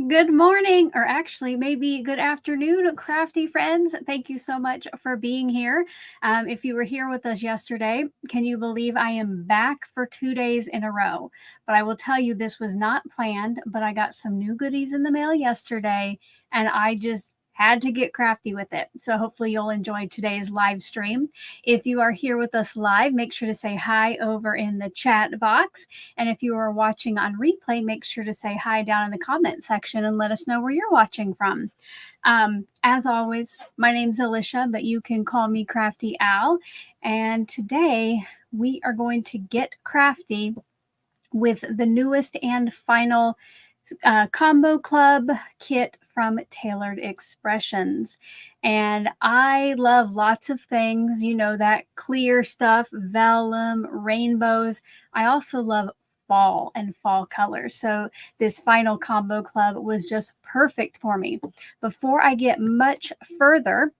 Good morning, or actually maybe good afternoon, crafty friends. Thank you so much for being here. If you were here with us yesterday, can you believe I am back for 2 days in a row? But I will tell you, this was not planned, but I got some new goodies in the mail yesterday, and I just had to get crafty with it. So hopefully you'll enjoy today's live stream. If you are here with us live, make sure to say hi over in the chat box. And if you are watching on replay, make sure to say hi down in the comment section and let us know where you're watching from. As always, my name's Alicia, but you can call me Crafty Al. And today we are going to get crafty with the newest and final combo club kit from Tailored Expressions. And I love lots of things, you know, that clear stuff, vellum, rainbows. I also love fall and fall colors. So this final combo club was just perfect for me. Before I get much further,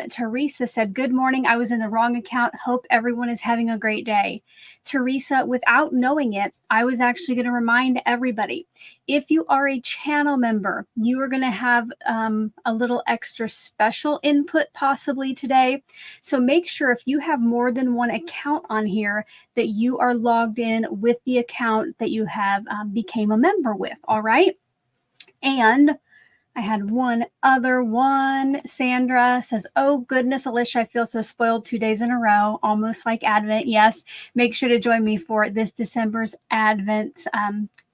Teresa said, "Good morning. I was in the wrong account. Hope everyone is having a great day." Teresa, without knowing it, I was actually going to remind everybody, if you are a channel member, you are going to have a little extra special input possibly today. So make sure if you have more than one account on here that you are logged in with the account that you have became a member with. All right. And I had one other one. Sandra says, "Oh goodness, Alicia, I feel so spoiled 2 days in a row, almost like Advent." Yes, make sure to join me for this December's Advent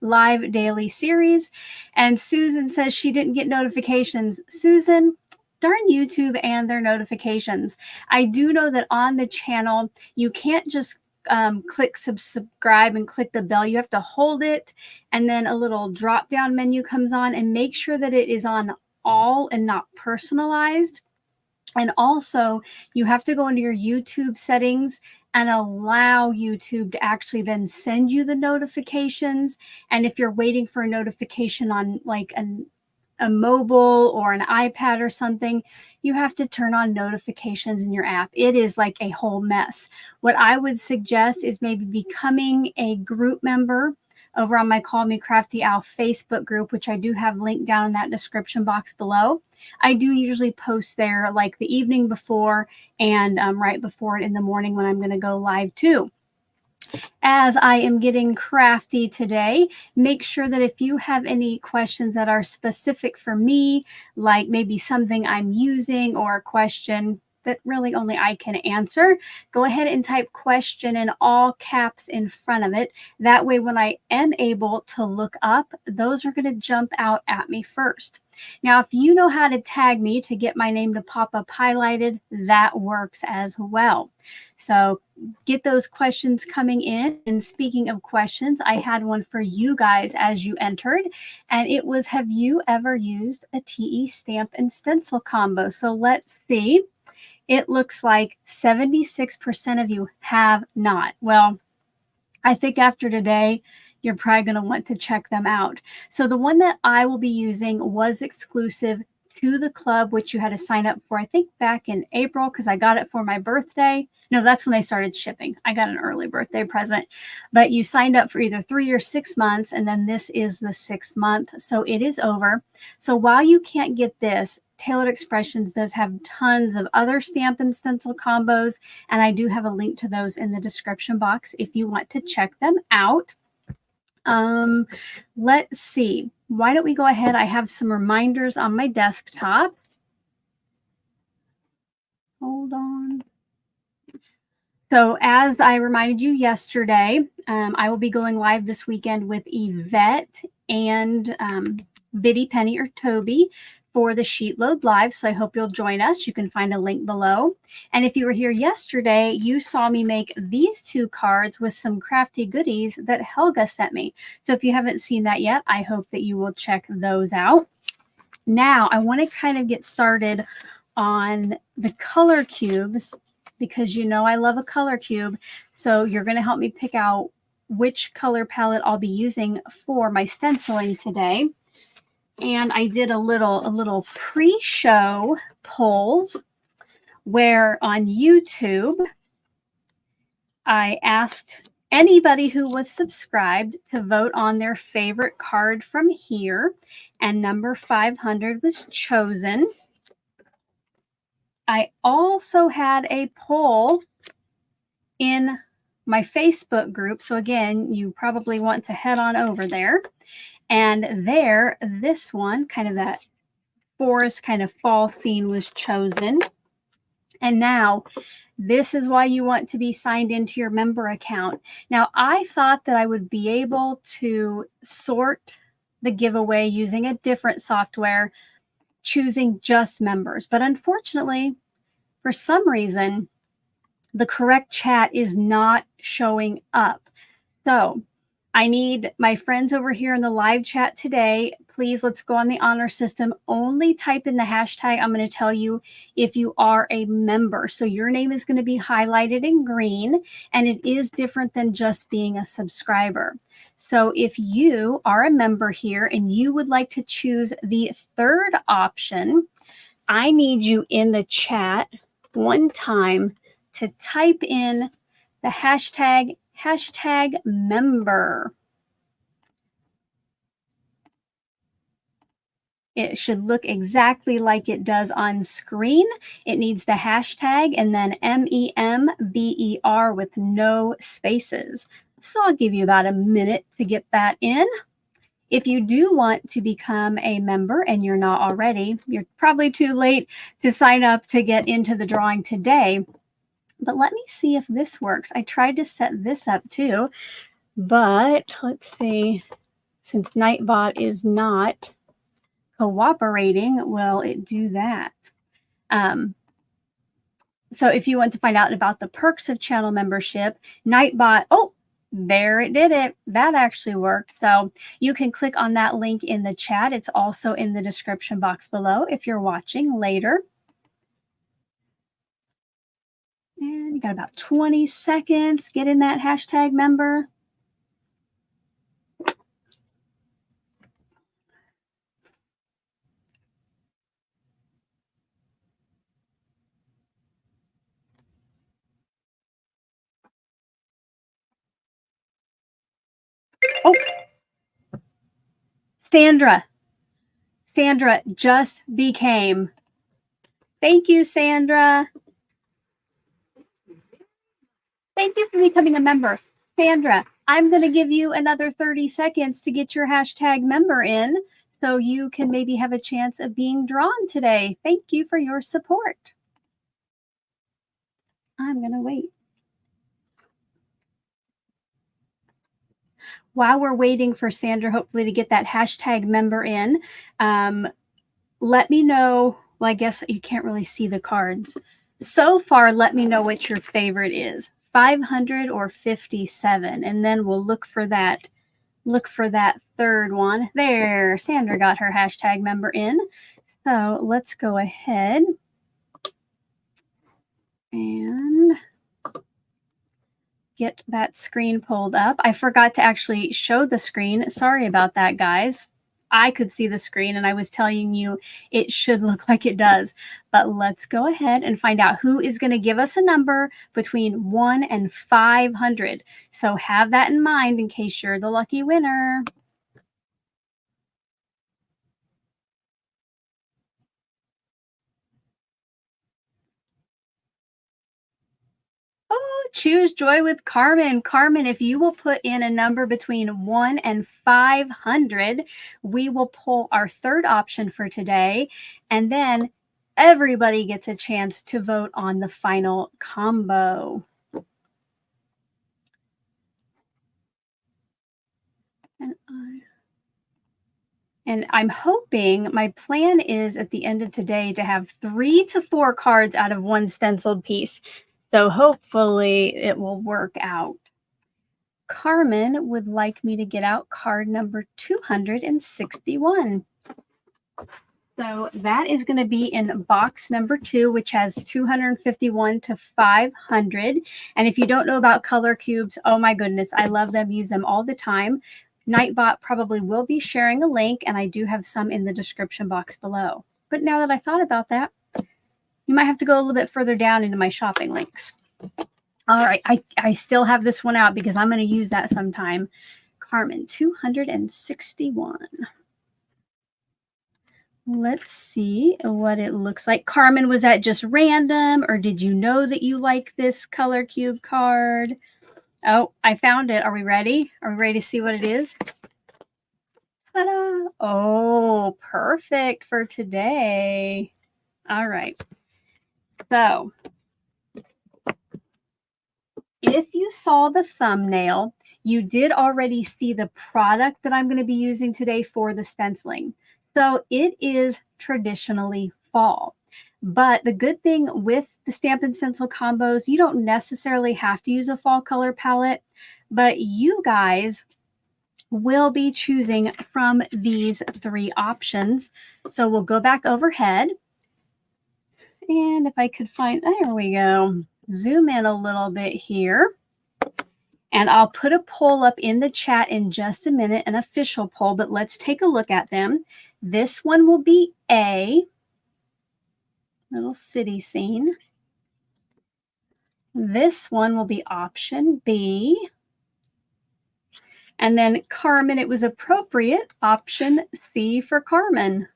live daily series. And Susan says she didn't get notifications. Susan, darn YouTube and their notifications. I do know that on the channel, you can't just click subscribe and click the bell. You have to hold it, and then a little drop down menu comes on, and make sure that it is on all and not personalized. And also you have to go into your YouTube settings and allow YouTube to actually then send you the notifications. And if you're waiting for a notification on like a mobile or an iPad or something, you have to turn on notifications in your app. It is like a whole mess. What I would suggest is maybe becoming a group member over on my Call Me Crafty Al Facebook group, which I do have linked down in that description box below. I do usually post there like the evening before and right before it in the morning when I'm going to go live too. As I am getting crafty today, make sure that if you have any questions that are specific for me, like maybe something I'm using or a question that really only I can answer, go ahead and type question in all caps in front of it. That way, when I am able to look up, those are going to jump out at me first. Now, if you know how to tag me to get my name to pop up highlighted, that works as well. So get those questions coming in. And speaking of questions, I had one for you guys as you entered, and it was, have you ever used a TE stamp and stencil combo? So let's see. It looks like 76% of you have not. Well, I think after today, you're probably going to want to check them out. So the one that I will be using was exclusive to the club, which you had to sign up for, I think back in April, because I got it for my birthday. No, that's when they started shipping. I got an early birthday present, but you signed up for either 3 or 6 months, and then this is the 6th month. So it is over. So while you can't get this, Tailored Expressions does have tons of other stamp and stencil combos, and I do have a link to those in the description box if you want to check them out. Let's see. Why don't we go ahead? I have some reminders on my desktop. Hold on. So as I reminded you yesterday, I will be going live this weekend with Yvette and Biddy, Penny, or Toby for the Sheet Load Live. So I hope you'll join us. You can find a link below. And if you were here yesterday, you saw me make these 2 cards with some crafty goodies that Helga sent me. So if you haven't seen that yet, I hope that you will check those out. Now, I want to kind of get started on the color cubes, because you know I love a color cube. So you're going to help me pick out which color palette I'll be using for my stenciling today. And I did a little pre-show polls where on YouTube I asked anybody who was subscribed to vote on their favorite card from here, and number 500 was chosen. I also had a poll in my Facebook group. So again, you probably want to head on over there. And there, this one, kind of that forest kind of fall theme, was chosen. And now, this is why you want to be signed into your member account. Now, I thought that I would be able to sort the giveaway using a different software, choosing just members. But unfortunately, for some reason, the correct chat is not showing up. So I need my friends over here in the live chat today. Please, let's go on the honor system. Only type in the hashtag. I'm going to tell you if you are a member. So your name is going to be highlighted in green, and it is different than just being a subscriber. So if you are a member here and you would like to choose the 3rd option, I need you in the chat one time to type in the hashtag member. It should look exactly like it does on screen. It needs the hashtag and then MEMBER with no spaces. So I'll give you about a minute to get that in. If you do want to become a member and you're not already, you're probably too late to sign up to get into the drawing today. But let me see if this works. I tried to set this up too, but let's see. Since Nightbot is not cooperating, will it do that? So if you want to find out about the perks of channel membership, Nightbot, oh, there it did it. That actually worked. So you can click on that link in the chat. It's also in the description box below if you're watching later. And you got about 20 seconds. Get in that hashtag member. Oh, Sandra just became. Thank you, Sandra. Thank you for becoming a member. Sandra, I'm going to give you another 30 seconds to get your hashtag member in so you can maybe have a chance of being drawn today. Thank you for your support. I'm going to wait. While we're waiting for Sandra, hopefully to get that hashtag member in, let me know. Well, I guess you can't really see the cards. So far, let me know what your favorite is, 500 or 57, and then we'll look for that. Look for that third one. There, Sandra got her hashtag member in. So let's go ahead and get that screen pulled up. I forgot to actually show the screen. Sorry about that, guys. I could see the screen and I was telling you it should look like it does. But let's go ahead and find out who is going to give us a number between 1 and 500. So have that in mind in case you're the lucky winner. Oh, choose joy with Carmen. Carmen, if you will put in a number between 1 and 500, we will pull our third option for today. And then everybody gets a chance to vote on the final combo. And I'm hoping, my plan is at the end of today to have 3 to 4 cards out of one stenciled piece. So hopefully it will work out. Carmen would like me to get out card number 261. So that is going to be in box number 2, which has 251 to 500. And if you don't know about color cubes, oh my goodness, I love them, use them all the time. Nightbot probably will be sharing a link, and I do have some in the description box below. But now that I thought about that, you might have to go a little bit further down into my shopping links. All right, I still have this one out because I'm going to use that sometime. Carmen, 261. Let's see what it looks like. Carmen, was that just random, or did you know that you like this color cube card? Oh, I found it. Are we ready? Are we ready to see what it is? Ta-da! Oh, perfect for today. All right. So if you saw the thumbnail, you did already see the product that I'm going to be using today for the stenciling. So it is traditionally fall. But the good thing with the Stampin' Stencil combos, you don't necessarily have to use a fall color palette, but you guys will be choosing from these 3 options. So we'll go back overhead. And if I could find, there we go. Zoom in a little bit here. And I'll put a poll up in the chat in just a minute, an official poll, but let's take a look at them. This one will be A, little city scene. This one will be option B. And then Carmen, it was appropriate, option C for Carmen.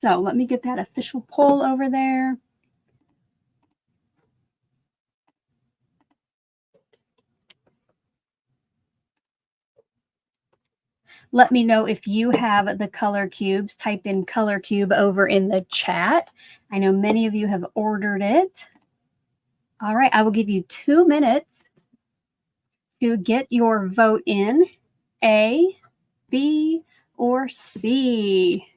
So let me get that official poll over there. Let me know if you have the color cubes. Type in color cube over in the chat. I know many of you have ordered it. All right, I will give you 2 minutes to get your vote in, A, B, or C.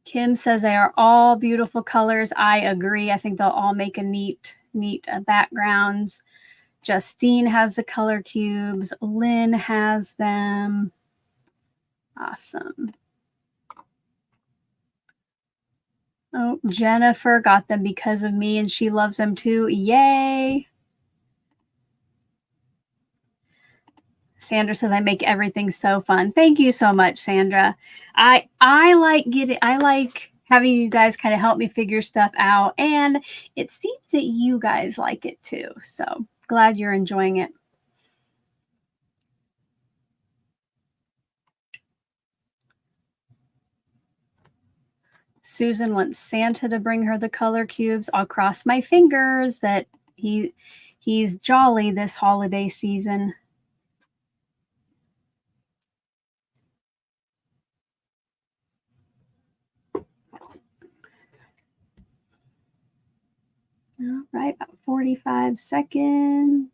Kim says they are all beautiful colors. I agree. I think they'll all make a neat backgrounds. Justine has the color cubes. Lynn has them. Awesome. Oh, Jennifer got them because of me and she loves them too. Yay. Sandra says I make everything so fun. Thank you so much, Sandra. I like having you guys kind of help me figure stuff out, and it seems that you guys like it too. So glad you're enjoying it. Susan wants Santa to bring her the color cubes. I'll cross my fingers that he's jolly this holiday season. All right, about 45 seconds.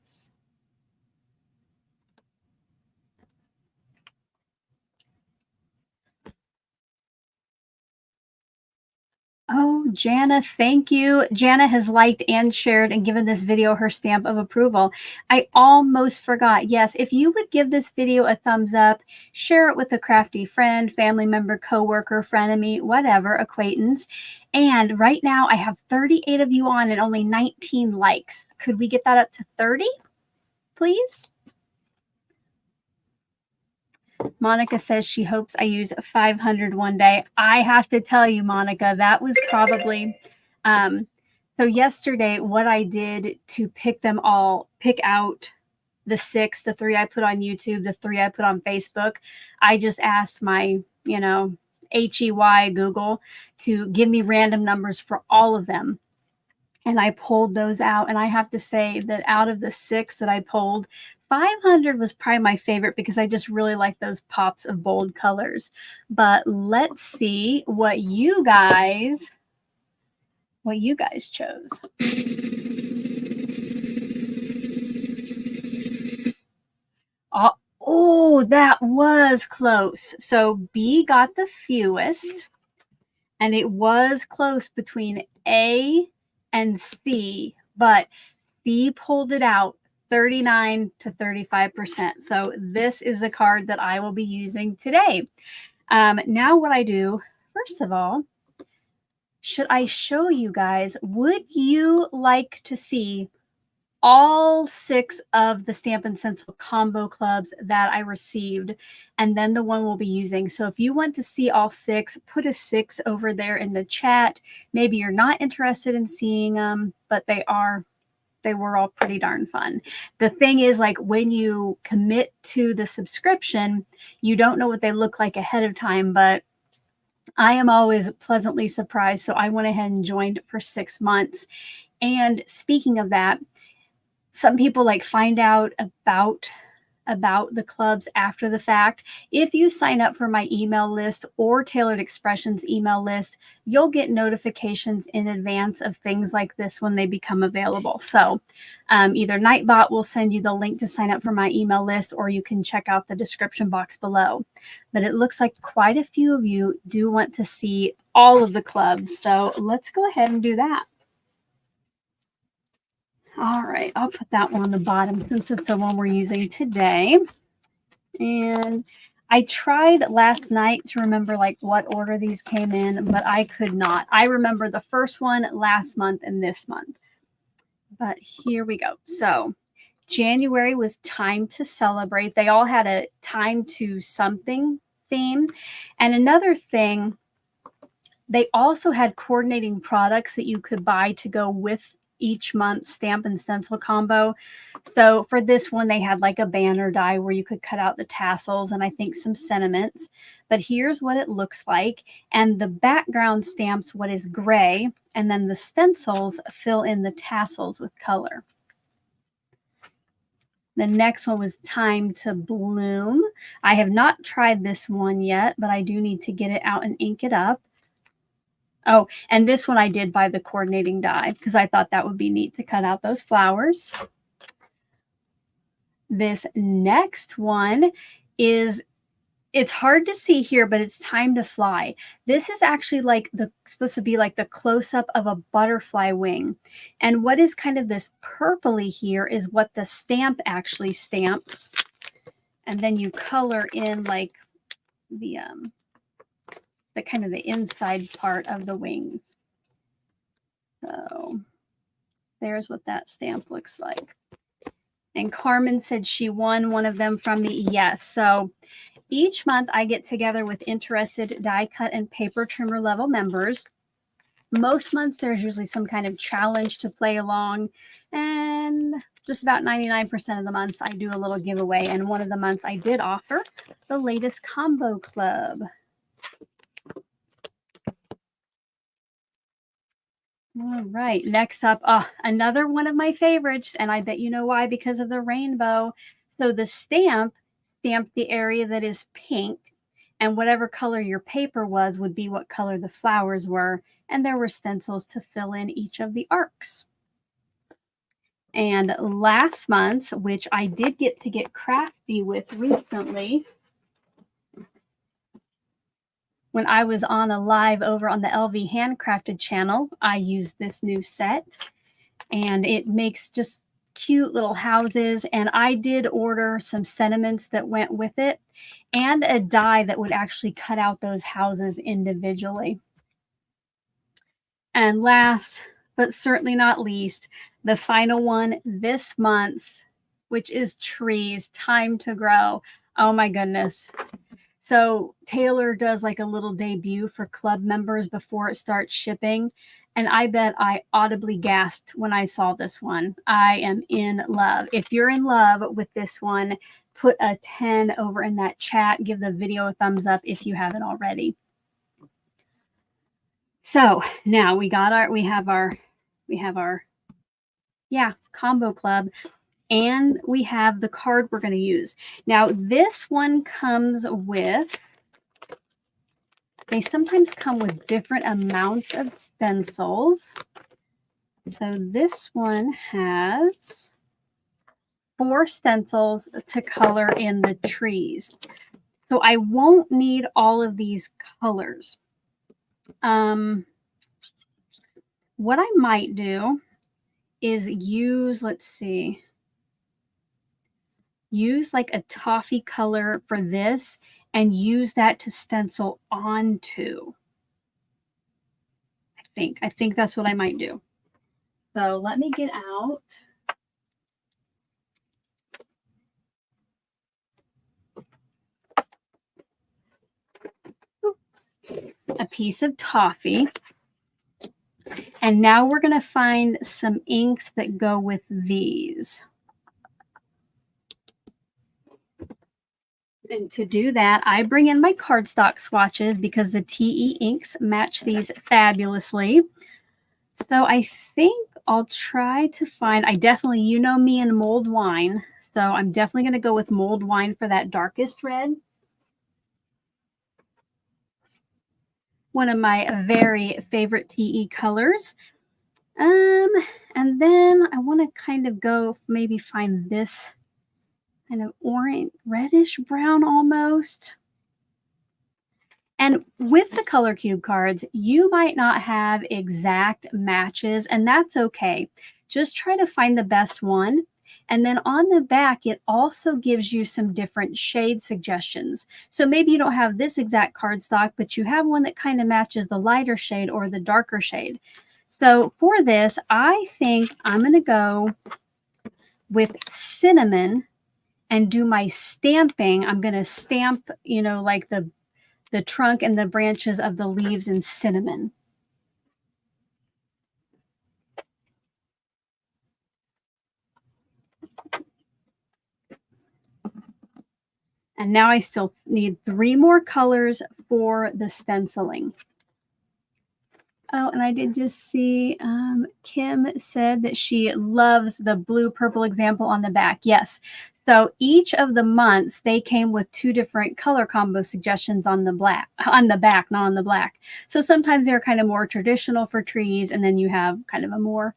Oh, Jana, thank you. Jana has liked and shared and given this video her stamp of approval. I almost forgot. Yes, if you would give this video a thumbs up, share it with a crafty friend, family member, coworker, frenemy, whatever, acquaintance. And right now I have 38 of you on and only 19 likes. Could we get that up to 30, please? Monica says she hopes I use 500 one day. I have to tell you, Monica, that was probably, so yesterday what I did to pick out the 6, the 3 I put on YouTube, the 3 I put on Facebook, I just asked my, HEY Google to give me random numbers for all of them. And I pulled those out. And I have to say that out of the 6 that I pulled, 500 was probably my favorite because I just really like those pops of bold colors. But let's see what you guys chose. Oh, that was close. So B got the fewest. And it was close between A and C, but C pulled it out 39 to 35%. So this is the card that I will be using today. Now what I do, first of all, should I show you guys, would you like to see all 6 of the Stampin' Stencil combo clubs that I received, and then the one we'll be using. So if you want to see all 6, put a 6 over there in the chat. Maybe you're not interested in seeing them, but they were all pretty darn fun. The thing is, like, when you commit to the subscription, you don't know what they look like ahead of time, but I am always pleasantly surprised. So I went ahead and joined for 6 months. And speaking of that, some people find out about the clubs after the fact. If you sign up for my email list or Tailored Expressions email list, you'll get notifications in advance of things like this when they become available. So either Nightbot will send you the link to sign up for my email list, or you can check out the description box below. But it looks like quite a few of you do want to see all of the clubs. So let's go ahead and do that. All right, I'll put that one on the bottom since it's the one we're using today. And I tried last night to remember what order these came in, but I could not. I remember the first one last month and this month. But here we go. So January was Time to Celebrate. They all had a Time to Something theme. And another thing, they also had coordinating products that you could buy to go with each month's Stampin' Stencil combo. So for this one, they had a banner die where you could cut out the tassels and I think some sentiments. But here's what it looks like. And the background stamps what is gray, and then the stencils fill in the tassels with color. The next one was Time to Bloom. I have not tried this one yet, but I do need to get it out and ink it up. Oh, and this one I did buy the coordinating die because I thought that would be neat to cut out those flowers. This next one is, it's hard to see here, but it's Time to Fly. This is actually supposed to be the close-up of a butterfly wing. And what is kind of this purpley here is what the stamp actually stamps. And then you color in the kind of the inside part of the wings. So there's what that stamp looks like. And Carmen said she won one of them from me. Yes. So each month I get together with interested die cut and paper trimmer level members. Most months there's usually some kind of challenge to play along. And just about 99% of the months I do a little giveaway. And one of the months I did offer the latest combo club. All right, next up, another one of my favorites, and I bet you know why, because of the rainbow. So the stamped the area that is pink, and whatever color your paper was would be what color the flowers were, and there were stencils to fill in each of the arcs. And last month, which I did get crafty with recently, when I was on a live over on the LV Handcrafted channel, I used this new set, and it makes just cute little houses. And I did order some sentiments that went with it and a die that would actually cut out those houses individually. And last, but certainly not least, the final one this month, which is trees, time to grow. Oh my goodness. So Taylor does like a little debut for club members before it starts shipping. And I bet I audibly gasped when I saw this one. I am in love. If you're in love with this one, put a 10 over in that chat. Give the video a thumbs up if you haven't already. So now we have our combo club, and we have the card we're going to use. Now this one comes with, they sometimes come with different amounts of stencils. So this one has 4 stencils to color in the trees. So I won't need all of these colors. What I might do is use, let's see, use like a toffee color for this and use that to stencil onto. I think that's what I might do. So let me get out. A piece of toffee. And now we're going to find some inks that go with these. And to do that, I bring in my cardstock swatches because the TE inks match these fabulously. So I think I'll try to find, I definitely, you know me and mulled wine. So I'm definitely going to go with mulled wine for that darkest red. One of my very favorite TE colors. And then I want to kind of go maybe find this kind of orange, reddish brown almost. And with the color cube cards, you might not have exact matches, and that's okay. Just try to find the best one. And then on the back, it also gives you some different shade suggestions. So maybe you don't have this exact cardstock, but you have one that kind of matches the lighter shade or the darker shade. So for this, I think I'm going to go with cinnamon and do my stamping. I'm going to stamp, you know, like the trunk and the branches of the leaves in cinnamon. And now I still need 3 more colors for the stenciling. Oh, and I did just see Kim said that she loves the blue purple example on the back. Yes. So each of the months they came with 2 different color combo suggestions on the back, not on the black. So sometimes they're kind of more traditional for trees, and then you have kind of a more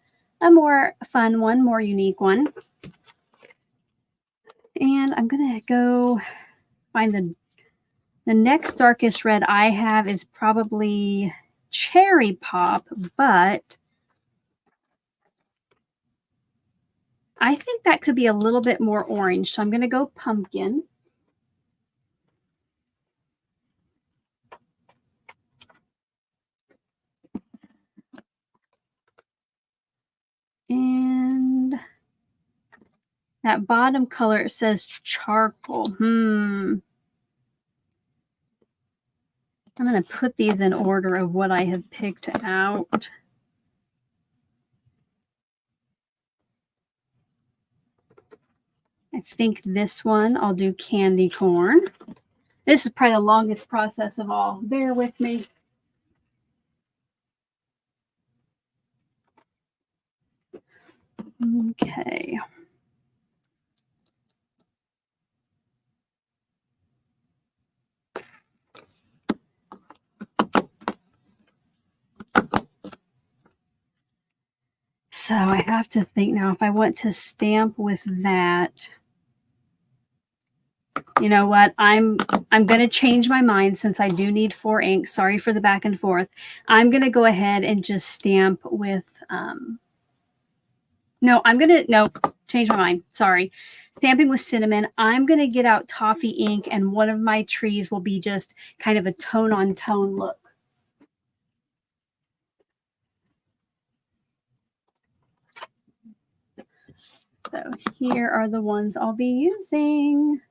fun one, more unique one. And I'm gonna go find the next darkest red I have is probably cherry pop, but I think that could be a little bit more orange. So I'm going to go pumpkin. And that bottom color, it says charcoal. I'm going to put these in order of what I have picked out. I think this one I'll do candy corn. This is probably the longest process of all. Bear with me. Okay. So I have to think now if I want to stamp with that. You know what? I'm going to change my mind since I do need 4 inks. Sorry for the back and forth. I'm going to go ahead and just stamp with change my mind. Sorry. Stamping with cinnamon. I'm going to get out Toffee ink, and one of my trees will be just kind of a tone on tone look. So here are the ones I'll be using.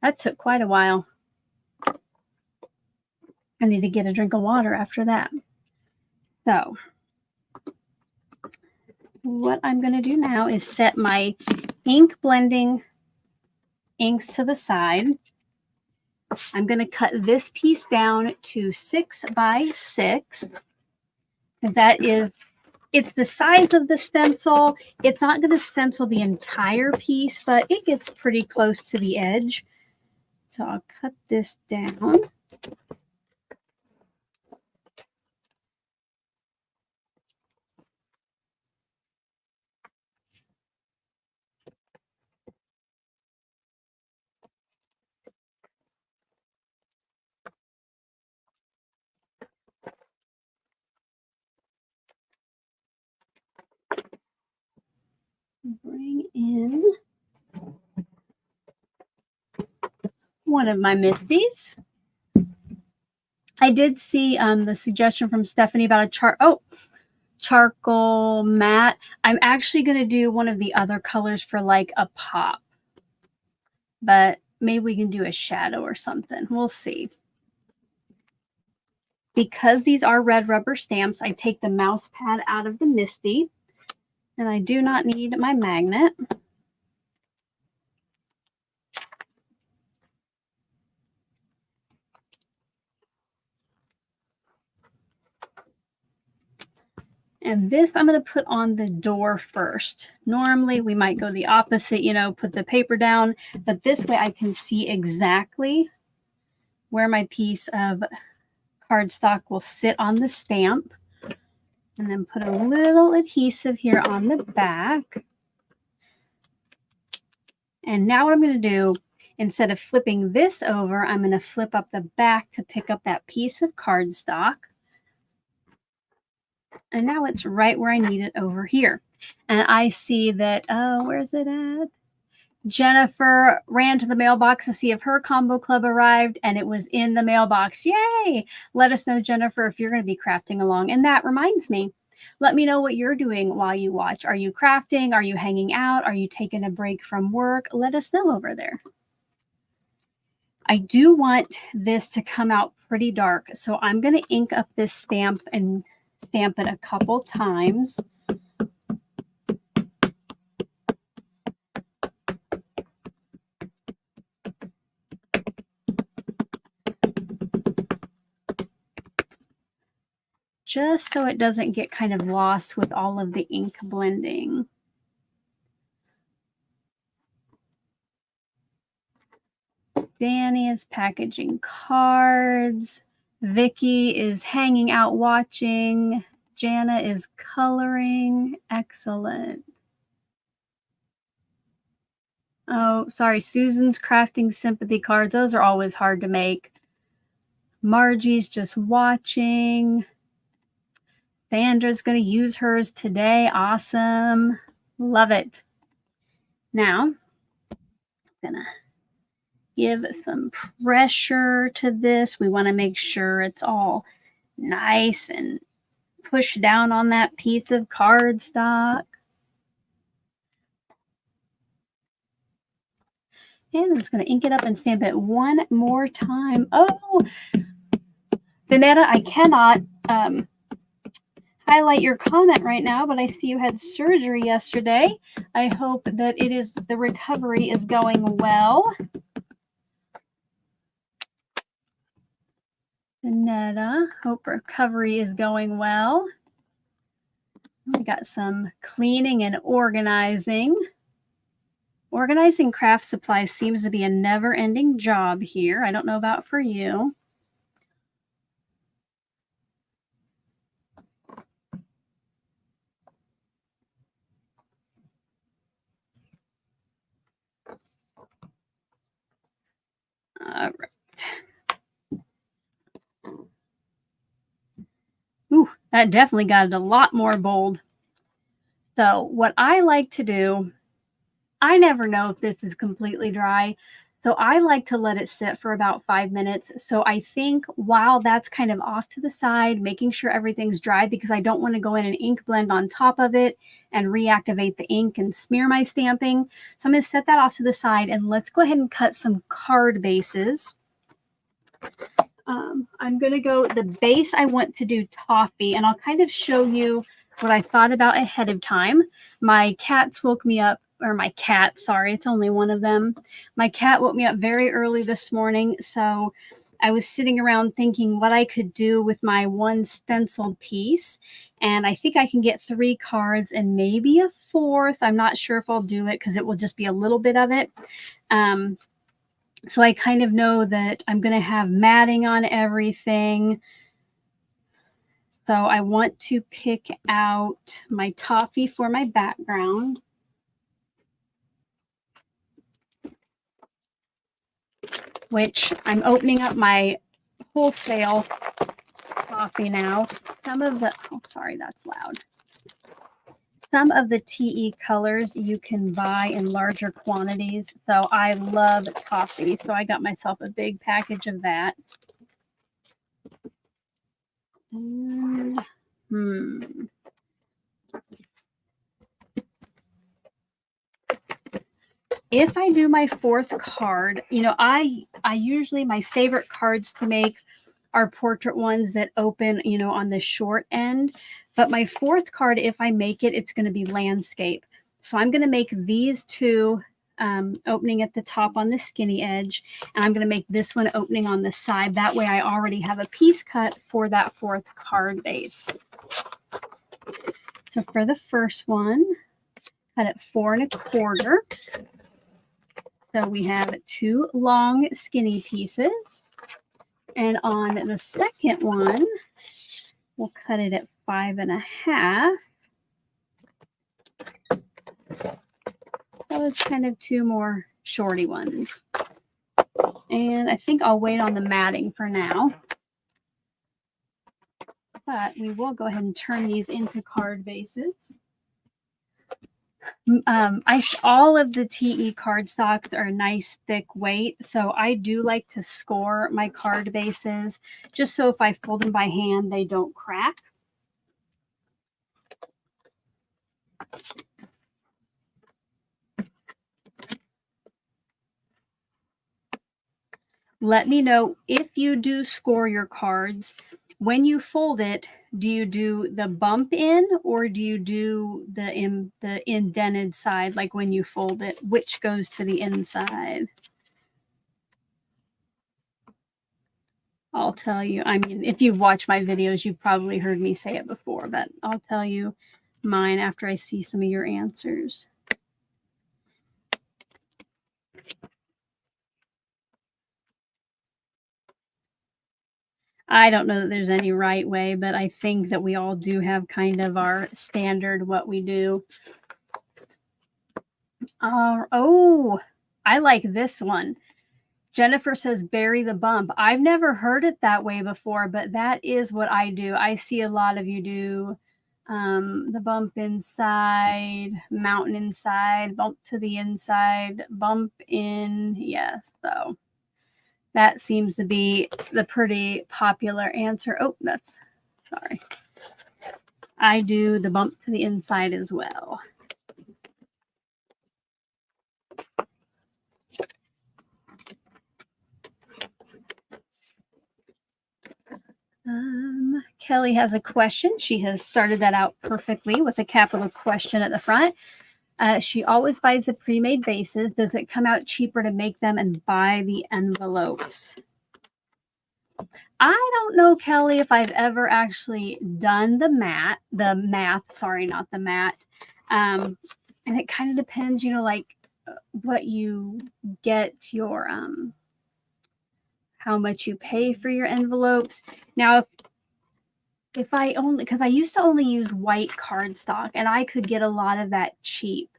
That took quite a while. I need to get a drink of water after that. So what I'm going to do now is set my ink blending inks to the side. I'm going to cut this piece down to 6 by 6. It's the size of the stencil. It's not going to stencil the entire piece, but it gets pretty close to the edge. So I'll cut this down. Bring in one of my Misties. I did see the suggestion from Stephanie about a charcoal matte. I'm actually going to do one of the other colors for like a pop, but maybe we can do a shadow or something. We'll see. Because these are red rubber stamps, I take the mouse pad out of the Misty, and I do not need my magnet. And this I'm going to put on the door first. Normally we might go the opposite, put the paper down, but this way I can see exactly where my piece of cardstock will sit on the stamp. And then put a little adhesive here on the back. And now what I'm going to do, instead of flipping this over, I'm going to flip up the back to pick up that piece of cardstock. And now it's right where I need it over here. And I see that, where's it at? Jennifer ran to the mailbox to see if her combo club arrived, and it was in the mailbox. Yay! Let us know, Jennifer, if you're going to be crafting along. And that reminds me, let me know what you're doing while you watch. Are you crafting? Are you hanging out? Are you taking a break from work? Let us know over there. I do want this to come out pretty dark, so I'm going to ink up this stamp and stamp it a couple times. Just so it doesn't get kind of lost with all of the ink blending. Danny is packaging cards. Vicky is hanging out watching. Jana is coloring. Excellent. Oh, sorry. Susan's crafting sympathy cards. Those are always hard to make. Margie's just watching. Sandra's going to use hers today. Awesome. Love it. Now, I'm going to give some pressure to this. We want to make sure it's all nice and push down on that piece of cardstock. And I'm just going to ink it up and stamp it one more time. Oh, Vanetta, I cannot highlight your comment right now, but I see you had surgery yesterday. I hope that the recovery is going well. Vanetta, hope recovery is going well. We got some cleaning and organizing. Organizing craft supplies seems to be a never-ending job here. I don't know about for you. All right. Ooh, that definitely got it a lot more bold. So what I like to do, I never know if this is completely dry. So I like to let it sit for about 5 minutes. So I think while that's kind of off to the side, making sure everything's dry because I don't want to go in and ink blend on top of it and reactivate the ink and smear my stamping. So I'm going to set that off to the side and let's go ahead and cut some card bases. I'm going to go, the base I want to do toffee, and I'll kind of show you what I thought about ahead of time. My cats woke me up, or my cat, sorry, it's only one of them. My cat woke me up very early this morning, so I was sitting around thinking what I could do with my one stenciled piece, and I think I can get 3 cards and maybe a 4th. I'm not sure if I'll do it because it will just be a little bit of it. So I kind of know that I'm going to have matting on everything. So I want to pick out my toffee for my background. Which I'm opening up my wholesale toffee now. Some of the, oh, sorry, that's loud. Some of the TE colors you can buy in larger quantities. So I love toffee. So I got myself a big package of that. And, if I do my 4th card, you know, I usually, my favorite cards to make are portrait ones that open, you know, on the short end. But my 4th card, if I make it, it's going to be landscape. So I'm going to make these 2 opening at the top on the skinny edge. And I'm going to make this one opening on the side. That way I already have a piece cut for that 4th card base. So for the first one, cut it 4 1/4. So we have 2 long skinny pieces. And on the second one, we'll cut it at 5 1/2. So it's kind of 2 more shorty ones. And I think I'll wait on the matting for now. But we will go ahead and turn these into card bases. All of the TE cardstocks are a nice thick weight, so I do like to score my card bases just so if I fold them by hand, they don't crack. Let me know if you do score your cards. When you fold it, do you do the bump in or do you do the indented side, like when you fold it? Which goes to the inside? I'll tell you. I mean, if you've watched my videos, you've probably heard me say it before, but I'll tell you mine after I see some of your answers. I don't know that there's any right way, but I think that we all do have kind of our standard what we do. Oh, I like this one. Jennifer says bury the bump. I've never heard it that way before, but that is what I do. I see a lot of you do the bump inside, mountain inside, bump to the inside, bump in. Yes, so that seems to be the pretty popular answer. Oh, that's, sorry. I do the bump to the inside as well. Kelly has a question. She has started that out perfectly with a capital question at the front. She always buys the pre-made bases. Does it come out cheaper to make them and buy the envelopes? I don't know, Kelly, if I've ever actually done the math, sorry, not the mat. And it kind of depends, you know, like what you get your, how much you pay for your envelopes. Now, if I only, because I used to only use white cardstock and I could get a lot of that cheap.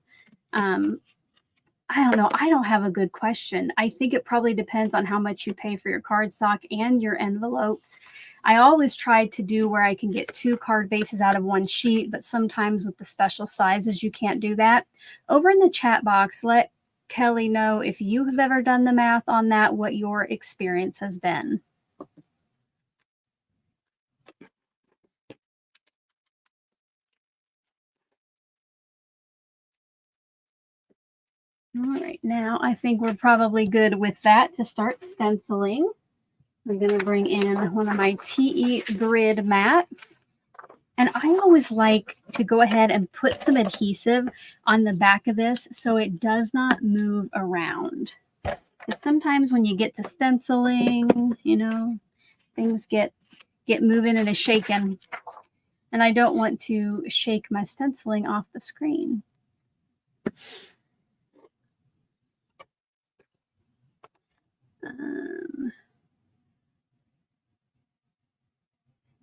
I don't know. I don't have a good question. I think it probably depends on how much you pay for your cardstock and your envelopes. I always try to do where I can get 2 card bases out of 1 sheet, but sometimes with the special sizes, you can't do that. Over in the chat box, let Kelly know if you have ever done the math on that, what your experience has been. All right, now I think we're probably good with that to start stenciling. I'm going to bring in one of my TE grid mats. And I always like to go ahead and put some adhesive on the back of this so it does not move around. Because sometimes when you get to stenciling, you know, things get moving and a shaking. And I don't want to shake my stenciling off the screen.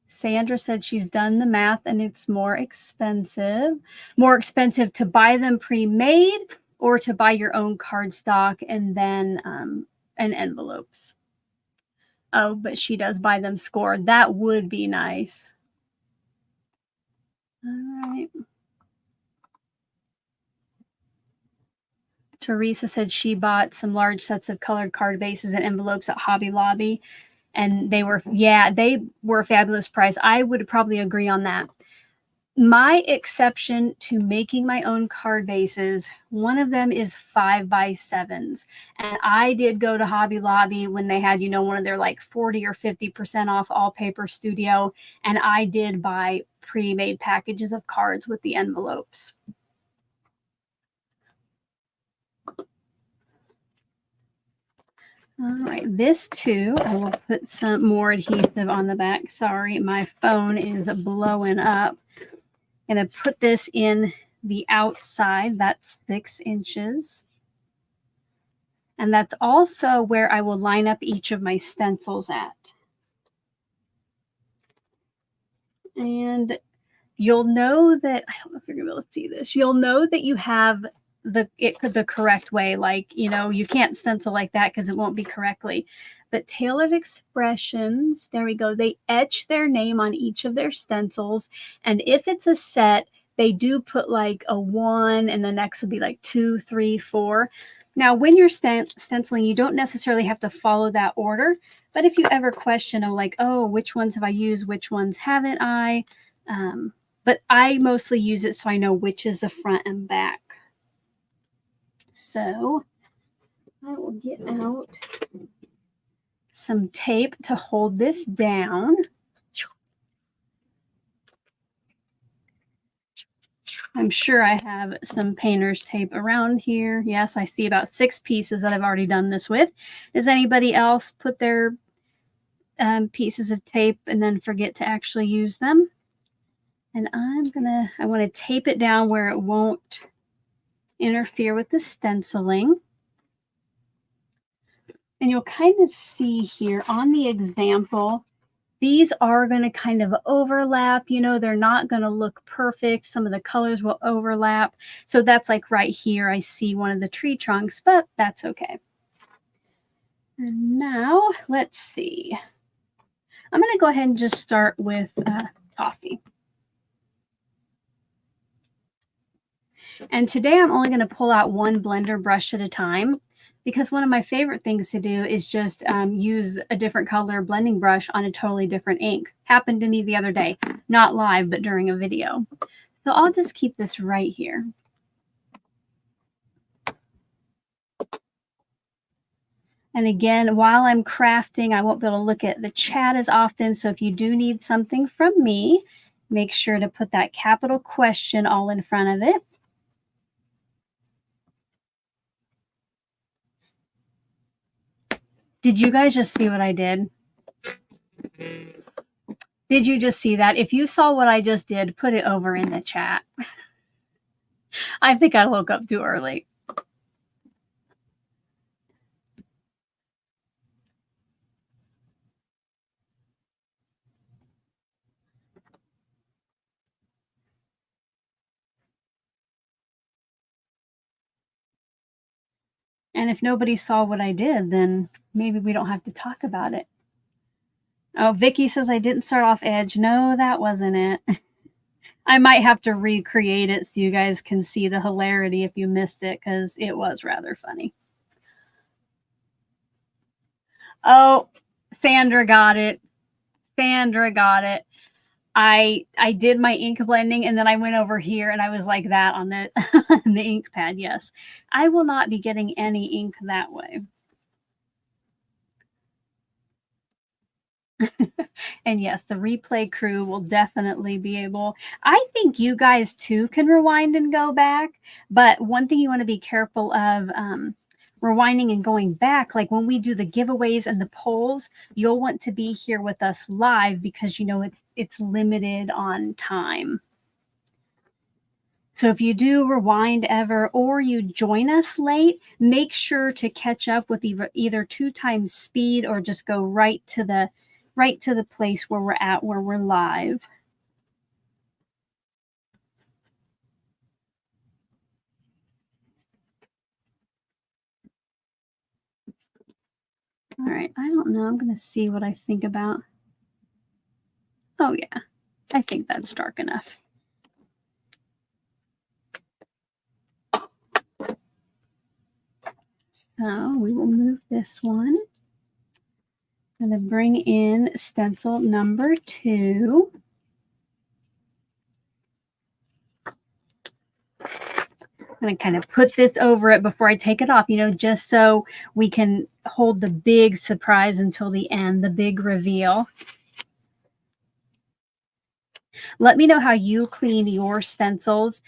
Sandra said she's done the math and it's more expensive to buy them pre-made or to buy your own cardstock and then and envelopes. Oh, but she does buy them scored. That would be nice. All right. Teresa said she bought some large sets of colored card bases and envelopes at Hobby Lobby. And they were, yeah, they were a fabulous price. I would probably agree on that. My exception to making my own card bases, one of them is 5x7s. And I did go to Hobby Lobby when they had, you know, one of their like 40 or 50% off all paper studio. And I did buy pre-made packages of cards with the envelopes. All right, this too, I will put some more adhesive on the back. Sorry, my phone is blowing up. I'm going to put this in the outside. That's 6 inches. And that's also where I will line up each of my stencils at. And you'll know that, I don't know if you're going to be able to see this, you'll know that you have the correct way. Like, you know, you can't stencil like that because it won't be correctly. But Tailored Expressions, there we go. They etch their name on each of their stencils. And if it's a set, they do put like a 1 and the next would be like 2, 3, 4. Now, when you're stenciling, you don't necessarily have to follow that order. But if you ever question, like, oh, which ones have I used? Which ones haven't I? But I mostly use it so I know which is the front and back. So I will get out some tape to hold this down. I'm sure I have some painter's tape around here. Yes, I see about 6 pieces that I've already done this with. Does anybody else put their pieces of tape and then forget to actually use them? And I want to tape it down where it won't interfere with the stenciling. And you'll kind of see here on the example, these are going to kind of overlap. You know, they're not going to look perfect. Some of the colors will overlap. So that's like right here, I see one of the tree trunks, but that's okay. And now let's see. I'm going to go ahead and just start with Toffee. And today I'm only going to pull out 1 blender brush at a time, because one of my favorite things to do is just use a different color blending brush on a totally different ink. Happened to me the other day, not live, but during a video. So I'll just keep this right here. And again, while I'm crafting, I won't be able to look at the chat as often. So if you do need something from me, make sure to put that capital question all in front of it. Did you guys just see what I did? Did you just see that? If you saw what I just did, put it over in the chat. I think I woke up too early. And if nobody saw what I did, then maybe we don't have to talk about it. Oh, Vicky says I didn't start off edge. No, that wasn't it. I might have to recreate it so you guys can see the hilarity if you missed it, because it was rather funny. Oh, Sandra got it. Sandra got it. I did my ink blending, and then I went over here and I was like that on the the ink pad. Yes, I will not be getting any ink that way. And yes, the replay crew will definitely be able. I think you guys too can rewind and go back, but one thing you want to be careful of, rewinding and going back, like when we do the giveaways and the polls, you'll want to be here with us live, because you know it's limited on time. So if you do rewind ever, or you join us late, make sure to catch up with either 2 times speed, or just go right to the place where we're at, where we're live. All right, I don't know. I'm going to see what I think about. Oh yeah, I think that's dark enough. So we will move this one. I'm going to bring in stencil number 2. I'm going to kind of put this over it before I take it off, you know, just so we can hold the big surprise until the end, the big reveal. Let me know how you clean your stencils.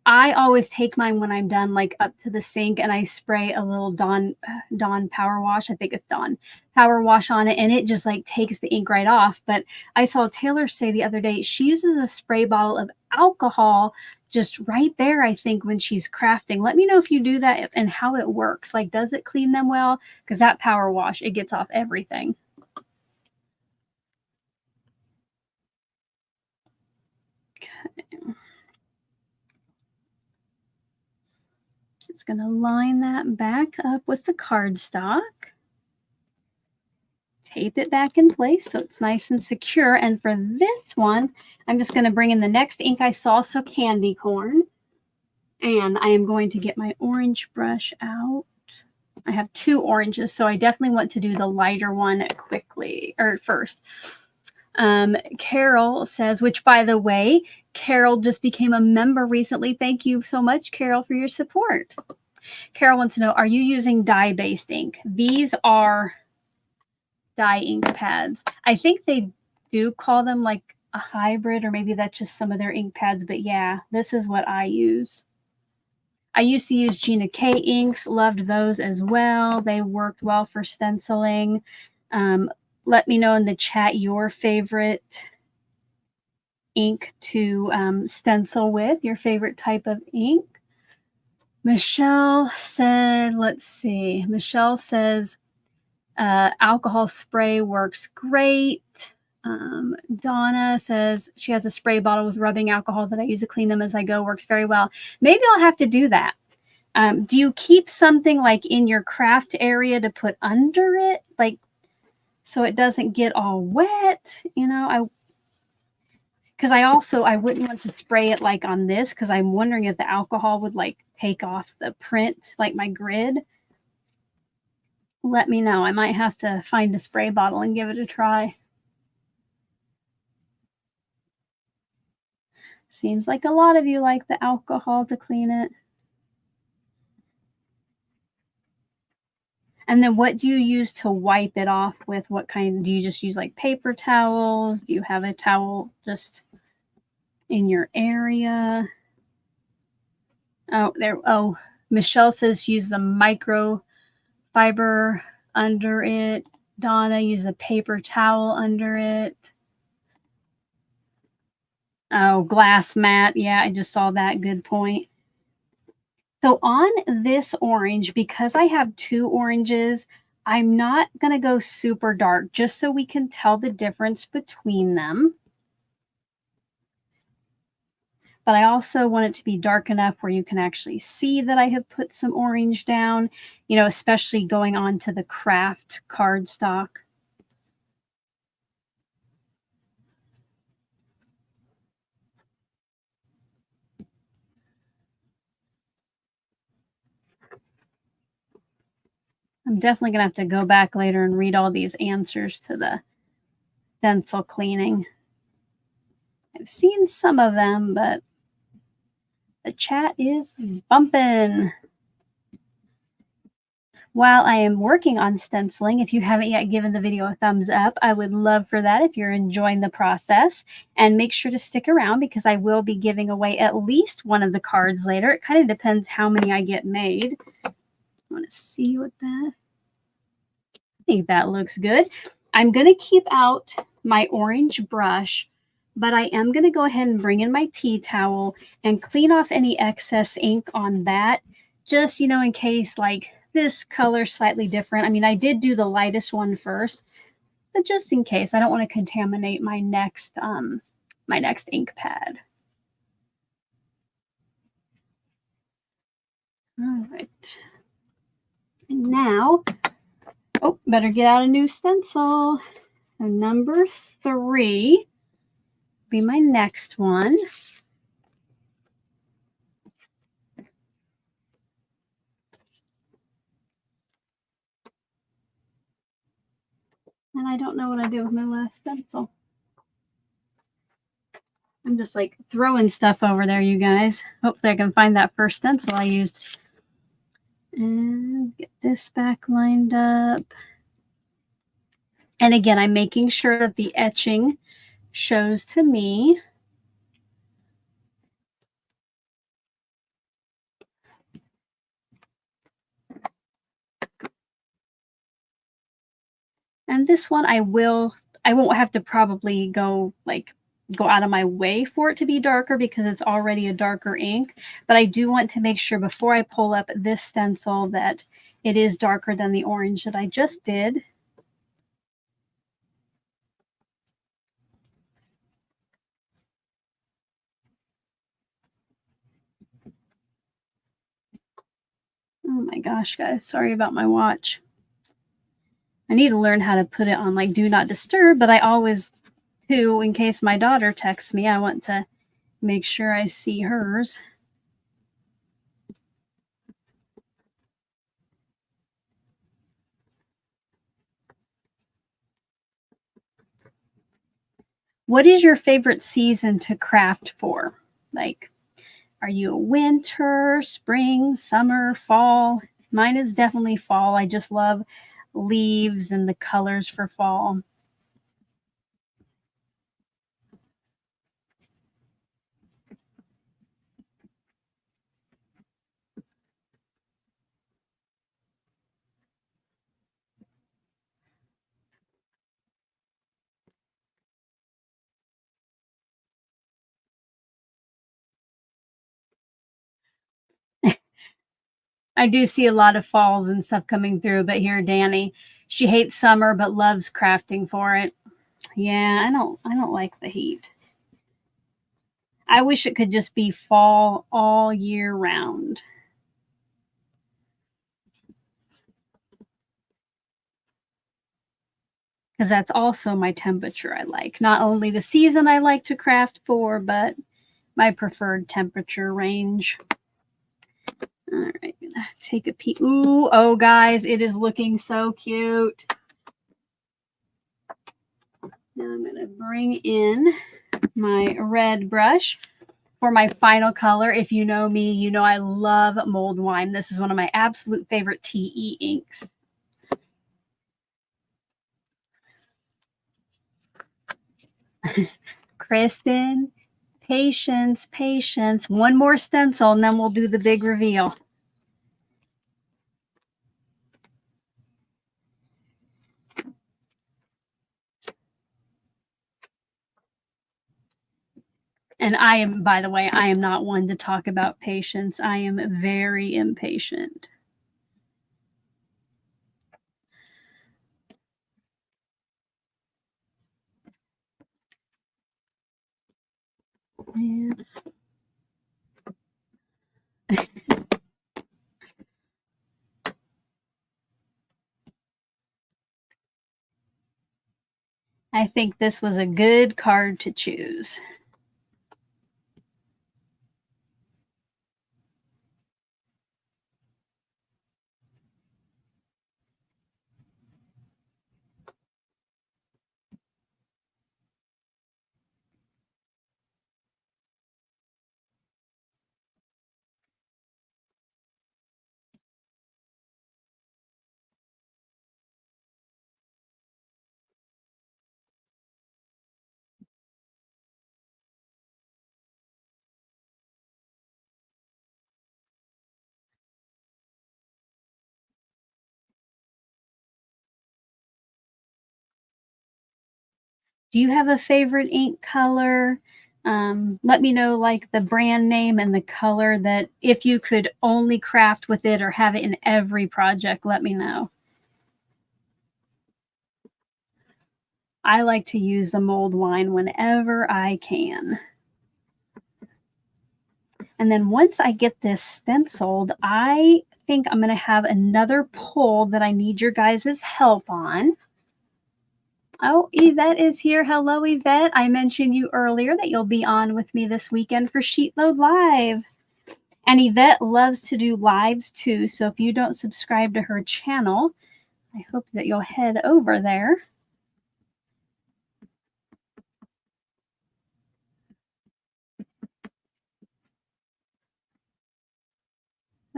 I always take mine when I'm done, like up to the sink, and I spray a little Dawn Power Wash. I think it's Dawn Power Wash on it, and it just like takes the ink right off. But I saw Taylor say the other day she uses a spray bottle of alcohol just right there, I think, when she's crafting. Let me know if you do that and how it works. Like, does it clean them well? Because that Power Wash, it gets off everything. Okay. Just going to line that back up with the cardstock. Tape it back in place so it's nice and secure. And for this one, I'm just going to bring in the next ink I saw, so candy corn. And I am going to get my orange brush out. I have 2 oranges, so I definitely want to do the lighter one quickly, or first. Carol says, which by the way, Carol just became a member recently. Thank you so much, Carol, for your support. Carol wants to know, are you using dye-based ink? These are dye ink pads. I think they do call them like a hybrid, or maybe that's just some of their ink pads, but yeah, this is what I use. I used to use Gina K inks, loved those as well. They worked well for stenciling. Let me know in the chat your favorite ink to stencil with, your favorite type of ink. Michelle said, let's see. Michelle says, alcohol spray works great. Donna says she has a spray bottle with rubbing alcohol that I use to clean them as I go. Works very well. Maybe I'll have to do that. Do you keep something like in your craft area to put under it, like so it doesn't get all wet? You know, because I wouldn't want to spray it like on this, because I'm wondering if the alcohol would like take off the print, like my grid. Let me know. I might have to find a spray bottle and give it a try. Seems like a lot of you like the alcohol to clean it. And then what do you use to wipe it off with? What kind? Do you just use like paper towels? Do you have a towel just in your area? Oh, there. Oh, Michelle says use the microfiber under it. Donna, use a paper towel under it. Oh, glass mat. Yeah, I just saw that. Good point. So on this orange, because I have 2 oranges, I'm not going to go super dark, just so we can tell the difference between them. But I also want it to be dark enough where you can actually see that I have put some orange down, you know, especially going on to the craft cardstock. I'm definitely going to have to go back later and read all these answers to the stencil cleaning. I've seen some of them, but the chat is bumping. While I am working on stenciling, if you haven't yet given the video a thumbs up, I would love for that if you're enjoying the process. And make sure to stick around because I will be giving away at least one of the cards later. It kind of depends how many I get made. I want to see what that... I think that looks good. I'm going to keep out my orange brush, but I am going to go ahead and bring in my tea towel and clean off any excess ink on that. Just, you know, in case like this color slightly different. I mean, I did do the lightest one first, but just in case, I don't want to contaminate my next ink pad. All right. And now, oh, better get out a new stencil. So number 3 be my next one. And I don't know what I did with my last stencil. I'm just like throwing stuff over there, you guys. Hopefully I can find that first stencil I used. And get this back lined up. And again, I'm making sure that the etching shows to me. And this one I won't have to probably go out of my way for it to be darker because it's already a darker ink. But I do want to make sure before I pull up this stencil that it is darker than the orange that I just did. Oh my gosh, guys, sorry about my watch. I need to learn how to put it on like do not disturb, but I always do in case my daughter texts me. I want to make sure I see hers. What is your favorite season to craft for? Like, are you a winter, spring, summer, fall? Mine is definitely fall. I just love leaves and the colors for fall. I do see a lot of falls and stuff coming through, but here, Danny, she hates summer but loves crafting for it. Yeah, I don't like the heat. I wish it could just be fall all year round. Because that's also my temperature I like. Not only the season I like to craft for, but my preferred temperature range. All right, gonna take a peek. Ooh, oh guys, it is looking so cute. Now I'm gonna bring in my red brush for my final color. If you know me, you know I love mulled wine. This is one of my absolute favorite TE inks. Kristen, patience, patience. One more stencil and then we'll do the big reveal. And I am, by the way, I am not one to talk about patience. I am very impatient. Yeah. I think this was a good card to choose. Do you have a favorite ink color? Let me know like the brand name and the color that if you could only craft with it or have it in every project, let me know. I like to use the Mulled wine whenever I can. And then once I get this stenciled, I think I'm going to have another poll that I need your guys' help on. Oh, Yvette is here. Hello, Yvette. I mentioned you earlier that you'll be on with me this weekend for Sheetload Live. And Yvette loves to do lives too. So if you don't subscribe to her channel, I hope that you'll head over there.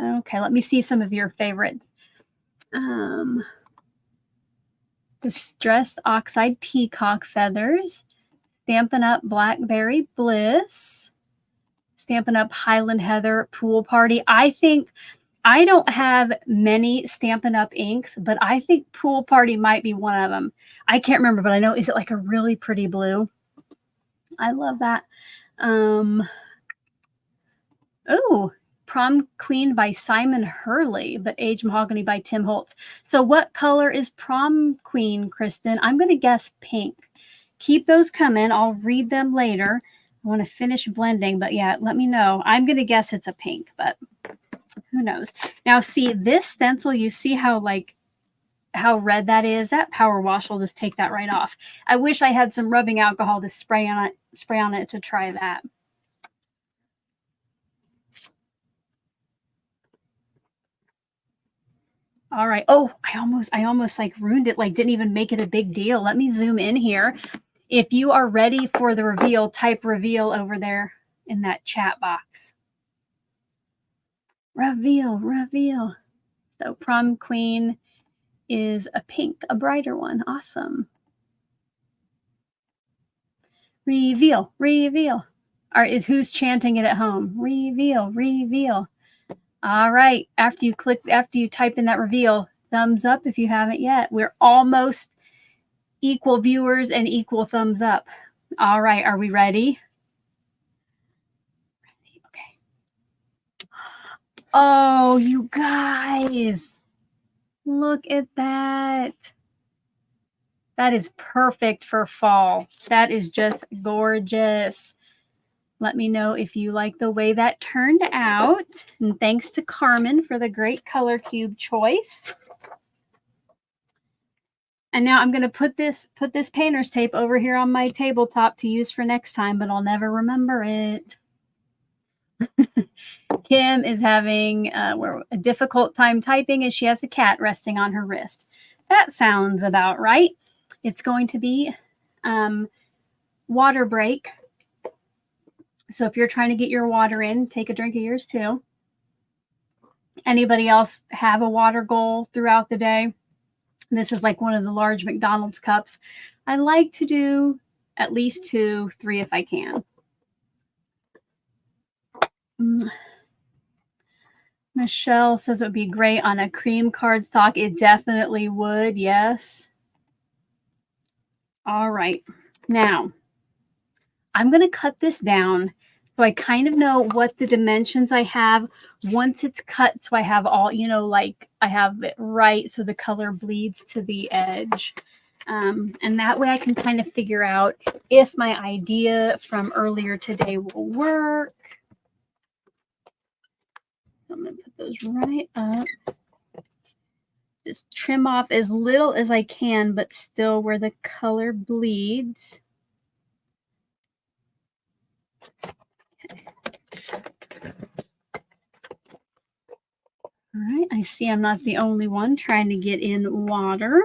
Okay, let me see some of your favorites. Distressed Oxide Peacock Feathers, Stampin' Up Blackberry Bliss, Stampin' Up Highland Heather Pool Party. I think I don't have many Stampin' Up inks, but I think Pool Party might be one of them. I can't remember, but I know, is it like a really pretty blue? I love that. Oh, Prom Queen by Simon Hurley, but Age Mahogany by Tim Holtz. So what color is Prom Queen, Kristen? I'm going to guess pink. Keep those coming. I'll read them later. I want to finish blending, but yeah, let me know. I'm going to guess it's a pink, but who knows? Now, see this stencil, you see how red that is? That power wash will just take that right off. I wish I had some rubbing alcohol to spray on it to try that. All right. Oh, I almost like ruined it, like didn't even make it a big deal. Let me zoom in here. If you are ready for the reveal, type reveal over there in that chat box. Reveal, reveal. So Prom Queen is a pink, a brighter one. Awesome. Reveal, reveal. All right, is who's chanting it at home? Reveal, reveal. All right. After you type in that reveal, thumbs up if you haven't yet. We're almost equal viewers and equal thumbs up. All right, are we ready? Okay. Oh, you guys, look at that. That is perfect for fall. That is just gorgeous. Let me know if you like the way that turned out. And thanks to Carmen for the great color cube choice. And now I'm going to put this painter's tape over here on my tabletop to use for next time, but I'll never remember it. Kim is having a difficult time typing as she has a cat resting on her wrist. That sounds about right. It's going to be water break. So if you're trying to get your water in, take a drink of yours too. Anybody else have a water goal throughout the day? This is like one of the large McDonald's cups. I like to do at least 2, 3 if I can. Michelle says it would be great on a cream cardstock. It definitely would, yes. All right. Now, I'm going to cut this down so I kind of know what the dimensions I have once it's cut. So I have all, you know, like I have it right so the color bleeds to the edge. And that way I can kind of figure out if my idea from earlier today will work. I'm going to put those right up. Just trim off as little as I can, but still where the color bleeds. Okay. All right, I see I'm not the only one trying to get in water.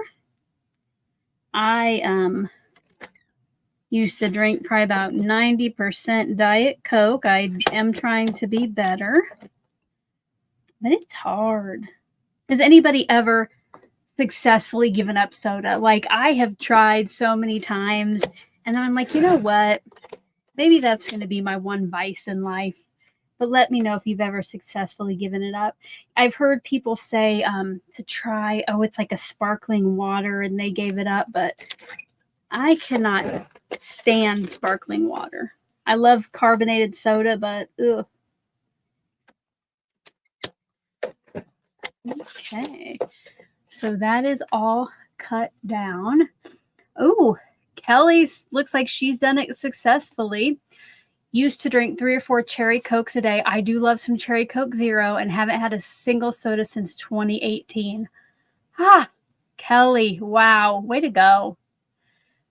I used to drink probably about 90% Diet Coke. I am trying to be better, but it's hard. Has anybody ever successfully given up soda? Like, I have tried so many times, and then I'm like, you know what? Maybe that's going to be my one vice in life. But let me know if you've ever successfully given it up. I've heard people say to try, oh, it's like a sparkling water, and they gave it up, but I cannot stand sparkling water. I love carbonated soda, but ugh. Okay, so that is all cut down. Oh, Kelly looks like she's done it successfully. Used to drink 3 or 4 cherry Cokes a day. I do love some cherry Coke Zero and haven't had a single soda since 2018. Ah, Kelly, wow, way to go.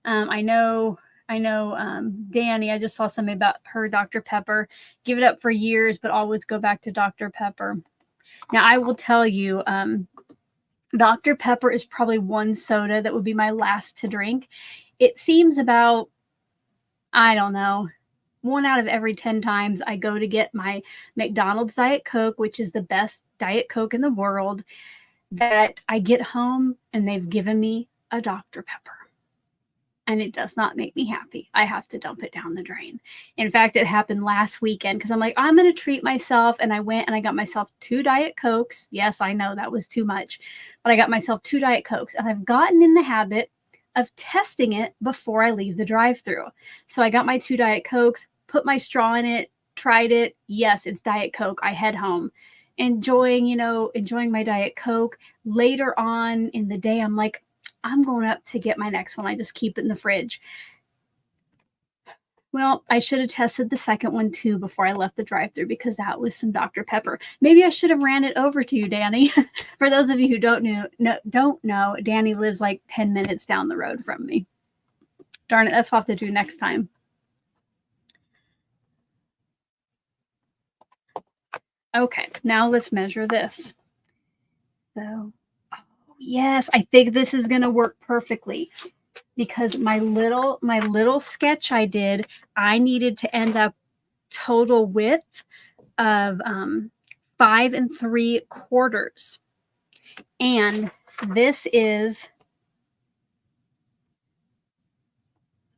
I know, Danny, I just saw something about her Dr. Pepper. Give it up for years, but always go back to Dr. Pepper. Now, I will tell you, Dr. Pepper is probably one soda that would be my last to drink. It seems about, I don't know, 1 out of every 10 times I go to get my McDonald's Diet Coke, which is the best Diet Coke in the world, that I get home and they've given me a Dr. Pepper. And it does not make me happy. I have to dump it down the drain. In fact, it happened last weekend because I'm like, I'm going to treat myself. And I went and I got myself 2 Diet Cokes. Yes, I know that was too much, but I got myself 2 Diet Cokes, and I've gotten in the habit of testing it before I leave the drive-thru. So I got my 2 Diet Cokes, put my straw in it, tried it. Yes, it's Diet Coke. I head home enjoying my Diet Coke. Later on in the day, I'm like, I'm going up to get my next one. I just keep it in the fridge. Well, I should have tested the second one too before I left the drive-thru because that was some Dr. Pepper. Maybe I should have ran it over to you, Danny. For those of you who don't know, Danny lives like 10 minutes down the road from me. Darn it, that's what I'll have to do next time. Okay, now let's measure this. So, oh, yes, I think this is going to work perfectly because my little sketch I did, I needed to end up total width of 5 3/4. And this is,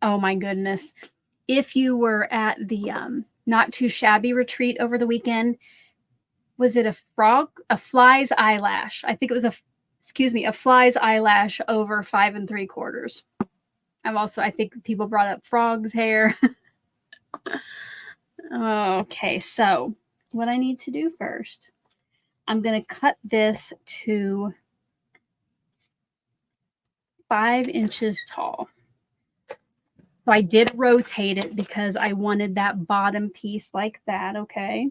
oh my goodness. If you were at the Not Too Shabby retreat over the weekend, was it a fly's eyelash? I think it was a fly's eyelash over 5 3/4. I think people brought up frog's hair. Okay, so what I need to do first, I'm going to cut this to 5 inches tall. So I did rotate it because I wanted that bottom piece like that, okay?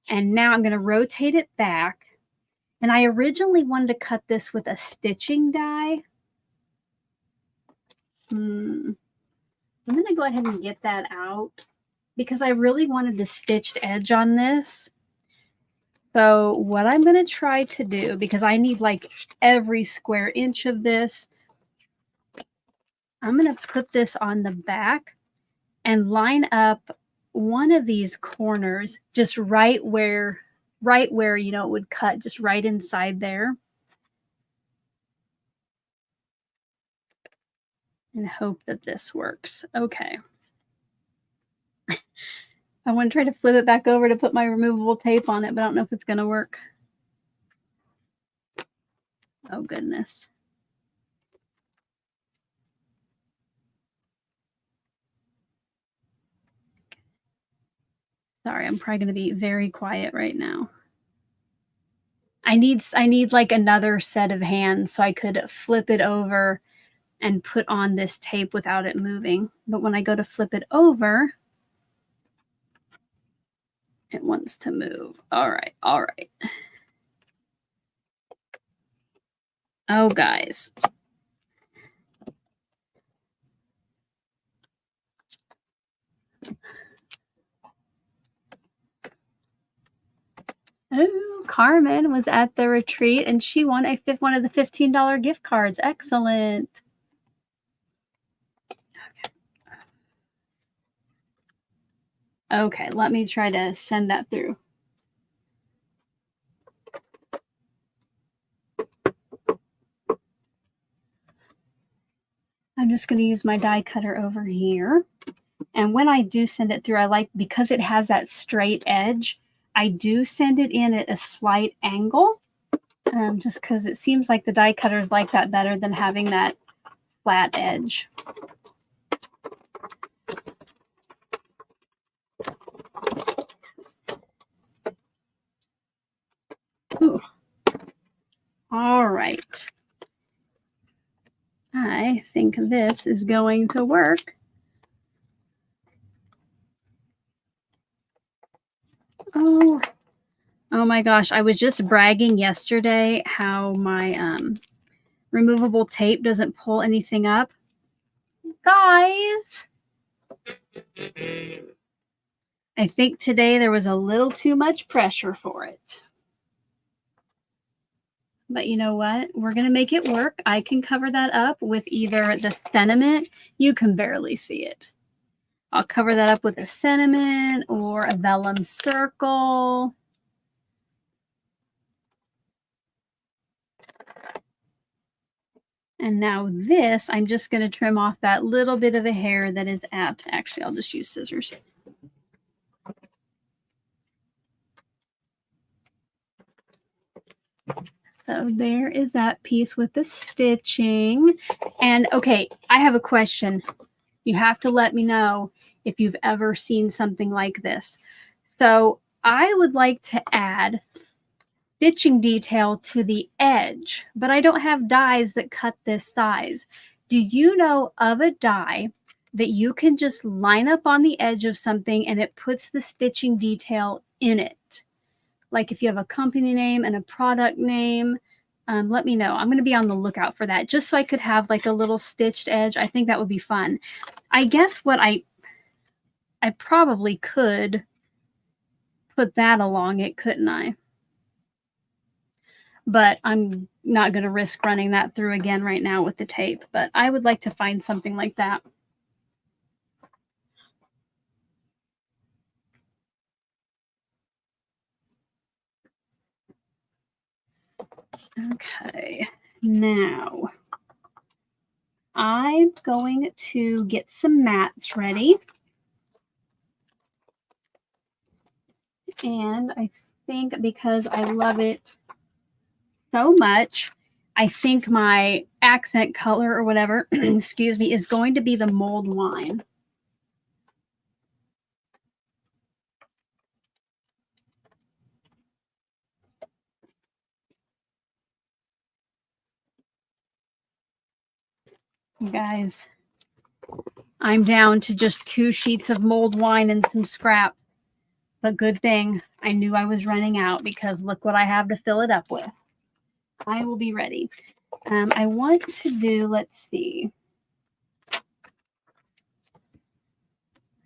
And now I'm going to rotate it back. And I originally wanted to cut this with a stitching die. I'm going to go ahead and get that out because I really wanted the stitched edge on this. So what I'm going to try to do, because I need like every square inch of this, I'm going to put this on the back and line up one of these corners just right where it would cut, just right inside there. And hope that this works. Okay. I want to try to flip it back over to put my removable tape on it, but I don't know if it's going to work. Oh, goodness. Sorry, I'm probably going to be very quiet right now. I need like another set of hands so I could flip it over and put on this tape without it moving. But when I go to flip it over, it wants to move. All right. All right. Oh, guys. Oh, Carmen was at the retreat and she won one of the $15 gift cards. Excellent. Okay, let me try to send that through. I'm just going to use my die cutter over here. And when I do send it through, I like, because it has that straight edge, I do send it in at a slight angle, just because it seems like the die cutters like that better than having that flat edge. Ooh. All right. I think this is going to work. Oh my gosh. I was just bragging yesterday how my removable tape doesn't pull anything up. Guys, I think today there was a little too much pressure for it. But you know what? We're going to make it work. I can cover that up with either the sentiment. You can barely see it. I'll cover that up with a sentiment or a vellum circle. And now this, I'm just going to trim off that little bit of a hair that is at, actually, I'll just use scissors. So there is that piece with the stitching. And okay, I have a question. You have to let me know if you've ever seen something like this. So I would like to add stitching detail to the edge, but I don't have dies that cut this size. Do you know of a die that you can just line up on the edge of something and it puts the stitching detail in it? Like if you have a company name and a product name, let me know. I'm going to be on the lookout for that, just so I could have like a little stitched edge. I think that would be fun. I guess what I probably could put that along it, couldn't I? But I'm not going to risk running that through again right now with the tape. But I would like to find something like that. Okay, now I'm going to get some mats ready. And I think because I love it so much, I think my accent color or whatever, excuse me, is going to be the mulled wine. You guys, I'm down to just 2 sheets of mulled wine and some scraps. But good thing I knew I was running out, because look what I have to fill it up with. I will be ready. I want to do, let's see. I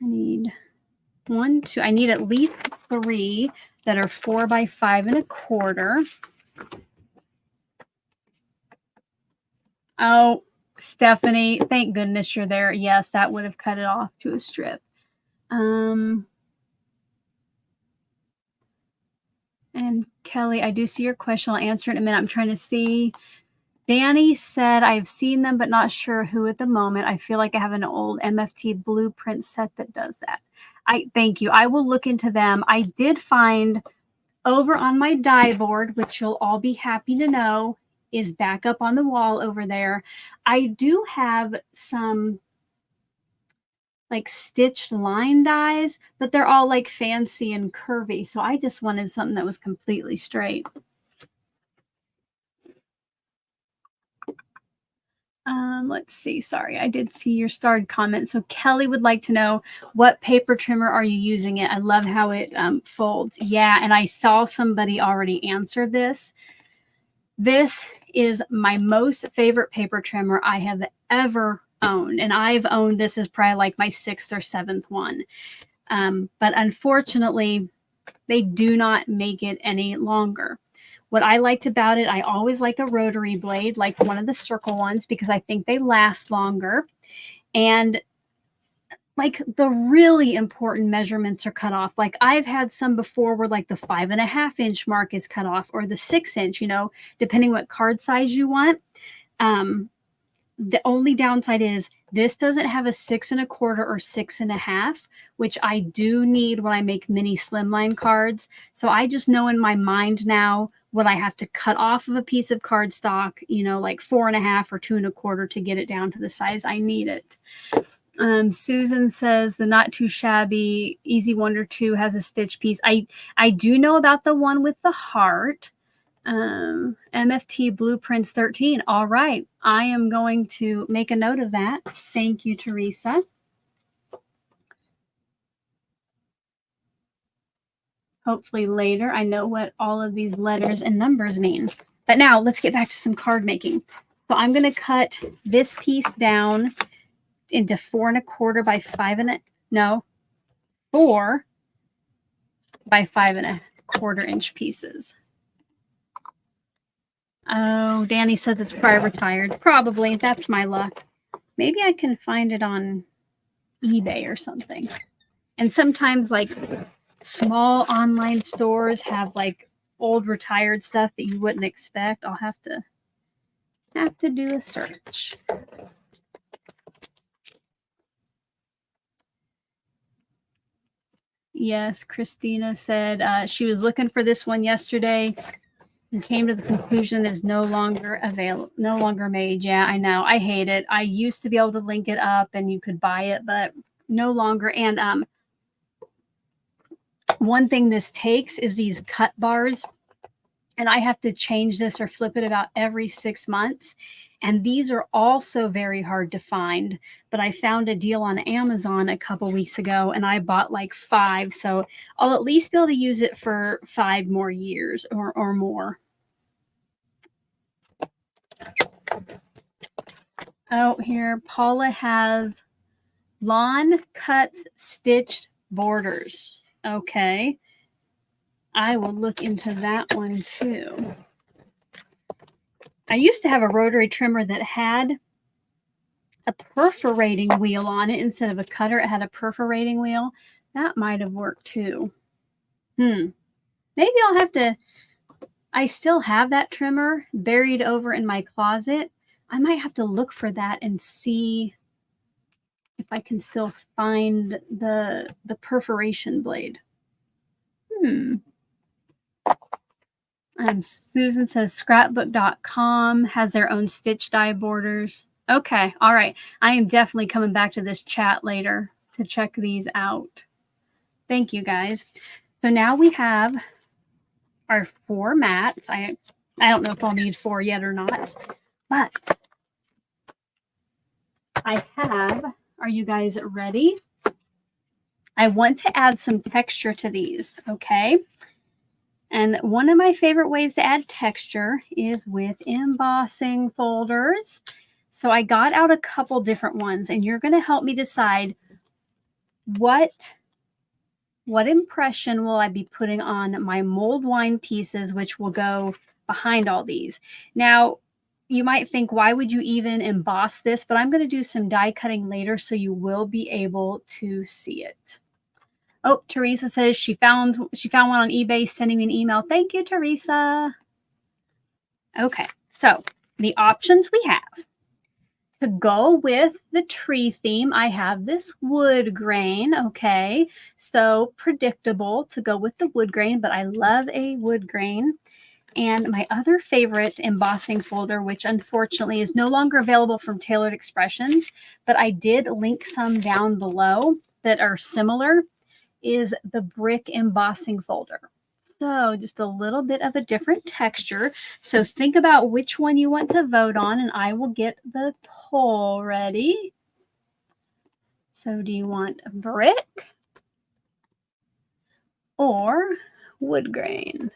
need 1, 2. I need at least 3 that are 4 by 5 1/4. Oh, Stephanie, thank goodness you're there. Yes, that would have cut it off to a strip. And Kelly, I do see your question. I'll answer it in a minute. I'm trying to see. Danny said, I've seen them, but not sure who at the moment. I feel like I have an old MFT blueprint set that does that. Thank you. I will look into them. I did find over on my die board, which you'll all be happy to know is back up on the wall over there. I do have some like stitched line dies, but they're all like fancy and curvy. So I just wanted something that was completely straight. Let's see. Sorry, I did see your starred comment. So Kelly would like to know, what paper trimmer are you using it? I love how it folds. Yeah, and I saw somebody already answer this. This is my most favorite paper trimmer I have ever owned. And I've owned this is probably like my 6th or 7th one. But unfortunately, they do not make it any longer. What I liked about it, I always like a rotary blade, like one of the circle ones, because I think they last longer. And like the really important measurements are cut off. Like I've had some before where like the 5.5-inch mark is cut off, or the 6-inch, depending what card size you want. The only downside is this doesn't have a 6 1/4 or 6.5, which I do need when I make mini slimline cards. So I just know in my mind now what I have to cut off of a piece of cardstock, like 4.5 or 2 1/4 to get it down to the size I need it. Susan says the Not Too Shabby Easy Wonder 2 has a stitch piece. I do know about the one with the heart. MFT Blueprints 13. All right. I am going to make a note of that. Thank you, Teresa. Hopefully later I know what all of these letters and numbers mean. But now let's get back to some card making. So I'm going to cut this piece down into 4 1/4 by 4 by 5 1/4 inch pieces. Oh, Danny says it's probably retired. Probably. That's my luck. Maybe I can find it on eBay or something. And sometimes like small online stores have like old retired stuff that you wouldn't expect. I'll have to do a search. Yes, Christina said she was looking for this one yesterday and came to the conclusion it's no longer made. Yeah, I know. I hate it. I used to be able to link it up and you could buy it, but no longer. And one thing this takes is these cut bars. And I have to change this or flip it about every 6 months. And these are also very hard to find. But I found a deal on Amazon a couple weeks ago and I bought like 5. So I'll at least be able to use it for 5 more years or more. Oh, here, Paula has lawn cut stitched borders. Okay. I will look into that one too. I used to have a rotary trimmer that had a perforating wheel on it instead of a cutter. It had a perforating wheel. That might have worked too. Maybe I'll have to, I still have that trimmer buried over in my closet. I might have to look for that and see if I can still find the perforation blade. Susan says scrapbook.com has their own stitch die borders. Okay. All right. I am definitely coming back to this chat later to check these out. Thank you, guys. So now we have our 4 mats. I don't know if I'll need 4 yet or not, but I have, are you guys ready? I want to add some texture to these, okay? And one of my favorite ways to add texture is with embossing folders. So I got out a couple different ones, and you're going to help me decide what impression will I be putting on my mulled wine pieces, which will go behind all these. Now, you might think, why would you even emboss this? But I'm going to do some die cutting later, so you will be able to see it. Oh, Teresa says she found one on eBay, sending me an email. Thank you, Teresa. Okay, so the options we have. To go with the tree theme, I have this wood grain, okay? So predictable to go with the wood grain, but I love a wood grain. And my other favorite embossing folder, which unfortunately is no longer available from Tailored Expressions, but I did link some down below that are similar, is the brick embossing folder. So just a little bit of a different texture. So think about which one you want to vote on, and I will get the poll ready. So do you want a brick or wood grain?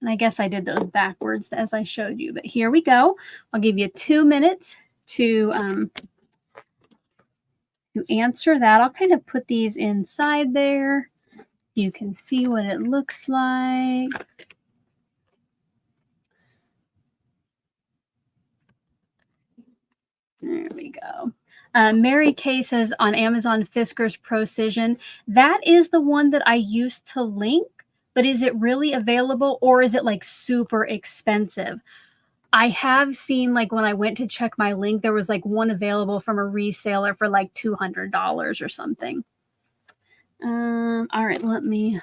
And I guess I did those backwards as I showed you, but here we go. I'll give you 2 minutes to answer that. I'll kind of put these inside there. You can see what it looks like. There we go. Mary Kay says on Amazon, Fisker's Procision. That is the one that I used to link, but is it really available or is it like super expensive? I have seen, like, when I went to check my link, there was like one available from a reseller for like $200 or something. All right, let me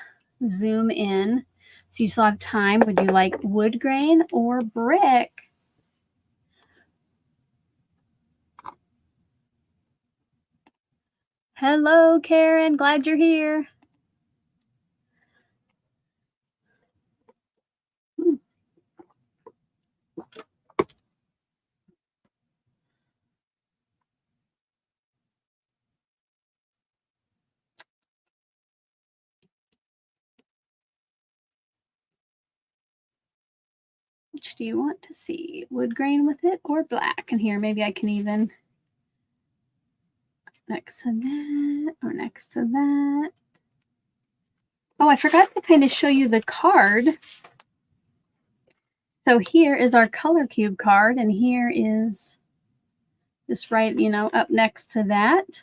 zoom in. So you still have time. Would you like wood grain or brick? Hello, Karen. Glad you're here. Which do you want to see? Wood grain with it or black? And here, maybe I can even next to that or next to that. Oh, I forgot to kind of show you the card. So here is our color cube card, and here is just right, up next to that.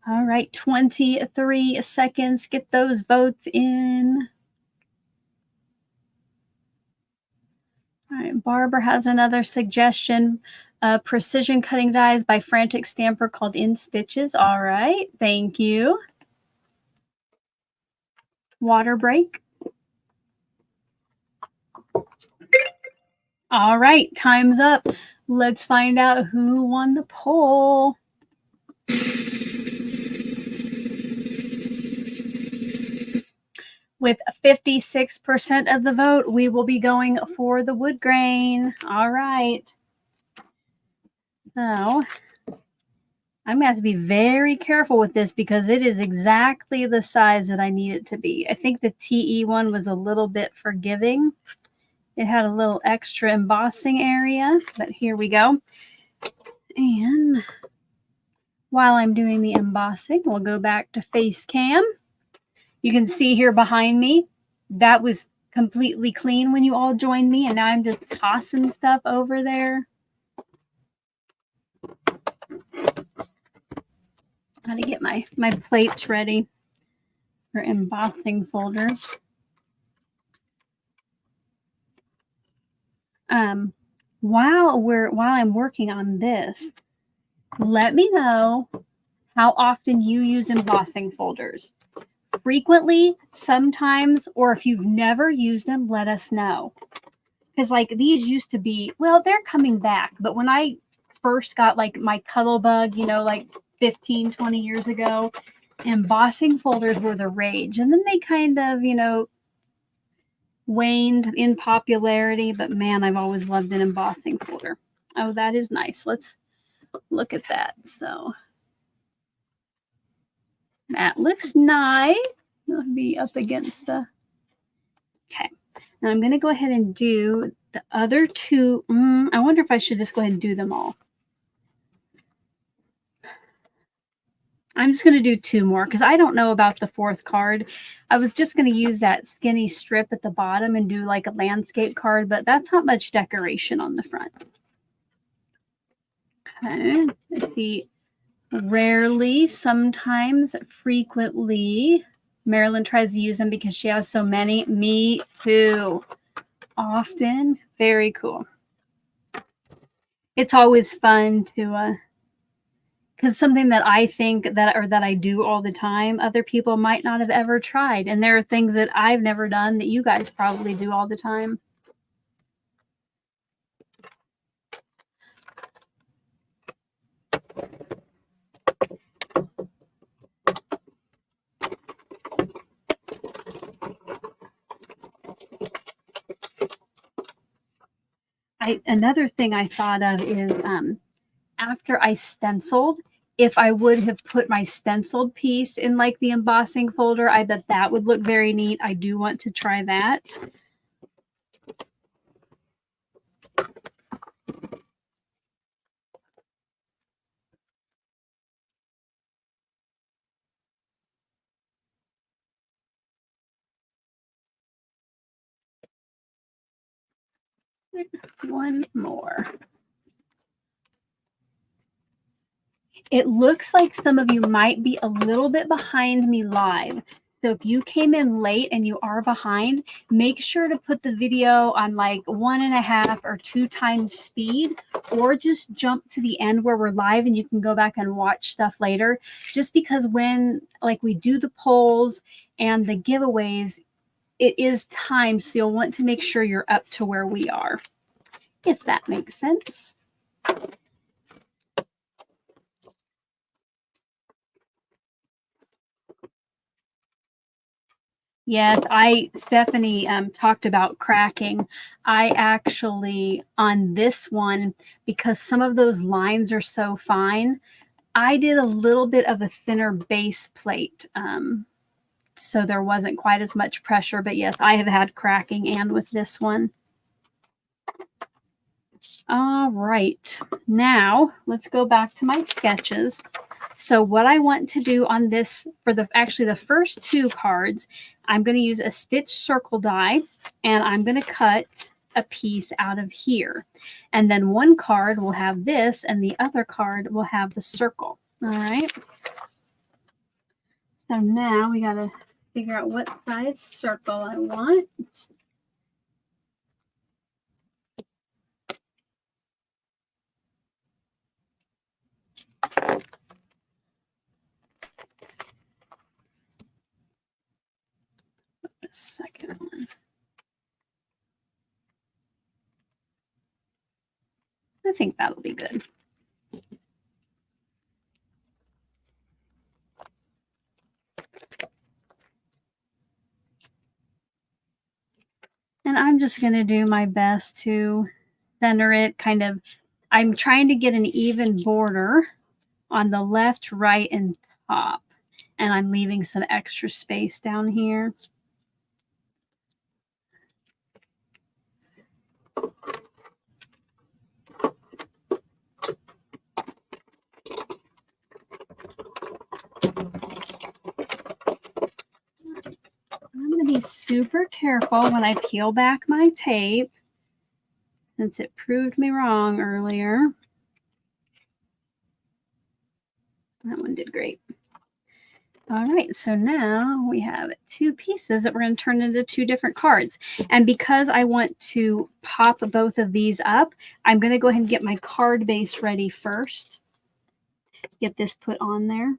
All right, 23 seconds. Get those votes in. All right, Barbara has another suggestion. Precision cutting dies by Frantic Stamper called In Stitches. All right, thank you. Water break. All right, time's up. Let's find out who won the poll. With 56% of the vote, we will be going for the wood grain. All right. So I'm going to have to be very careful with this because it is exactly the size that I need it to be. I think the TE one was a little bit forgiving. It had a little extra embossing area, but here we go. And while I'm doing the embossing, we'll go back to face cam. You can see here behind me, that was completely clean when you all joined me, and now I'm just tossing stuff over there. Got to get my plates ready for embossing folders. While I'm working on this, let me know how often you use embossing folders. Frequently, sometimes, or if you've never used them, let us know. Because like these used to be, well, they're coming back. But when I first got like my Cuddle Bug, like 15, 20 years ago, embossing folders were the rage. And then they kind of, waned in popularity. But man, I've always loved an embossing folder. Oh, that is nice. Let's look at that. So that looks nice. It'll be up against the... Okay. Now I'm going to go ahead and do the other two. I wonder if I should just go ahead and do them all. I'm just going to do 2 more because I don't know about the 4th card. I was just going to use that skinny strip at the bottom and do like a landscape card, but that's not much decoration on the front. Okay. Let's see. Rarely, sometimes, frequently. Marilyn tries to use them because she has so many. Me too. Often. Very cool. It's always fun to because something that I think that or that I do all the time, other people might not have ever tried. And there are things that I've never done that you guys probably do all the time. Another thing I thought of is after I stenciled, if I would have put my stenciled piece in like the embossing folder, I bet that would look very neat. I do want to try that. One more. It looks like some of you might be a little bit behind me live. So if you came in late and you are behind, make sure to put the video on like 1.5 or 2 times speed, or just jump to the end where we're live and you can go back and watch stuff later. Just because when like we do the polls and the giveaways, it is timed, so you'll want to make sure you're up to where we are, if that makes sense. Yes, Stephanie talked about cracking. I actually, on this one, because some of those lines are so fine, I did a little bit of a thinner base plate. So there wasn't quite as much pressure, but yes, I have had cracking and with this one. All right, now let's go back to my sketches. So what I want to do on this, for actually the first 2 cards, I'm going to use a stitch circle die, and I'm going to cut a piece out of here. And then one card will have this, and the other card will have the circle. All right. So now we got to figure out what size circle I want. The second one. I think that'll be good. And I'm just going to do my best to center it kind of. I'm trying to get an even border on the left, right, and top. And I'm leaving some extra space down here. I'm going to be super careful when I peel back my tape, since it proved me wrong earlier. That one did great. All right, so now we have 2 pieces that we're going to turn into 2 different cards. And because I want to pop both of these up, I'm going to go ahead and get my card base ready first. Get this put on there.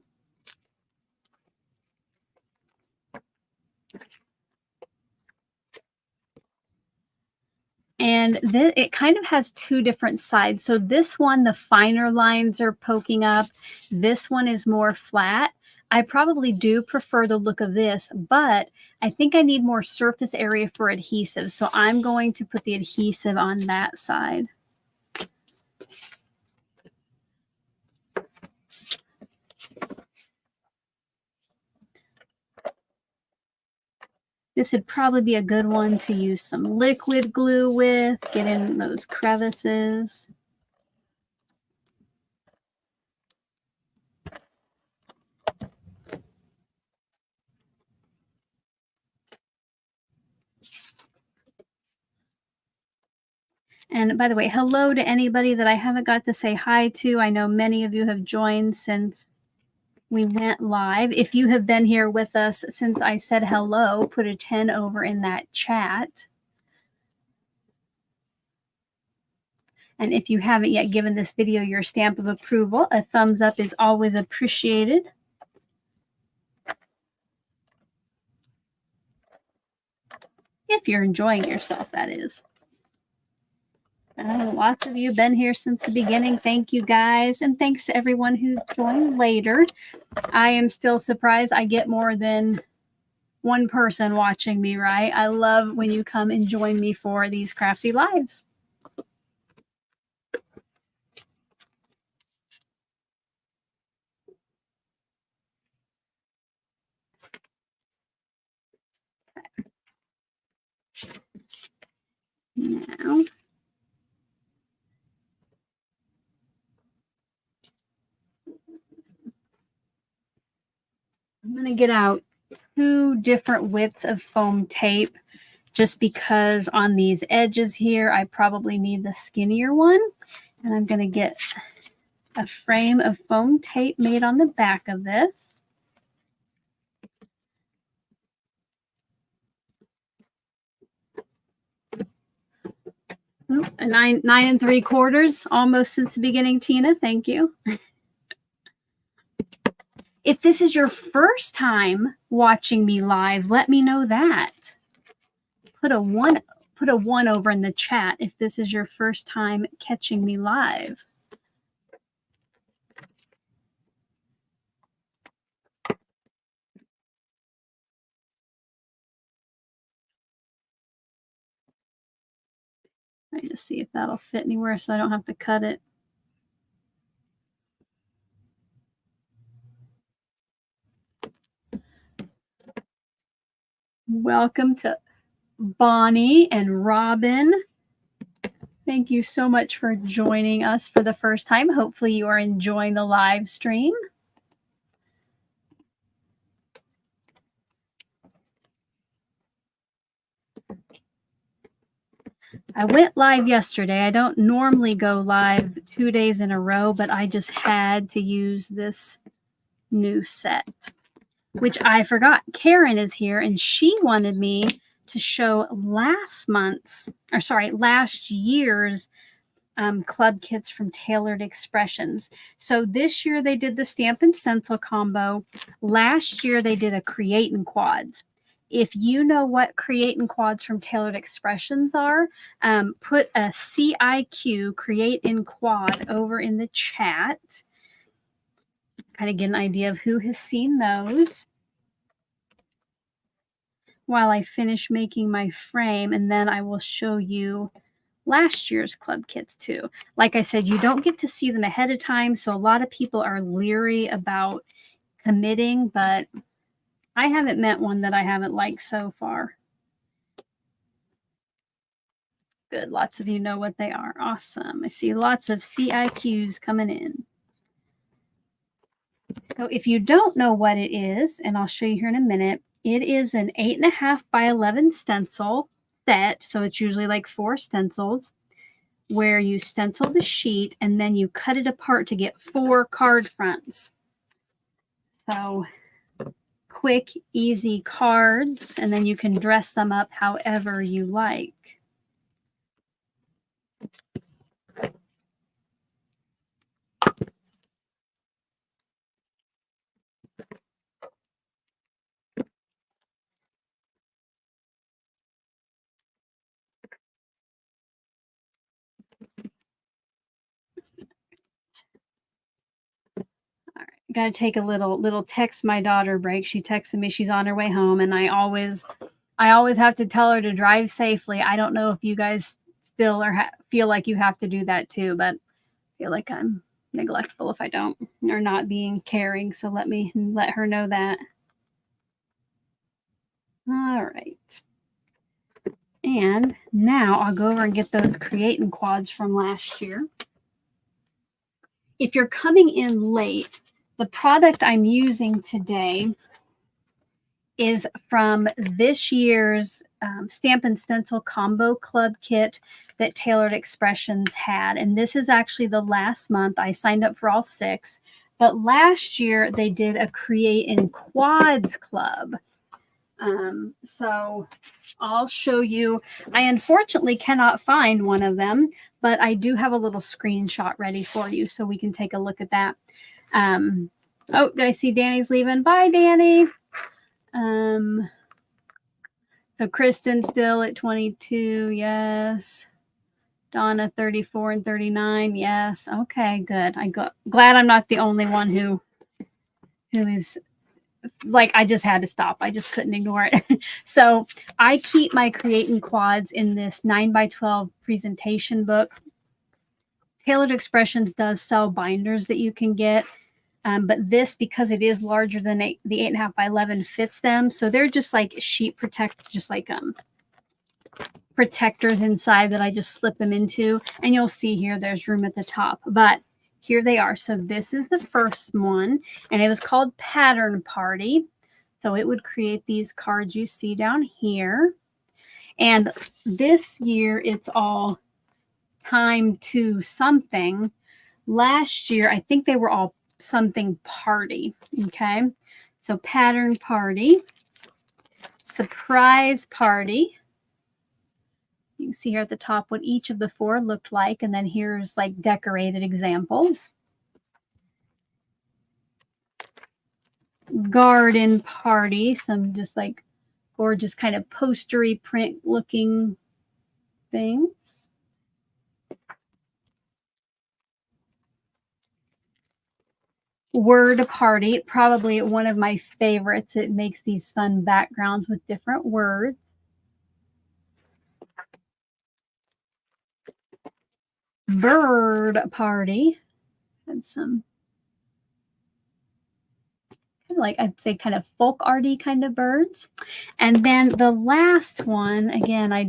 And then it kind of has 2 different sides. So this one, the finer lines are poking up. This one is more flat. I probably do prefer the look of this, but I think I need more surface area for adhesive. So I'm going to put the adhesive on that side. This would probably be a good one to use some liquid glue with, get in those crevices. And by the way, hello to anybody that I haven't got to say hi to. I know many of you have joined since we went live. If you have been here with us since I said hello, put a 10 over in that chat. And if you haven't yet given this video your stamp of approval, a thumbs up is always appreciated. If you're enjoying yourself, that is. Lots of you have been here since the beginning. Thank you, guys. And thanks to everyone who joined later. I am still surprised I get more than one person watching me, right? I love when you come and join me for these crafty lives. Now, I'm going to get out 2 different widths of foam tape just because on these edges here, I probably need the skinnier one. And I'm going to get a frame of foam tape made on the back of this. A 9 3/4, almost since the beginning, Tina. Thank you. If this is your first time watching me live, let me know that. Put a one over in the chat if this is your first time catching me live. Trying to see if that'll fit anywhere so I don't have to cut it. Welcome to Bonnie and Robin. Thank you so much for joining us for the first time. Hopefully you are enjoying the live stream. I went live yesterday. I don't normally go live 2 days in a row, but I just had to use this new set, which I forgot. Karen is here, and she wanted me to show last year's club kits from Tailored Expressions. So this year they did the Stamp and Stencil combo. Last year they did a Create and Quads. If you know what Create and Quads from Tailored Expressions are, put a CIQ, Create and Quad, over in the chat. Kind of get an idea of who has seen those while I finish making my frame, and then I will show you last year's club kits too. Like I said, you don't get to see them ahead of time, so a lot of people are leery about committing, but I haven't met one that I haven't liked so far. Good. Lots of you know what they are. Awesome. I see lots of CIQs coming in. So if you don't know what it is, and I'll show you here in a minute, it is an 8.5 by 11 stencil set. So it's usually like 4 stencils where you stencil the sheet and then you cut it apart to get 4 card fronts. So quick, easy cards, and then you can dress them up however you like. Got to take a little text my daughter break. She texted me she's on her way home, and I always have to tell her to drive safely. I don't know if you guys still feel like you have to do that too, but I feel like I'm neglectful if I don't, or not being caring. So let her know that. All right. And now I'll go over and get those Create and Quads from last year. If you're coming in late, the product I'm using today is from this year's Stamp and Stencil Combo Club Kit that Tailored Expressions had. And this is actually the last month. I signed up for all 6. But last year, they did a Create and Quads Club. So I'll show you. I unfortunately cannot find one of them, but I do have a little screenshot ready for you so we can take a look at that. Oh, did I see Danny's leaving? Bye, Danny. So Kristen still at 22, yes. Donna 34 and 39, yes. Okay, good. Glad I'm not the only one who is like, I just had to stop. I just couldn't ignore it. So I keep my Creating Quads in this 9x12 presentation book. Tailored Expressions does sell binders that you can get. But this, because it is larger than the 8.5 by 11, fits them. So they're just like sheet protect, just like protectors inside that I just slip them into. And you'll see here there's room at the top. But here they are. So this is the first one, and it was called Pattern Party. So it would create these cards you see down here. And this year it's all time to something. Last year, I think they were all something party. Okay. So Pattern Party, Surprise Party. You can see here at the top what each of the 4 looked like. And then here's like decorated examples. Garden Party, some just like gorgeous kind of postery print looking things. Word Party, probably one of my favorites. It makes these fun backgrounds with different words. Bird Party, had some kind of like, I'd say, kind of folk arty kind of birds. And then the last one, again, I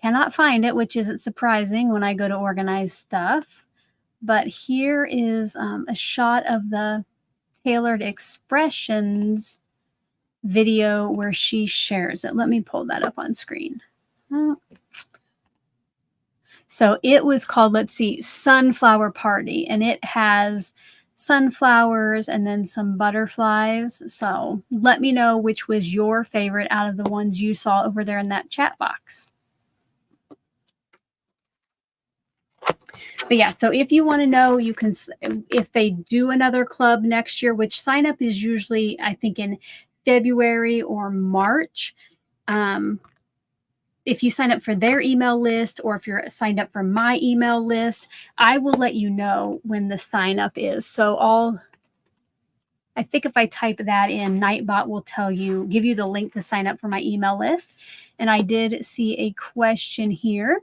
cannot find it, which isn't surprising when I go to organize stuff. But here is a shot of the Tailored Expressions video where she shares it. Let me pull that up on screen. So it was called, let's see, Sunflower Party, and it has sunflowers and then some butterflies. So let me know which was your favorite out of the ones you saw over there in that chat box. But yeah, so if you want to know, you can, if they do another club next year, which sign up is usually, I think, in February or March. If you sign up for their email list, or if you're signed up for my email list, I will let you know when the sign up is. So I think if I type that in, Nightbot will give you the link to sign up for my email list. And I did see a question here.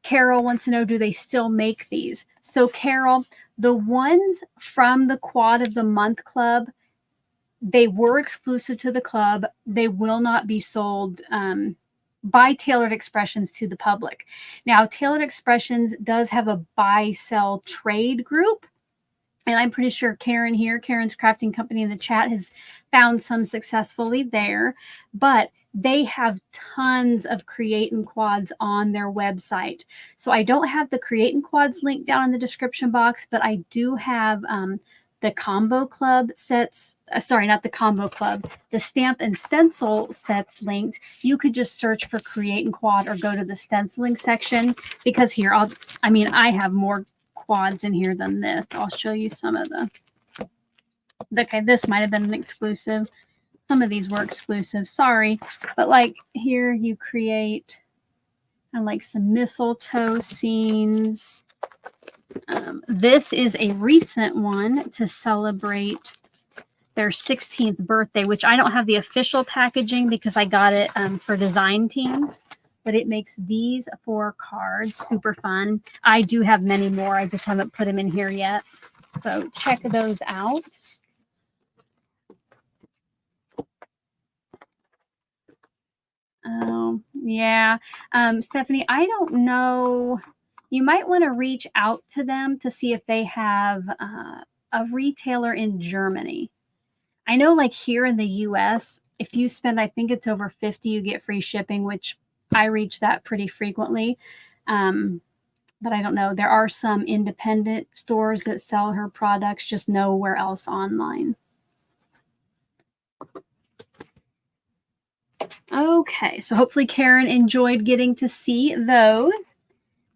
Carol wants to know, do they still make these? So Carol, the ones from the Quad of the Month Club, they were exclusive to the club. They will not be sold by Tailored Expressions to the public. Now, Tailored Expressions does have a buy, sell, trade group. And I'm pretty sure Karen here, Karen's Crafting Company in the chat, has found some successfully there. But they have tons of Creating Quads on their website. So I don't have the Creating Quads link down in the description box, but I do have the Combo Club sets. Sorry, not the Combo Club. The Stamp and Stencil sets linked. You could just search for Creating Quad or go to the stenciling section, because here, I have more quads in here than this. I'll show you some of okay, this might have been an exclusive. Some of these were exclusive, sorry. But like here you create like some mistletoe scenes. This is a recent one to celebrate their 16th birthday, which I don't have the official packaging because I got it for Design Team. But it makes these 4 cards super fun. I do have many more. I just haven't put them in here yet. So check those out. Oh, yeah. Stephanie, I don't know. You might want to reach out to them to see if they have a retailer in Germany. I know, like here in the US, if you spend, I think it's over 50, you get free shipping, which I reach that pretty frequently. But I don't know. There are some independent stores that sell her products, just nowhere else online. Okay, so hopefully Karen enjoyed getting to see those.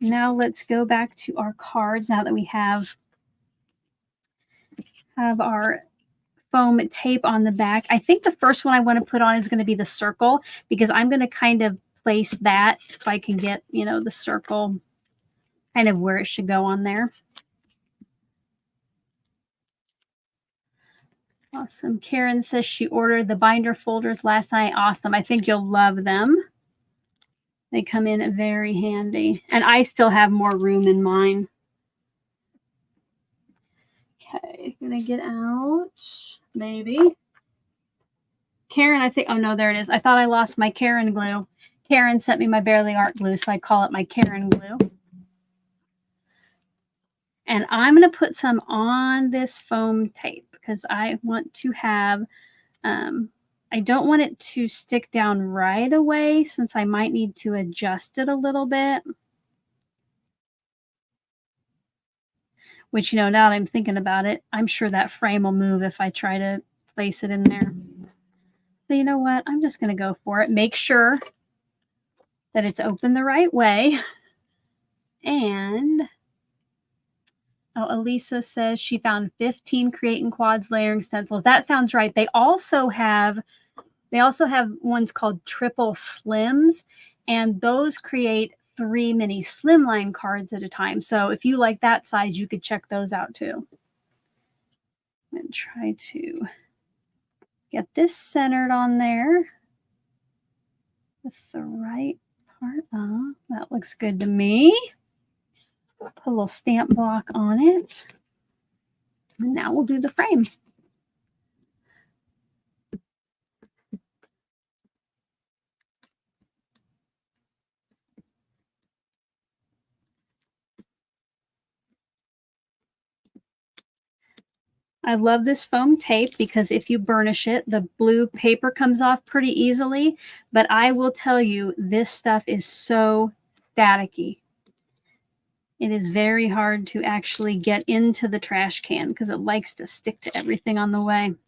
Now let's go back to our cards now that we have our foam tape on the back. I think the first one I want to put on is going to be the circle, because I'm going to kind of place that so I can get, you know, the circle kind of where it should go on there. Awesome. Karen says she ordered the binder folders last night. Awesome. I think you'll love them. They come in very handy. And I still have more room in mine. Okay, gonna get out. Maybe. Karen, I think, oh no, there it is. I thought I lost my Karen glue. Karen sent me my Barely Art glue, so I call it my Karen glue. And I'm going to put some on this foam tape because I want to have, I don't want it to stick down right away since I might need to adjust it a little bit. Which, you know, now that I'm thinking about it, I'm sure that frame will move if I try to place it in there. So you know what? I'm just going to go for it. Make sure that it's open the right way. And oh, Elisa says she found 15 Creating Quads layering stencils. That sounds right. They also have ones called triple slims, and those create 3 mini slimline cards at a time. So if you like that size, you could check those out too. And try to get this centered on there with the right part on. That looks good to me. Put a little stamp block on it. And now we'll do the frame. I love this foam tape because if you burnish it, the blue paper comes off pretty easily. But I will tell you, this stuff is so staticky. It is very hard to actually get into the trash can because it likes to stick to everything on the way. And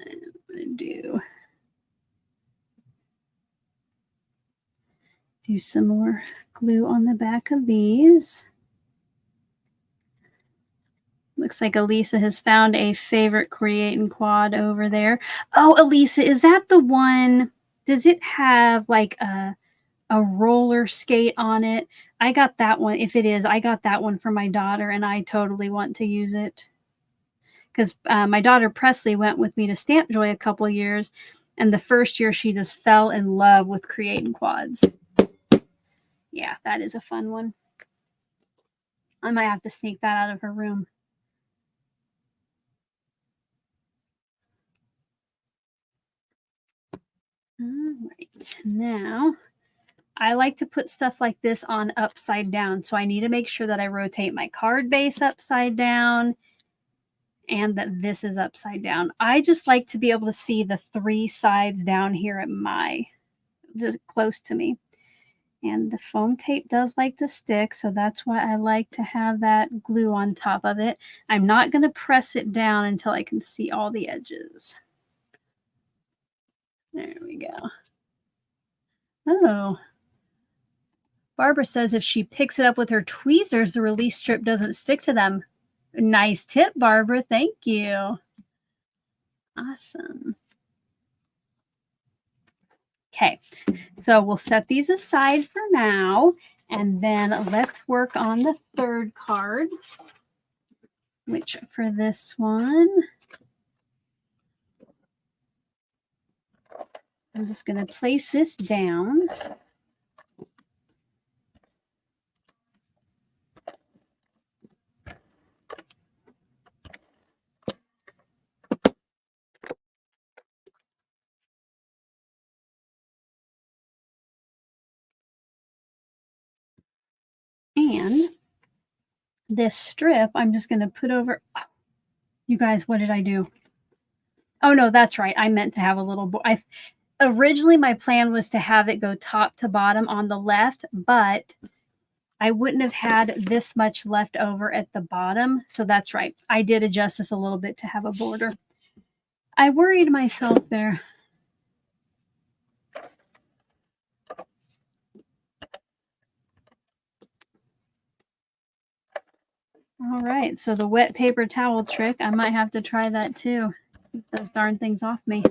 I'm going to do some more glue on the back of these. Looks like Elisa has found a favorite Creating Quad over there. Oh, Elisa, is that the one? Does it have like a roller skate on it? I got that one. If it is, I got that one for my daughter, and I totally want to use it. Because my daughter Presley went with me to Stamp Joy a couple years, and the first year she just fell in love with Creating Quads. Yeah, that is a fun one. I might have to sneak that out of her room. All right, now I like to put stuff like this on upside down. So I need to make sure that I rotate my card base upside down and that this is upside down. I just like to be able to see the 3 sides down here at just close to me. And the foam tape does like to stick, so that's why I like to have that glue on top of it. I'm not going to press it down until I can see all the edges. There we go. Oh. Barbara says if she picks it up with her tweezers, the release strip doesn't stick to them. Nice tip, Barbara. Thank you. Awesome. Okay, so we'll set these aside for now, and then let's work on the 3rd card, which for this one, I'm just going to place this down. And this strip, I'm just going to put over. Oh, you guys, what did I do? Oh, no, that's right. I meant to have a little. Originally, my plan was to have it go top to bottom on the left, but I wouldn't have had this much left over at the bottom. So that's right. I did adjust this a little bit to have a border. I worried myself there. All right, so the wet paper towel trick, I might have to try that too. Keep those darn things off me.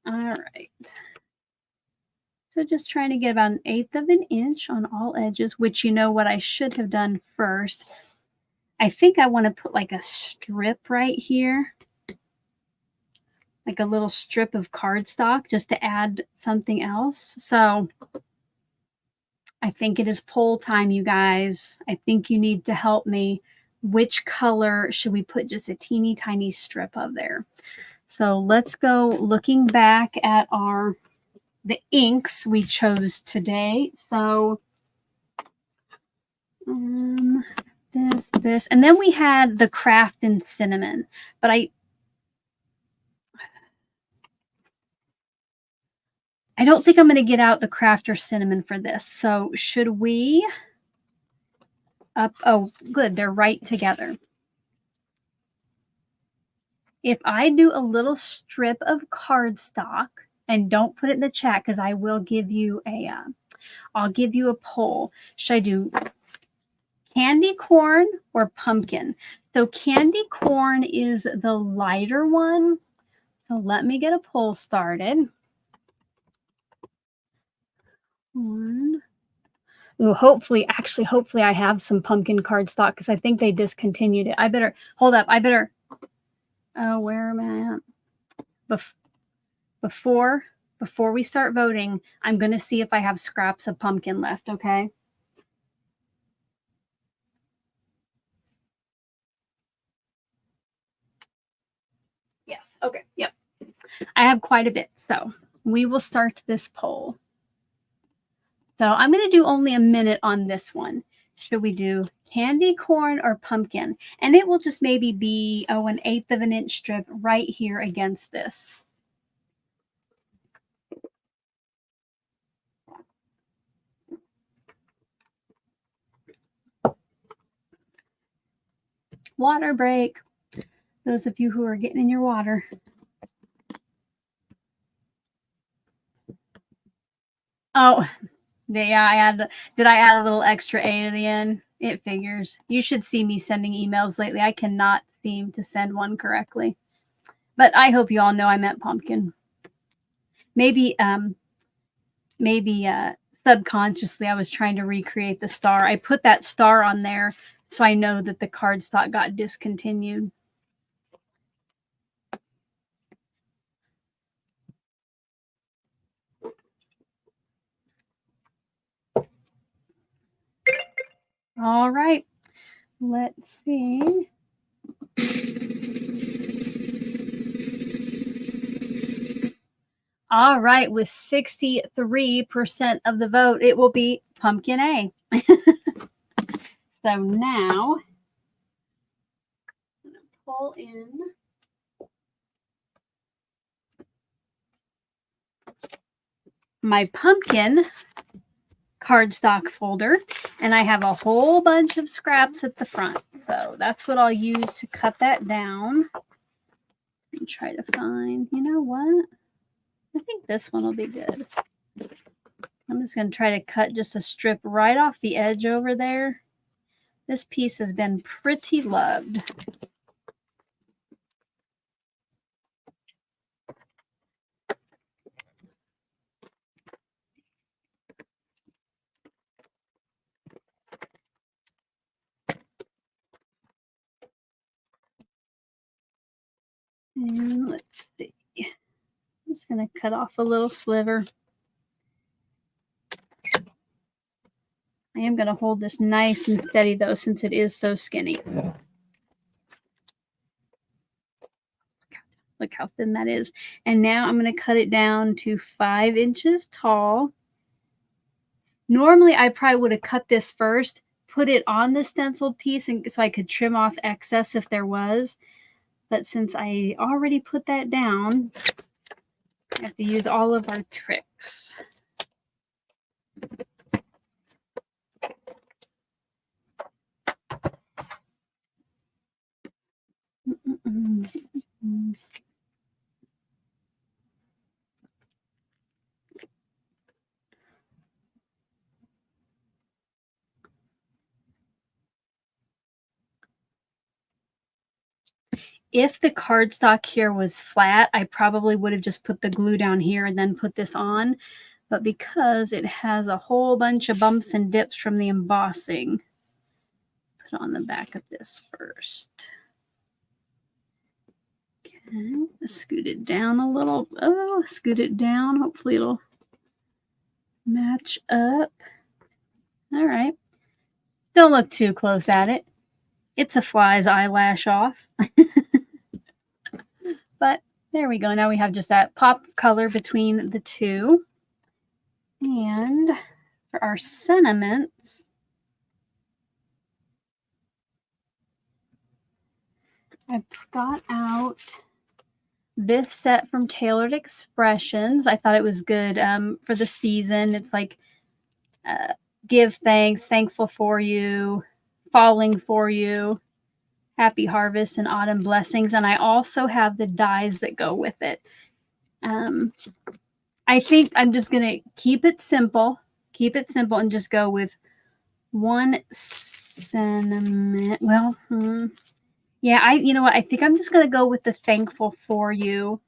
All right. So just trying to get about 1/8 of an inch on all edges, which you know what I should have done first. I think I want to put like a strip right here, like a little strip of cardstock just to add something else. So I think it is poll time, you guys. I think you need to help me. Which color should we put just a teeny tiny strip of there? So let's go looking back at the inks we chose today. So this, and then we had the Craft and Cinnamon, but I don't think I'm going to get out the Craft or Cinnamon for this. So should we oh, good. They're right together. If I do a little strip of cardstock, and don't put it in the chat because I will give you I'll give you a poll. Should I do candy corn or pumpkin? So candy corn is the lighter one. So let me get a poll started. One. Ooh, hopefully I have some pumpkin cardstock because I think they discontinued it. I better hold up. I better. Oh, where am I at? Before we start voting, I'm going to see if I have scraps of pumpkin left, okay? Yes, okay, yep. I have quite a bit, so we will start this poll. So I'm going to do only a minute on this one. Should we do candy corn or pumpkin? And it will just maybe be, 1/8 of an inch strip right here against this. Water break. Those of you who are getting in your water. Oh, yeah, did I add a little extra A to the end? It figures. You should see me sending emails lately. I cannot seem to send one correctly. But I hope you all know I meant pumpkin. Maybe subconsciously I was trying to recreate the star. I put that star on there so I know that the cardstock got discontinued. All right, let's see. All right, with 63% of the vote, it will be pumpkin A. So now, I'm going to pull in my pumpkin cardstock folder, and I have a whole bunch of scraps at the front. So that's what I'll use to cut that down. And try to find, you know what? I think this one will be good. I'm just going to try to cut just a strip right off the edge over there. This piece has been pretty loved. And let's see. I'm just going to cut off a little sliver. I am going to hold this nice and steady, though, since it is so skinny. Look how thin that is. And now I'm going to cut it down to 5 inches tall. Normally, I probably would have cut this first, put it on the stenciled piece, and so I could trim off excess if there was. But since I already put that down, I have to use all of our tricks. if the cardstock here was flat, I probably would have just put the glue down here and then put this on. But because it has a whole bunch of bumps and dips from the embossing, put on the back of this first. Okay, scoot it down a little. Oh, scoot it down. Hopefully it'll match up. All right. Don't look too close at it. It's a fly's eyelash off. But there we go. Now we have just that pop color between the two. And for our sentiments, I got out this set from Tailored Expressions. I thought it was good for the season. It's like give thanks, thankful for you, falling for you, happy harvest, and autumn blessings. And I also have the dies that go with it. I think I'm just going to keep it simple, and just go with one sentiment. Well, yeah, you know what? I think I'm just going to go with the thankful for you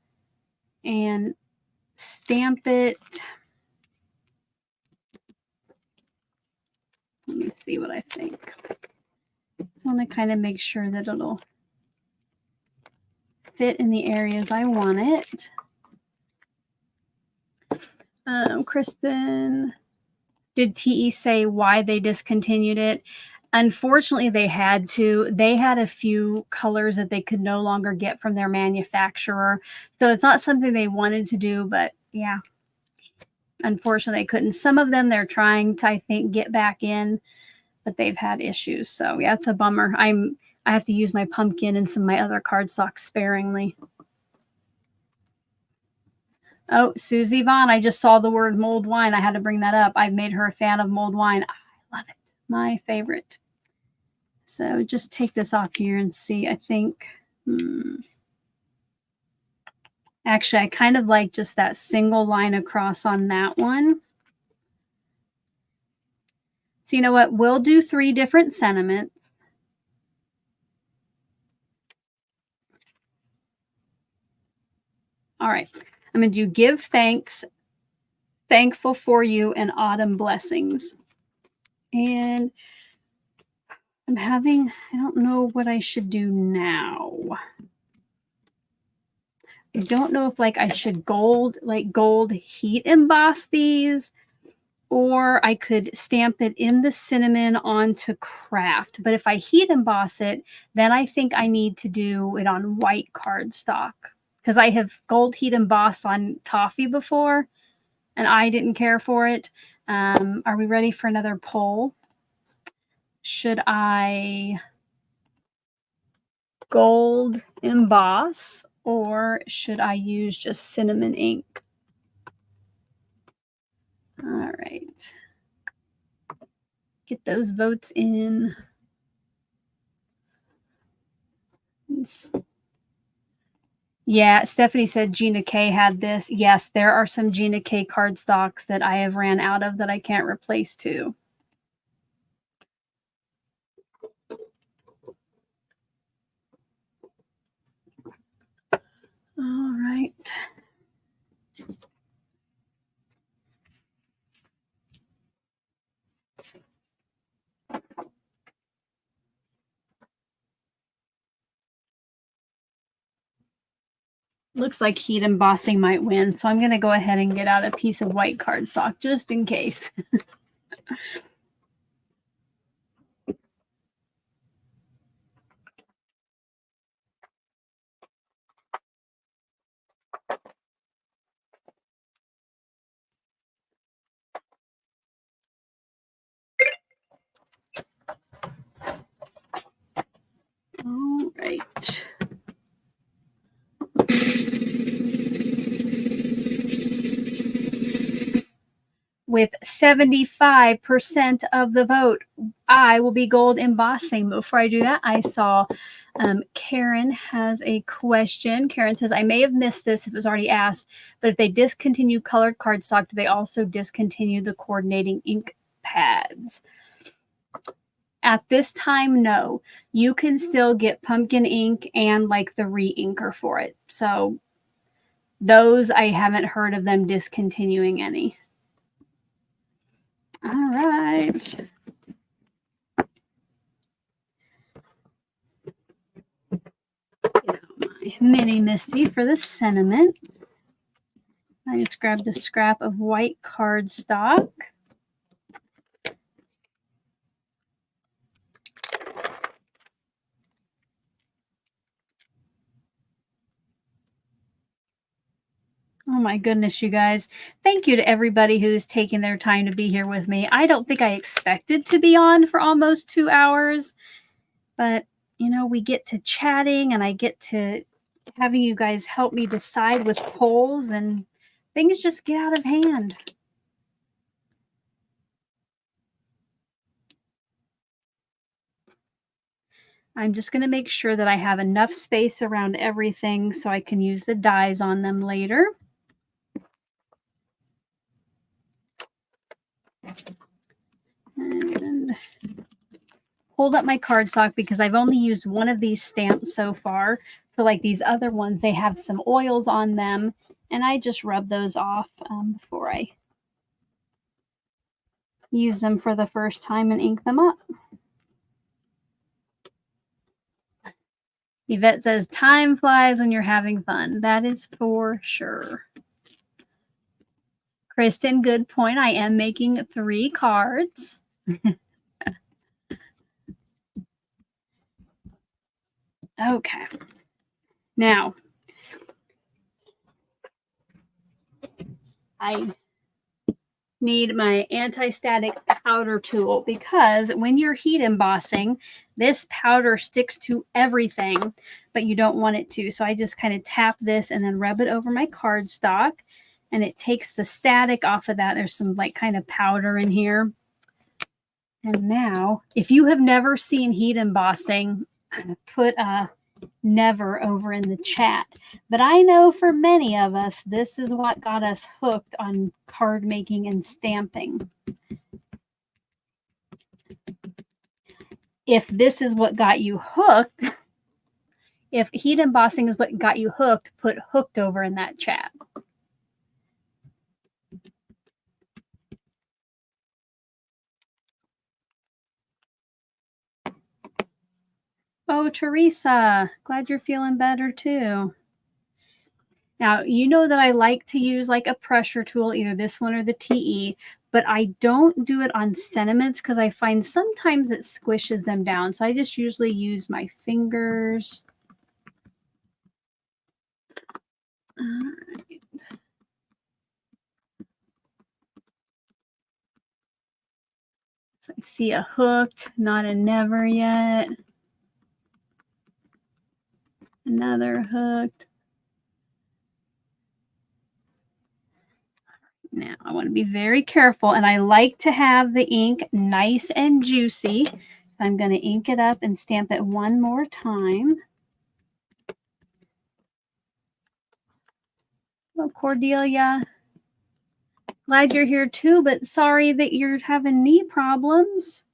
and stamp it. Let me see what I think. I want to kind of make sure that it'll fit in the areas I want it. Kristen, did TE say why they discontinued it? Unfortunately, they had to. They had a few colors that they could no longer get from their manufacturer. So it's not something they wanted to do, but yeah, unfortunately, they couldn't. Some of them they're trying to, I think, get back in, but they've had issues. So yeah, it's a bummer. I have to use my pumpkin and some of my other cardstock sparingly. Oh, Susie Vaughn, I just saw the word mulled wine. I had to bring that up. I've made her a fan of mulled wine. I love it. My favorite. So just take this off here and see. I think, actually, I kind of like just that single line across on that one. So you know what? We'll do 3 different sentiments. All right. I'm going to do give thanks, thankful for you, and autumn blessings. And I don't know what I should do now. I don't know if I should gold heat emboss these, or I could stamp it in the cinnamon onto craft. But if I heat emboss it, then I think I need to do it on white cardstock, because I have gold heat embossed on Toffee before and I didn't care for it. Are we ready for another poll? Should I gold emboss or should I use just cinnamon ink? All right. Get those votes in. Yeah, Stephanie said Gina K had this. Yes, there are some Gina K cardstocks that I have ran out of that I can't replace too. All right. Looks like heat embossing might win, so I'm going to go ahead and get out a piece of white cardstock just in case. All right. With 75% of the vote, I will be gold embossing. Before I do that, I saw Karen has a question. Karen says, I may have missed this if it was already asked, but if they discontinue colored cardstock, do they also discontinue the coordinating ink pads? at this time, no. You can still get pumpkin ink and like the re-inker for it. So those, I haven't heard of them discontinuing any. All right. Get out my mini Misty for the sentiment. I just grabbed a scrap of white cardstock. Oh my goodness, you guys. Thank you to everybody who's taken their time to be here with me. I don't think I expected to be on for almost 2 hours, but you know, we get to chatting and I get to having you guys help me decide with polls and things just get out of hand. I'm just going to make sure that I have enough space around everything so I can use the dies on them later. And hold up my cardstock because I've only used one of these stamps so far. So like these other ones, they have some oils on them, and I just rub those off before I use them for the first time and ink them up. Yvette says, time flies when you're having fun. That is for sure. Kristen, good point. I am making 3 cards. Okay. Now, I need my anti-static powder tool because when you're heat embossing, this powder sticks to everything, but you don't want it to. So I just kind of tap this and then rub it over my cardstock, and it takes the static off of that. There's some like kind of powder in here. And now, if you have never seen heat embossing, I'm going to put a never over in the chat. But I know for many of us, this is what got us hooked on card making and stamping. If this is what got you hooked, if heat embossing is what got you hooked, put hooked over in that chat. Oh, Teresa, glad you're feeling better too. Now, you know that I like to use like a pressure tool, either this one or the TE, but I don't do it on sentiments because I find sometimes it squishes them down. So I just usually use my fingers. All right. So I see a hooked, not a never yet. Another hooked. Now I want to be very careful, and I like to have the ink nice and juicy. So I'm going to ink it up and stamp it one more time. Hello, Cordelia. Glad you're here too, but sorry that you're having knee problems.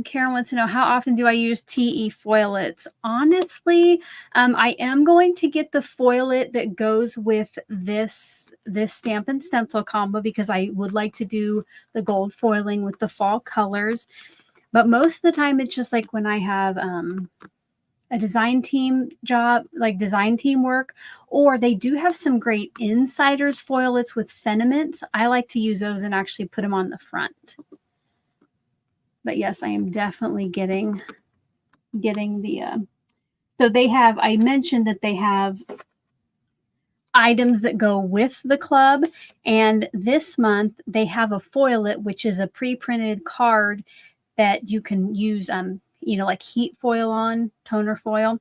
Karen wants to know, how often do I use TE foilets? Honestly, I am going to get the foilet that goes with this stamp and stencil combo because I would like to do the gold foiling with the fall colors. But most of the time, it's just like when I have a design team job, like design team work, or they do have some great insiders foilets with sentiments. I like to use those and actually put them on the front. But yes, I am definitely getting the, so they have, I mentioned that they have items that go with the club. And this month they have a foilet, which is a pre-printed card that you can use, you know, like heat foil on, toner foil.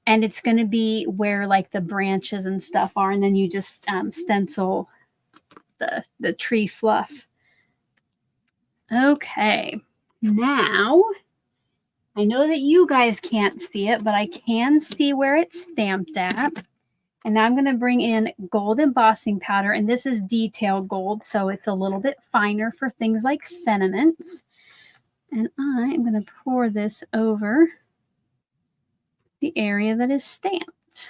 And it's going to be where like the branches and stuff are. And then you just stencil the tree fluff. Okay. Now, I know that you guys can't see it, but I can see where it's stamped at. And now I'm going to bring in gold embossing powder, and this is detail gold, so it's a little bit finer for things like sentiments. And I am going to pour this over the area that is stamped.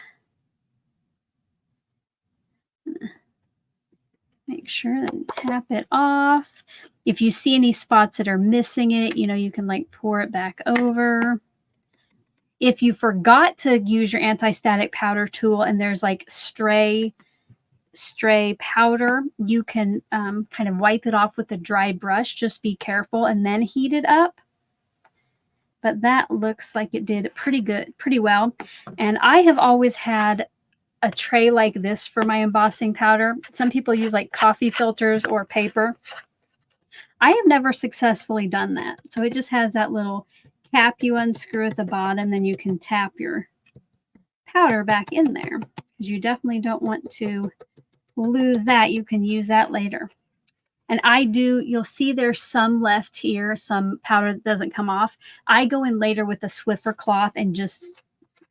Make sure that tap it off. If you see any spots that are missing it, you know, you can like pour it back over. If you forgot to use your anti-static powder tool and there's like stray powder, you can kind of wipe it off with a dry brush. Just be careful and then heat it up. But that looks like it did pretty well. And I have always had a tray like this for my embossing powder. Some people use like coffee filters or paper. I have never successfully done that. So it just has that little cap you unscrew at the bottom, then you can tap your powder back in there. You definitely don't want to lose that. You can use that later. And you'll see there's some left here, some powder that doesn't come off. I go in later with a Swiffer cloth and just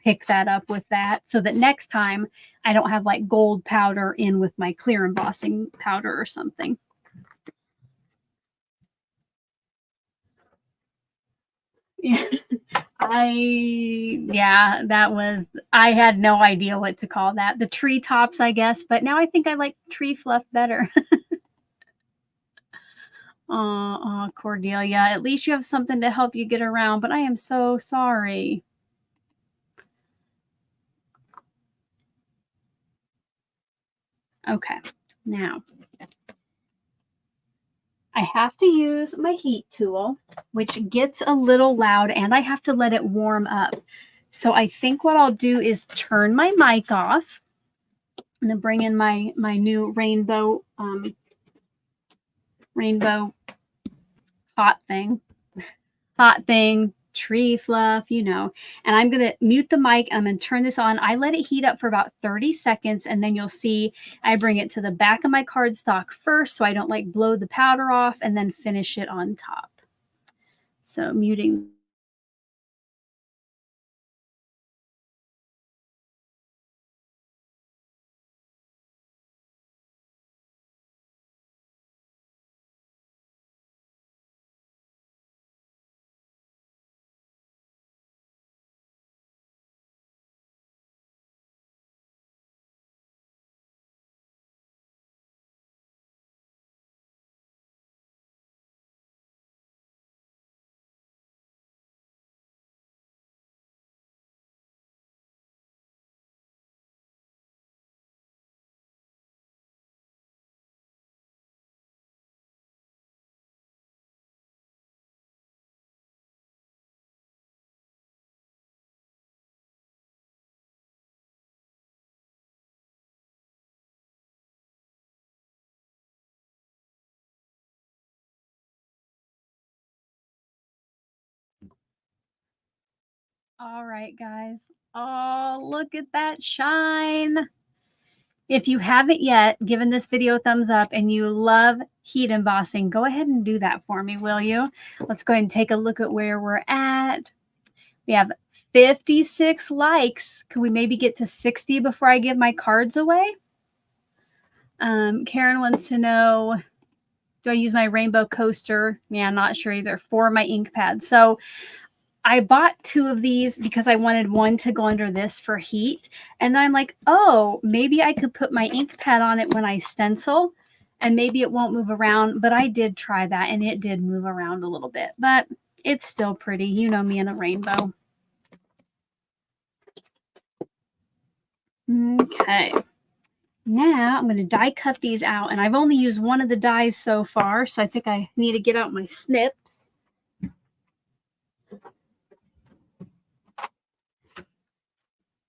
pick that up with that so that next time I don't have like gold powder in with my clear embossing powder or something. Yeah. I had no idea what to call that. The treetops, I guess, but now I think I like tree fluff better. Oh, Cordelia, at least you have something to help you get around, but I am so sorry. Okay, now I have to use my heat tool, which gets a little loud, and I have to let it warm up. So I think what I'll do is turn my mic off and then bring in my new rainbow hot thing, tree fluff, you know. And I'm going to mute the mic. I'm going to turn this on. I let it heat up for about 30 seconds, and then you'll see I bring it to the back of my cardstock first so I don't like blow the powder off, and then finish it on top. So muting. All right, guys. Oh, look at that shine. If you haven't yet given this video a thumbs up and you love heat embossing, go ahead and do that for me, will you? Let's go ahead and take a look at where we're at. We have 56 likes. Could we maybe get to 60 before I give my cards away? Karen wants to know, do I use my rainbow coaster? Yeah, I'm not sure either, for my ink pad. So I bought 2 of these because I wanted one to go under this for heat. And then I'm like, oh, maybe I could put my ink pad on it when I stencil and maybe it won't move around. But I did try that and it did move around a little bit, but it's still pretty. You know me and a rainbow. Okay. Now I'm going to die cut these out, and I've only used one of the dies so far, so I think I need to get out my snips.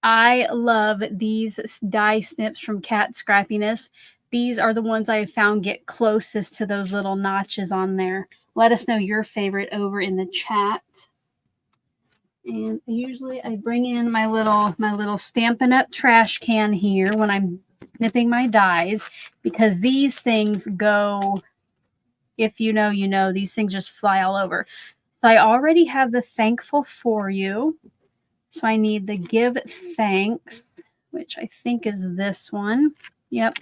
I love these die snips from Cat Scrappiness. These are the ones I found get closest to those little notches on there. Let us know your favorite over in the chat. And usually I bring in my little Stampin' Up trash can here when I'm snipping my dies, because these things go, if you know, you know, these things just fly all over. So I already have the thankful for you. So I need the give thanks. which I think is this one. Yep.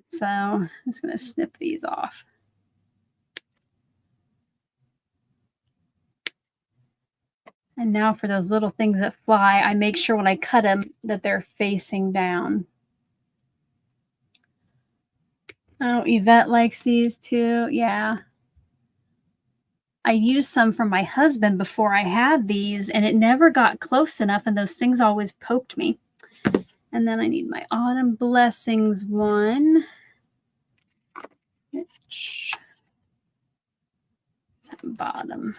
So I'm just going to snip these off. And now for those little things that fly, I make sure when I cut them that they're facing down. Oh, Yvette likes these too. Yeah. I used some from my husband before I had these, and it never got close enough, and those things always poked me. And then I need my Autumn Blessings one. Which is at the bottom.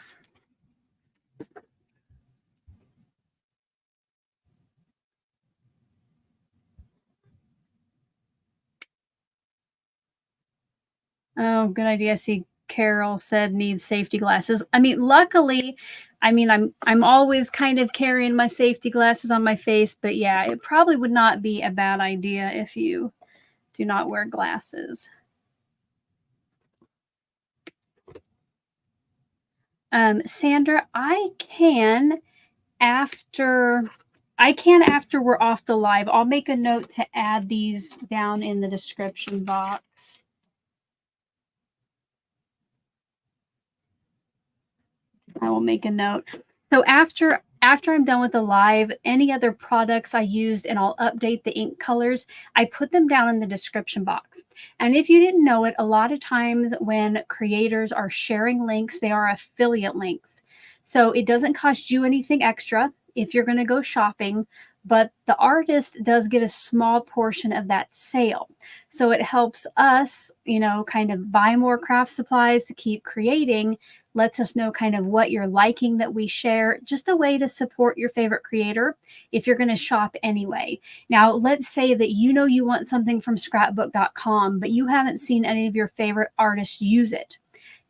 Oh, good idea. I see Carol said needs safety glasses. I mean, luckily, I'm always kind of carrying my safety glasses on my face, but yeah, it probably would not be a bad idea if you do not wear glasses. Sandra, I can after we're off the live. I'll make a note to add these down in the description box. I will make a note. So after I'm done with the live, any other products I used, and I'll update the ink colors, I put them down in the description box. And if you didn't know it, a lot of times when creators are sharing links, they are affiliate links. So it doesn't cost you anything extra if you're going to go shopping, but the artist does get a small portion of that sale. So it helps us, kind of buy more craft supplies to keep creating, lets us know kind of what you're liking that we share, just a way to support your favorite creator if you're going to shop anyway. Now, let's say that you want something from scrapbook.com, but you haven't seen any of your favorite artists use it.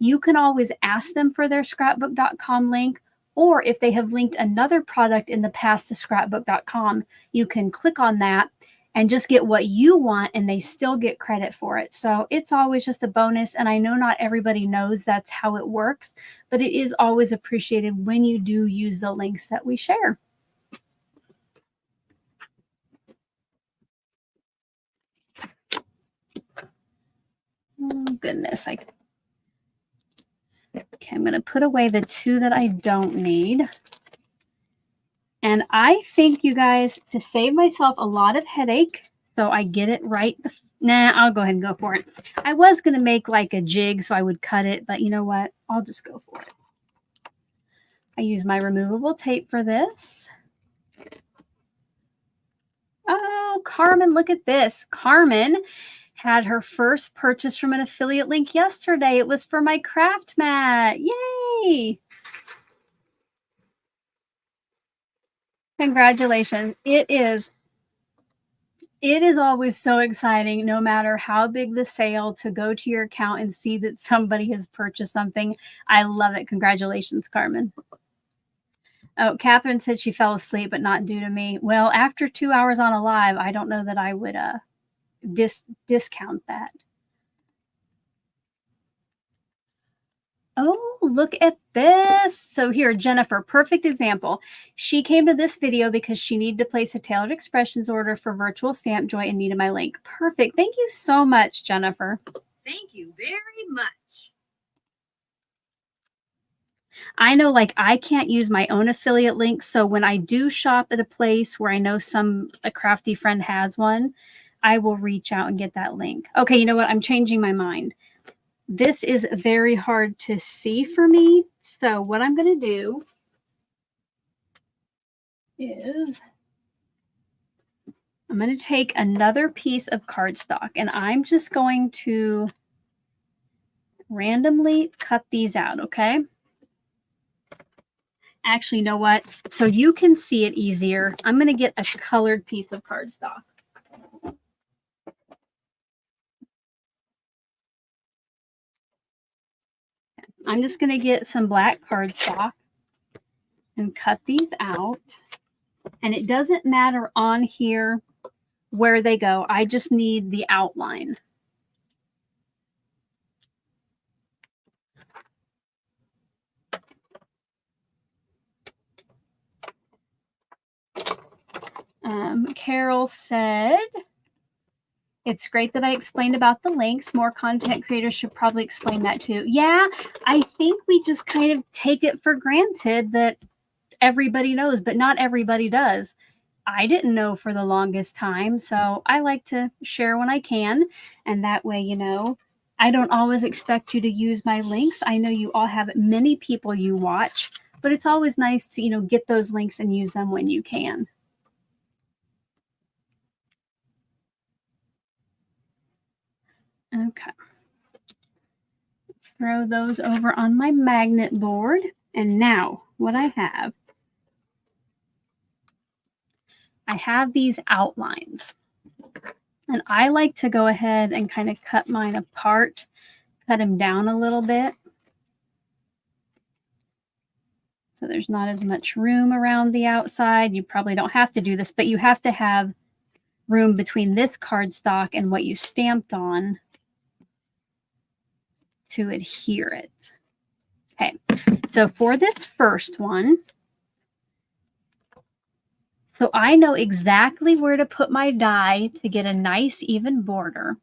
You can always ask them for their scrapbook.com link, or if they have linked another product in the past to scrapbook.com, you can click on that and just get what you want, and they still get credit for it. So it's always just a bonus. And I know not everybody knows that's how it works, but it is always appreciated when you do use the links that we share. Oh, goodness. Okay, I'm going to put away the two that I don't need. And I think, you guys, to save myself a lot of headache, so I get it right. Nah, I'll go ahead and go for it. I was going to make like a jig so I would cut it, but you know what? I'll just go for it. I use my removable tape for this. Oh, Carmen, look at this. Carmen had her first purchase from an affiliate link yesterday. It was for my craft mat. Yay! Congratulations. It is always so exciting, no matter how big the sale, to go to your account and see that somebody has purchased something. I love it. Congratulations, Carmen. Oh, Catherine said she fell asleep, but not due to me. Well, after 2 hours on a live, I don't know that I would discount that. Oh, look at this. So here, Jennifer, perfect example. She came to this video because she needed to place a tailored expressions order for Virtual Stamp Joy and needed my link. Perfect. Thank you so much, Jennifer. Thank you very much. I know, like, I can't use my own affiliate link. So when I do shop at a place where I know a crafty friend has one, I will reach out and get that link. Okay, you know what? I'm changing my mind. This is very hard to see for me. So what I'm going to do is I'm going to take another piece of cardstock, and I'm just going to randomly cut these out, okay? Actually, you know what? So you can see it easier, I'm going to get a colored piece of cardstock. I'm just going to get some black cardstock and cut these out. And it doesn't matter on here where they go. I just need the outline. Carol said, it's great that I explained about the links. More content creators should probably explain that too. Yeah, I think we just kind of take it for granted that everybody knows, but not everybody does. I didn't know for the longest time, so I like to share when I can, and that way, you know, I don't always expect you to use my links. I know you all have many people you watch, but it's always nice to, you know, get those links and use them when you can. Okay. Throw those over on my magnet board. And now what I have these outlines. And I like to go ahead and kind of cut mine apart, cut them down a little bit. So there's not as much room around the outside. You probably don't have to do this, but you have to have room between this cardstock and what you stamped on to adhere it. Okay, so for this first one, so I know exactly where to put my die to get a nice even border.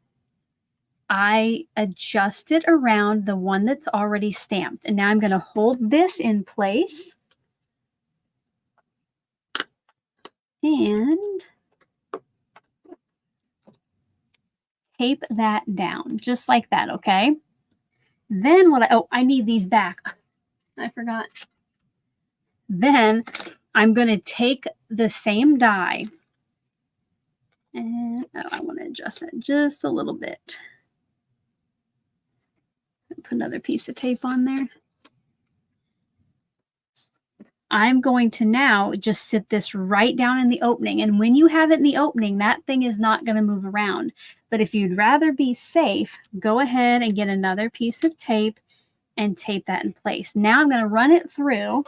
I adjust it around the one that's already stamped. And now I'm going to hold this in place. And tape that down, just like that, okay? Then I need these back. I forgot. Then I'm going to take the same die. And I want to adjust it just a little bit. Put another piece of tape on there. I'm going to now just sit this right down in the opening. And when you have it in the opening, that thing is not going to move around. But if you'd rather be safe, go ahead and get another piece of tape and tape that in place. Now I'm going to run it through,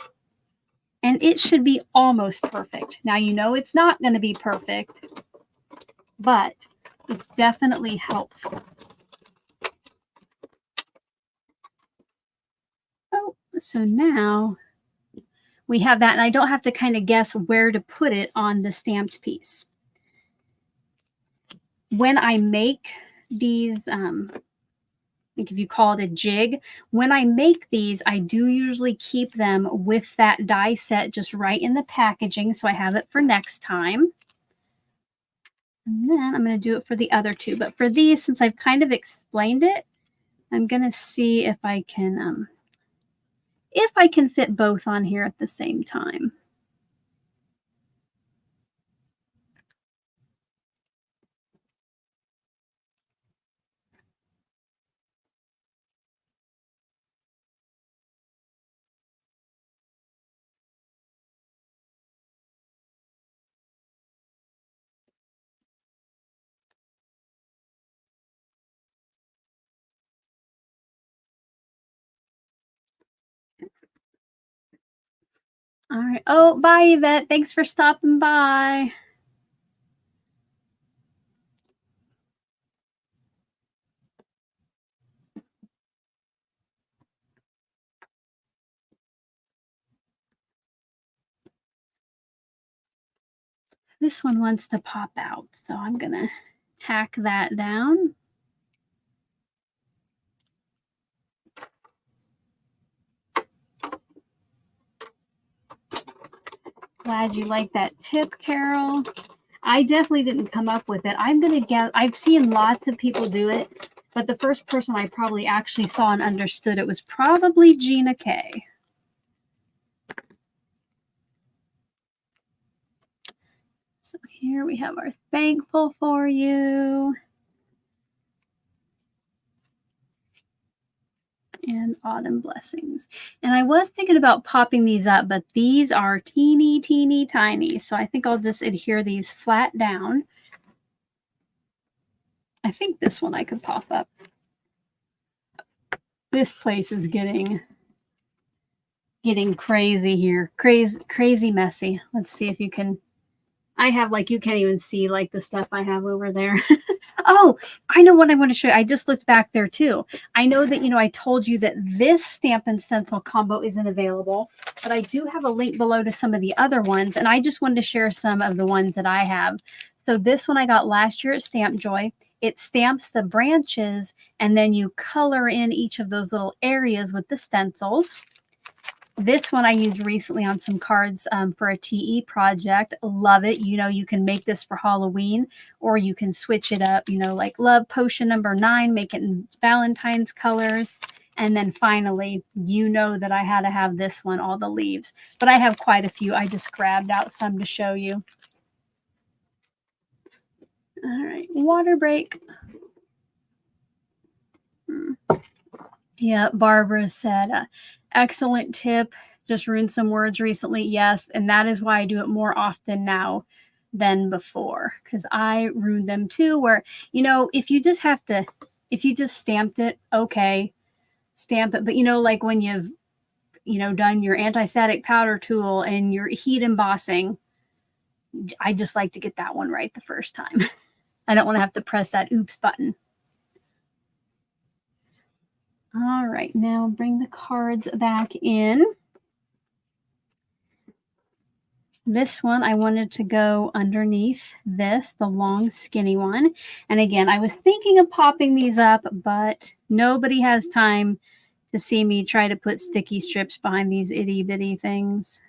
and it should be almost perfect. Now, you know it's not going to be perfect, but it's definitely helpful. Oh, so now we have that, and I don't have to kind of guess where to put it on the stamped piece. When I make these, I think if you call it a jig, when I make these, I do usually keep them with that die set just right in the packaging, so I have it for next time. And then I'm going to do it for the other two. But for these, since I've kind of explained it, I'm going to see if I can fit both on here at the same time. All right. Oh, bye, Yvette. Thanks for stopping by. This one wants to pop out, so I'm going to tack that down. Glad you like that tip, Carol. I definitely didn't come up with it. I'm going to guess, I've seen lots of people do it, but the first person I probably actually saw and understood it was probably Gina K. So here we have our thankful for you. And autumn blessings. And I was thinking about popping these up, but these are teeny, teeny, tiny. So I think I'll just adhere these flat down. I think this one I could pop up. This place is getting crazy here. Crazy messy. Let's see if you can I have like, you can't even see like the stuff I have over there. Oh, I know what I want to show you. I just looked back there too. I know that, you know, I told you that this stamp and stencil combo isn't available, but I do have a link below to some of the other ones. And I just wanted to share some of the ones that I have. So this one I got last year at Stamp Joy. It stamps the branches and then you color in each of those little areas with the stencils. This one I used recently on some cards for a TE project. Love it. You know, you can make this for Halloween or you can switch it up, you know, like Love Potion number 9, make it in Valentine's colors. And then finally, you know that I had to have this one, all the leaves. But I have quite a few. I just grabbed out some to show you. All right, water break. Yeah, Barbara said, excellent tip. Just ruined some words recently. Yes, and that is why I do it more often now than before, because I ruined them too. Where, you know, if you just stamped it, okay, stamp it. But, you know, like when you've, you know, done your anti-static powder tool and your heat embossing, I just like to get that one right the first time. I don't want to have to press that oops button. All right, now bring the cards back in. This one, I wanted to go underneath this, the long skinny one. And again, I was thinking of popping these up, but nobody has time to see me try to put sticky strips behind these itty bitty things.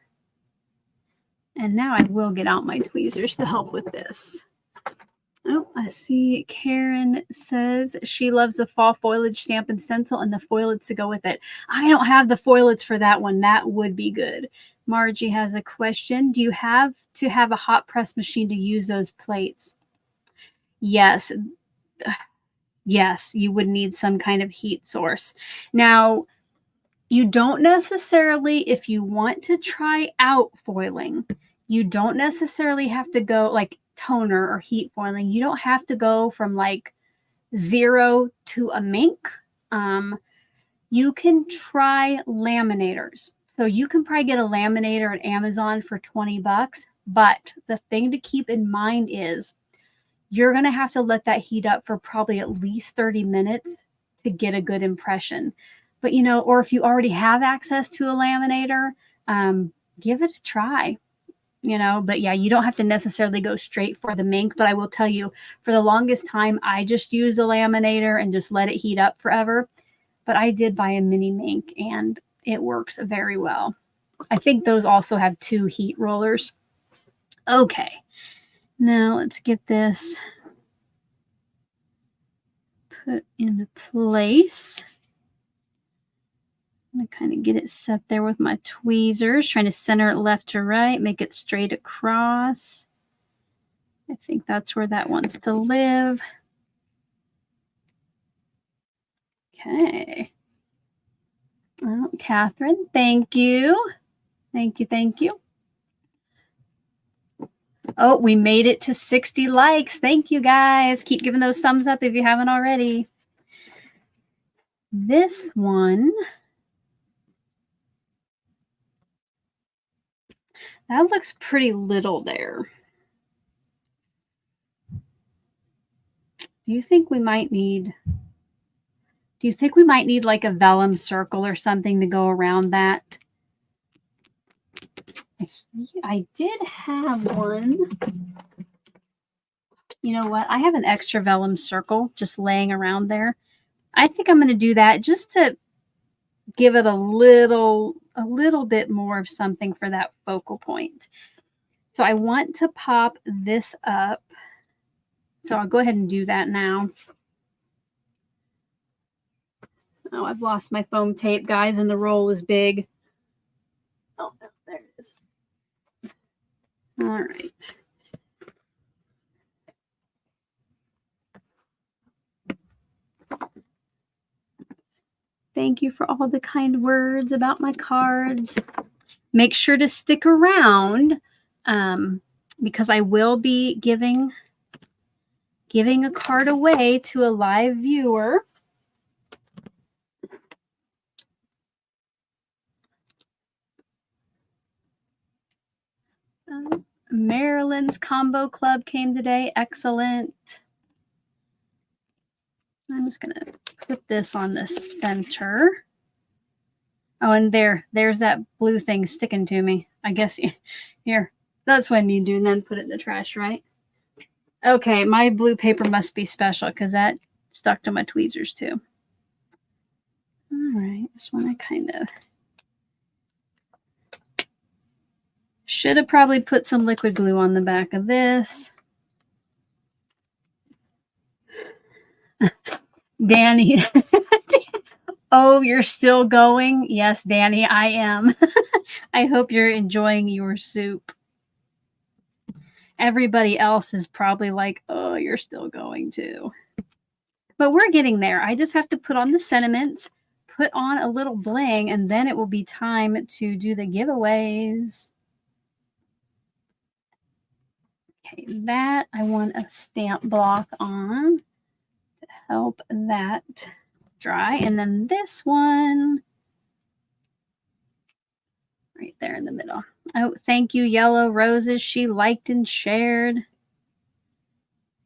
And now I will get out my tweezers to help with this. Oh, I see Karen says she loves the fall foliage stamp and stencil and the foilets to go with it. I don't have the foilets for that one. That would be good. Margie has a question. Do you have to have a hot press machine to use those plates? Yes. Yes, you would need some kind of heat source. Now, you don't necessarily, if you want to try out foiling, you don't necessarily have to go like toner or heat foiling. You don't have to go from like 0 to a mink. You can try laminators. So you can probably get a laminator at Amazon for 20 bucks. But the thing to keep in mind is you're going to have to let that heat up for probably at least 30 minutes to get a good impression. But, you know, or if you already have access to a laminator, give it a try. You know, but yeah, you don't have to necessarily go straight for the mink. But I will tell you, for the longest time, I just used a laminator and just let it heat up forever. But I did buy a mini mink and it works very well. I think those also have 2 heat rollers. Okay, now let's get this put into place. I'm going to kind of get it set there with my tweezers, trying to center it left to right, make it straight across. I think that's where that wants to live. Okay. Oh, Catherine, thank you. Thank you, thank you. Oh, we made it to 60 likes. Thank you, guys. Keep giving those thumbs up if you haven't already. This one, that looks pretty little there. Do you think we might need like a vellum circle or something to go around that? I did have one. You know what? I have an extra vellum circle just laying around there. I think I'm going to do that just to give it a little bit more of something for that focal point. So I want to pop this up. So I'll go ahead and do that now. Oh, I've lost my foam tape, guys, and the roll is big. Oh, there it is. All right. Thank you for all the kind words about my cards. Make sure to stick around because I will be giving a card away to a live viewer. Marilyn Carolyn's Combo Club came today. Excellent. I'm just going to put this on the center. Oh, and there's that blue thing sticking to me. I guess here. That's what I need to do, and then put it in the trash, right? Okay, my blue paper must be special because that stuck to my tweezers too. All right, just want to kind of... Should have probably put some liquid glue on the back of this. Danny. Oh, you're still going? Yes, Danny, I am. I hope you're enjoying your soup. Everybody else is probably like, oh, you're still going too. But we're getting there. I just have to put on the sentiments, put on a little bling, and then it will be time to do the giveaways. Okay, that I want a stamp block on to help that dry. And then this one right there in the middle. Oh, thank you, Yellow Roses. She liked and shared.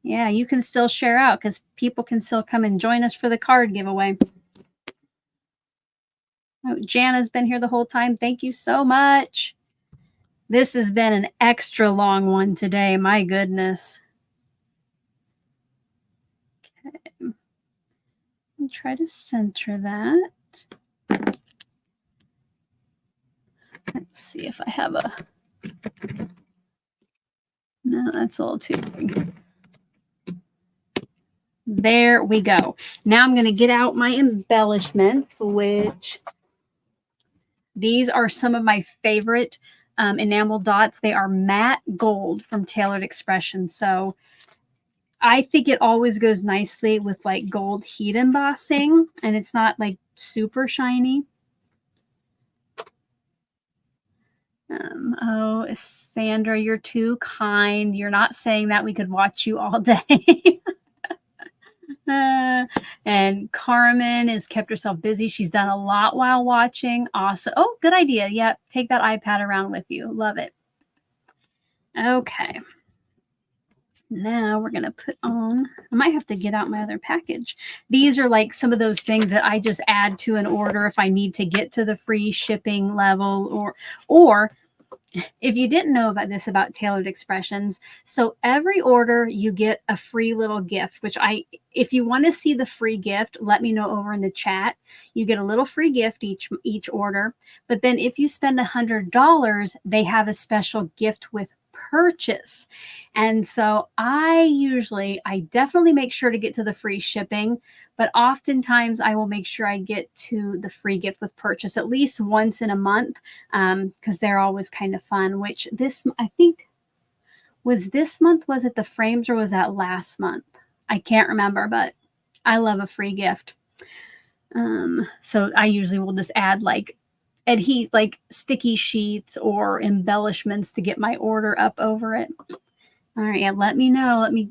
Yeah, you can still share out because people can still come and join us for the card giveaway. Oh, Jana's been here the whole time. Thank you so much. This has been an extra long one today. My goodness. Okay. I'll try to center that. Let's see if I have a... No, that's a little too big. There we go. Now I'm going to get out my embellishments, which these are some of my favorite enamel dots. They are matte gold from Tailored Expression. So I think it always goes nicely with like gold heat embossing, and it's not like super shiny. Oh, Sandra, you're too kind. You're not saying that. We could watch you all day. And Carmen has kept herself busy. She's done a lot while watching. Awesome. Oh, good idea. Yep. Take that iPad around with you. Love it. Okay. Now we're going to put on, I might have to get out my other package. These are like some of those things that I just add to an order if I need to get to the free shipping level, or if you didn't know about this about Tailored Expressions, so every order you get a free little gift, which if you want to see the free gift, let me know over in the chat. You get a little free gift each order. But then if you spend $100, they have a special gift with purchase. And so I definitely make sure to get to the free shipping, but oftentimes I will make sure I get to the free gift with purchase at least once in a month, because they're always kind of fun, which I think was this month. Was it the frames or was that last month? I can't remember, but I love a free gift. So I usually will just add like sticky sheets or embellishments to get my order up over it. All right, yeah, let me know. Let me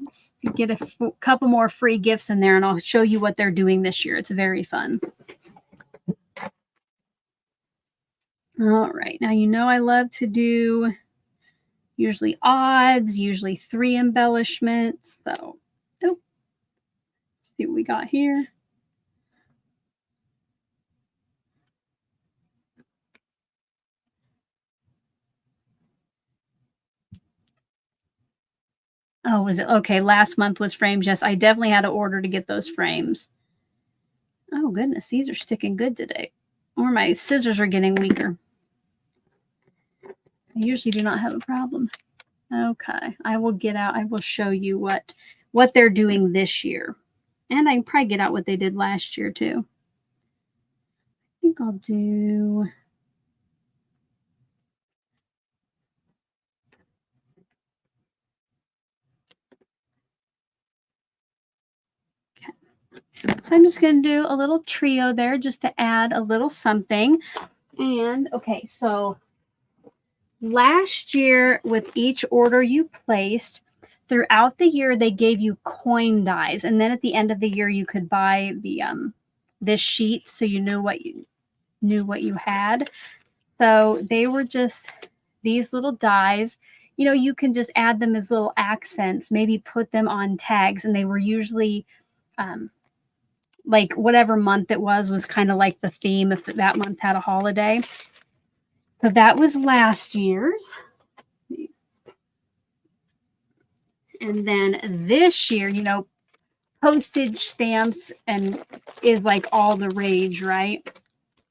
get a couple more free gifts in there, and I'll show you what they're doing this year. It's very fun. All right, now you know I love to do usually odds, usually 3 embellishments. So, let's see what we got here. Oh, was it? Okay, last month was frames. Yes, I definitely had to order to get those frames. Oh, goodness, these are sticking good today. Or my scissors are getting weaker. I usually do not have a problem. Okay, I will get out. I will show you what they're doing this year. And I can probably get out what they did last year, too. I think I'll do... So I'm just going to do a little trio there just to add a little something. And okay, so last year with each order you placed, throughout the year they gave you coin dies, and then at the end of the year you could buy the this sheet so you knew what you had. So they were just these little dies. you know, you can just add them as little accents, maybe put them on tags. And they were usually like whatever month it was kind of like the theme if that month had a holiday. So that was last year's. And then this year, you know, postage stamps and is like all the rage, right?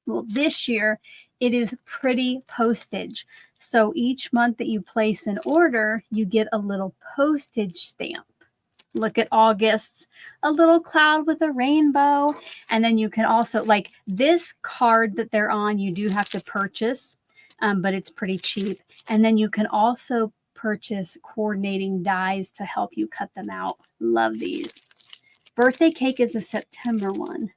Well, this year it is pretty postage. So each month that you place an order, you get a little postage stamp. Look at August's, a little cloud with a rainbow. And then you can also, like this card that they're on, you do have to purchase, but it's pretty cheap. And then you can also purchase coordinating dies to help you cut them out. Love these. Birthday cake is a September one.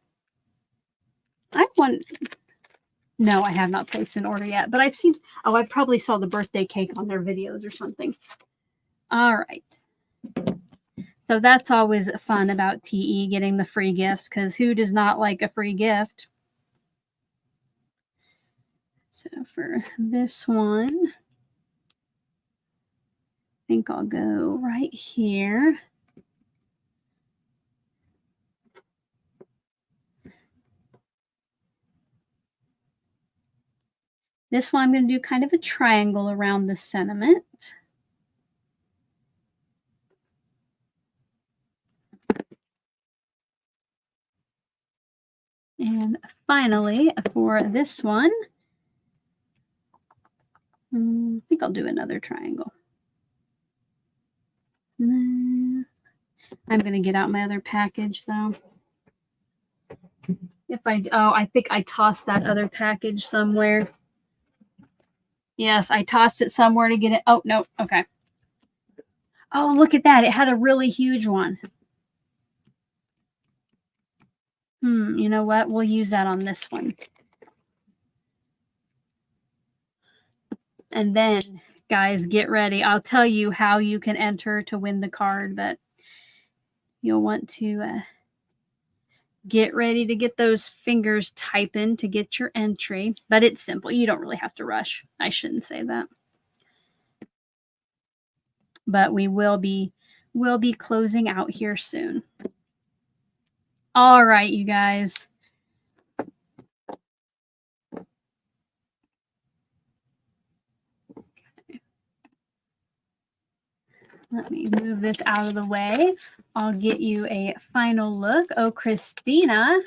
No, I have not placed an order yet, but I've seen, I probably saw the birthday cake on their videos or something. All right. So that's always fun about TE, getting the free gifts, because who does not like a free gift? So for this one, I think I'll go right here. This one, I'm going to do kind of a triangle around the sentiment. And finally, for this one, I think I'll do another triangle. I'm going to get out my other package, though. I think I tossed that other package somewhere. Yes, I tossed it somewhere to get it. Oh, no. Okay. Oh, look at that. It had a really huge one. You know what? We'll use that on this one. And then, guys, get ready. I'll tell you how you can enter to win the card, but you'll want to get ready to get those fingers typing to get your entry. But it's simple. You don't really have to rush. I shouldn't say that. But we'll be closing out here soon. All right, you guys. Okay. Let me move this out of the way. I'll get you a final look. Oh, Christina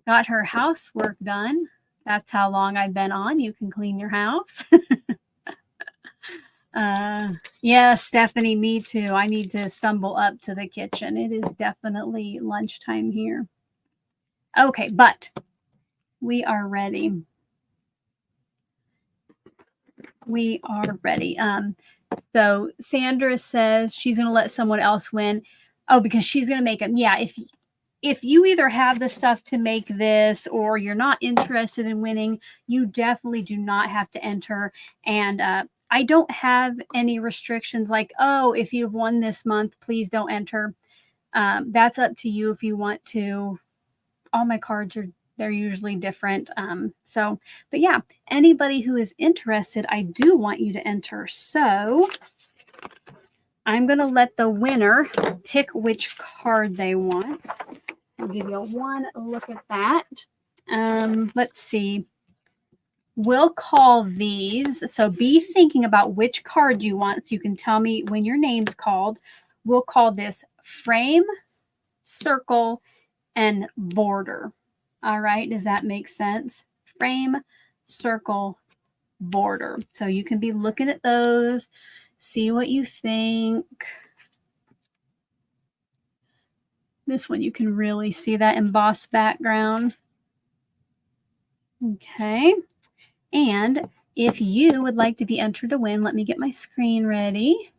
got her housework done. That's how long I've been on. You can clean your house. Yeah, Stephanie, me too. I need to stumble up to the kitchen. It is definitely lunchtime here. Okay, but we are ready. We are ready. So Sandra says she's going to let someone else win. Oh, because she's going to make them. Yeah, if you either have the stuff to make this or you're not interested in winning, you definitely do not have to enter. And I don't have any restrictions like, oh, if you've won this month, please don't enter. That's up to you if you want to. All my cards they're usually different. But yeah, anybody who is interested, I do want you to enter. So I'm going to let the winner pick which card they want. I'll give you one look at that. Let's see. We'll call these. So be thinking about which card you want so you can tell me when your name's called. We'll call this frame, circle, and border. All right. Does that make sense? Frame, circle, border. So you can be looking at those, see what you think. This one, you can really see that embossed background. Okay. And if you would like to be entered to win, let me get my screen ready.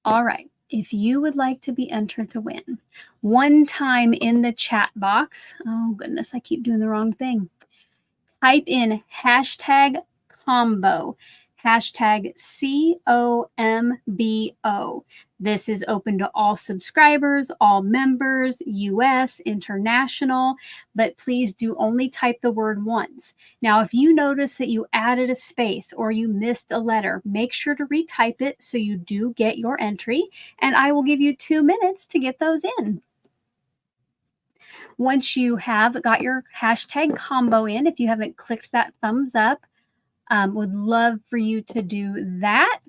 All right. If you would like to be entered to win, one time in the chat box, oh goodness, I keep doing the wrong thing. Type in hashtag combo. hashtag COMBO. This is open to all subscribers, all members, US, international, but please do only type the word once. Now, if you notice that you added a space or you missed a letter, make sure to retype it so you do get your entry, and I will give you 2 minutes to get those in. Once you have got your hashtag combo in, if you haven't clicked that thumbs up, would love for you to do that.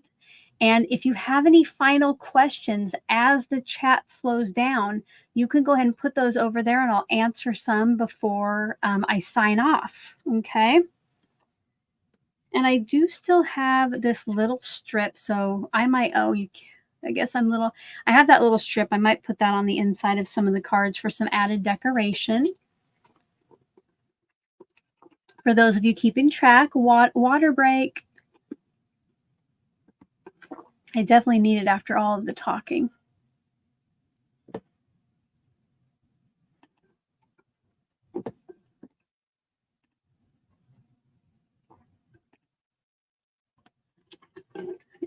And if you have any final questions as the chat slows down, you can go ahead and put those over there and I'll answer some before I sign off. Okay. And I do still have this little strip, so I might, I guess I'm little, I have that little strip. I might put that on the inside of some of the cards for some added decoration. For those of you keeping track, water break. I definitely need it after all of the talking.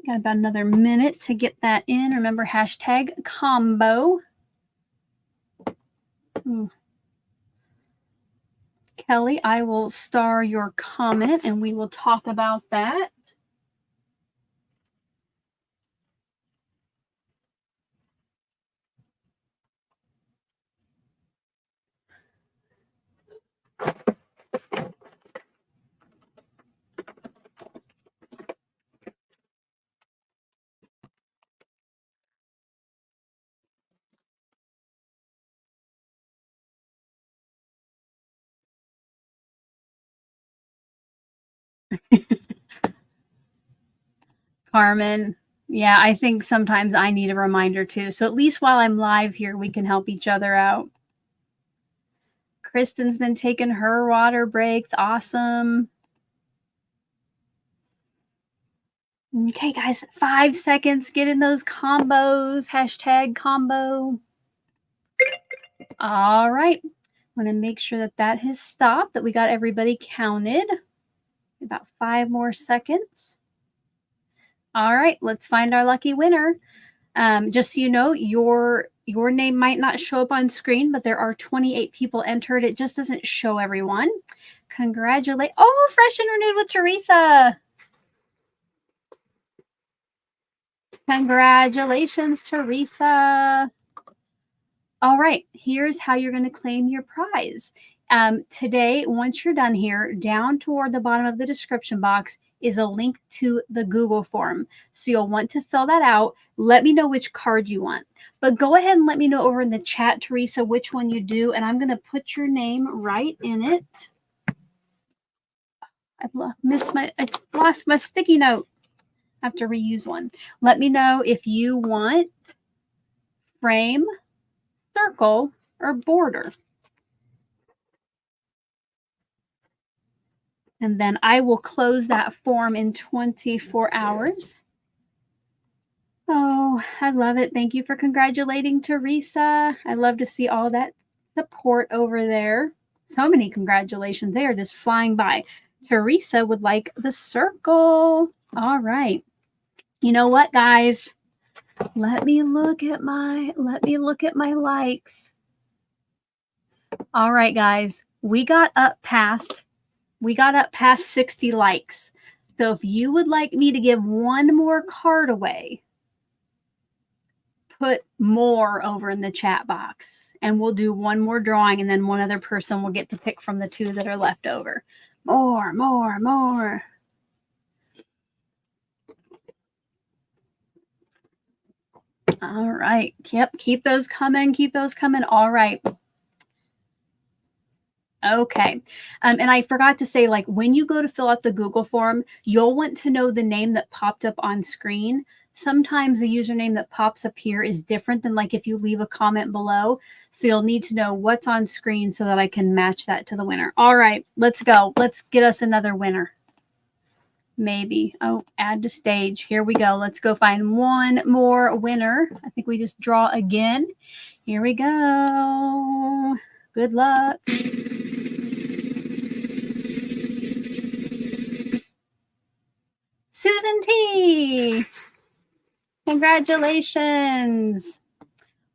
Got about another minute to get that in. Remember, hashtag combo. Ooh. Kelly, I will star your comment and we will talk about that. Carmen, yeah, I think sometimes I need a reminder too. So at least while I'm live here, we can help each other out. Kristen's been taking her water breaks. Awesome. Okay, guys, 5 seconds. Get in those combos. Hashtag combo. All right. I'm going to make sure that that has stopped, that we got everybody counted. About 5 more seconds. All right, let's find our lucky winner. Just so you know, your name might not show up on screen, but there are 28 people entered. It just doesn't show everyone. Congratulate. Oh, fresh and renewed with Teresa. Congratulations, Teresa. All right, here's how you're going to claim your prize. Today, once you're done here, down toward the bottom of the description box is a link to the Google form. So you'll want to fill that out. Let me know which card you want. But go ahead and let me know over in the chat, Teresa, which one you do. And I'm going to put your name right in it. I lost my sticky note. I have to reuse one. Let me know if you want frame, circle, or border. And then I will close that form in 24 hours. Oh, I love it. Thank you for congratulating Teresa. I love to see all that support over there. So many congratulations. They are just flying by. Teresa would like the circle. All right. You know what, guys? Let me look at my likes. All right, guys. We got up past 60 likes. So if you would like me to give one more card away, put more over in the chat box and we'll do one more drawing and then one other person will get to pick from the 2 that are left over. More. All right. Yep. Keep those coming. All right. Okay. And I forgot to say, like, when you go to fill out the Google form, you'll want to know the name that popped up on screen. Sometimes the username that pops up here is different than like if you leave a comment below. So you'll need to know what's on screen so that I can match that to the winner. All right, let's go. Let's get us another winner. Maybe. Oh, add to stage. Here we go. Let's go find one more winner. I think we just draw again. Here we go. Good luck. Susan Susan T. Congratulations.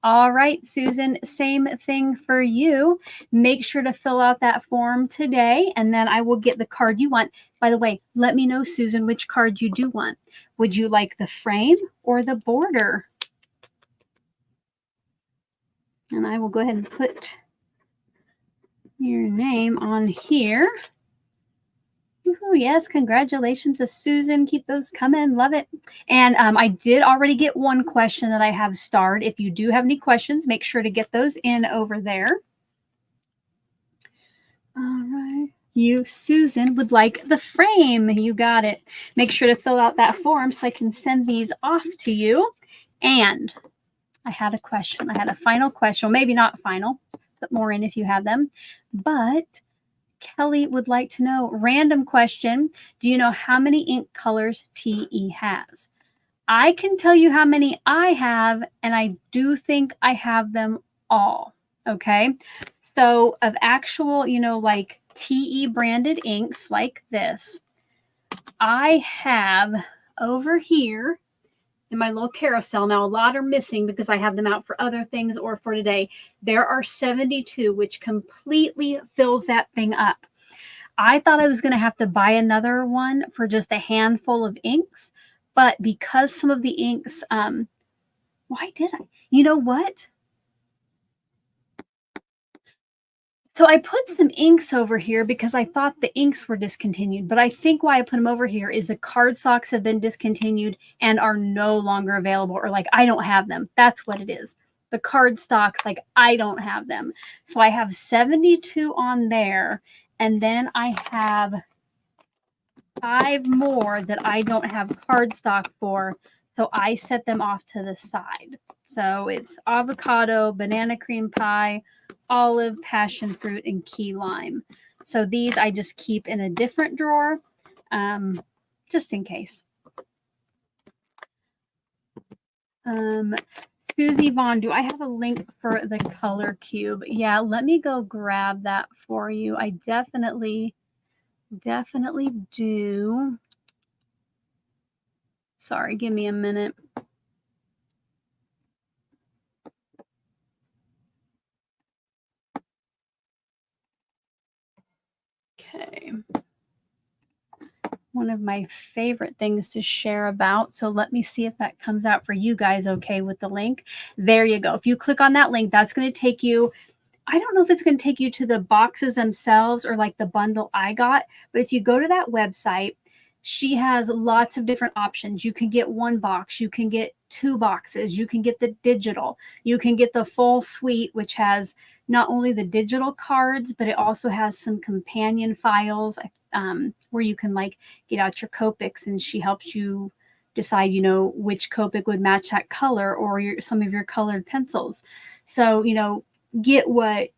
All right, Susan, same thing for you. Make sure to fill out that form today, and then I will get the card you want. By the way, let me know, Susan, which card you do want. Would you like the frame or the border? And I will go ahead and put your name on here. Woohoo, yes, congratulations to Susan. Keep those coming. Love it. And I did already get one question that I have starred. If you do have any questions, make sure to get those in over there. All right. You, Susan, would like the frame. You got it. Make sure to fill out that form so I can send these off to you. And I had a question. I had a final question. Well, maybe not final. Put more in if you have them. But Kelly would like to know, random question, do you know how many ink colors TE has? I can tell you how many I have, and I do think I have them all, okay? So of actual, like TE branded inks like this, I have over here in my little carousel. Now, a lot are missing because I have them out for other things or for today. There are 72, which completely fills that thing up. I thought I was going to have to buy another one for just a handful of inks, but because some of the inks, why did I? You know what? So I put some inks over here because I thought the inks were discontinued, but I think why I put them over here is the cardstocks have been discontinued and are no longer available, or like I don't have them. That's what it is. The cardstocks, like I don't have them. So I have 72 on there, and then I have 5 more that I don't have cardstock for. So I set them off to the side. So it's avocado, banana cream pie, olive, passion fruit, and key lime. So these I just keep in a different drawer, just in case. Susie Vaughn, do I have a link for the color cube? Yeah, let me go grab that for you. I definitely do. Sorry, give me a minute. Okay. One of my favorite things to share about. So let me see if that comes out for you guys okay with the link. There you go. If you click on that link, that's going to take you, I don't know if it's going to take you to the boxes themselves or like the bundle I got, but if you go to that website, she has lots of different options. You can get one box, you can get 2 boxes, you can get the digital, you can get the full suite, which has not only the digital cards, but it also has some companion files where you can like get out your Copics, and she helps you decide, which Copic would match that color, or some of your colored pencils. So, get what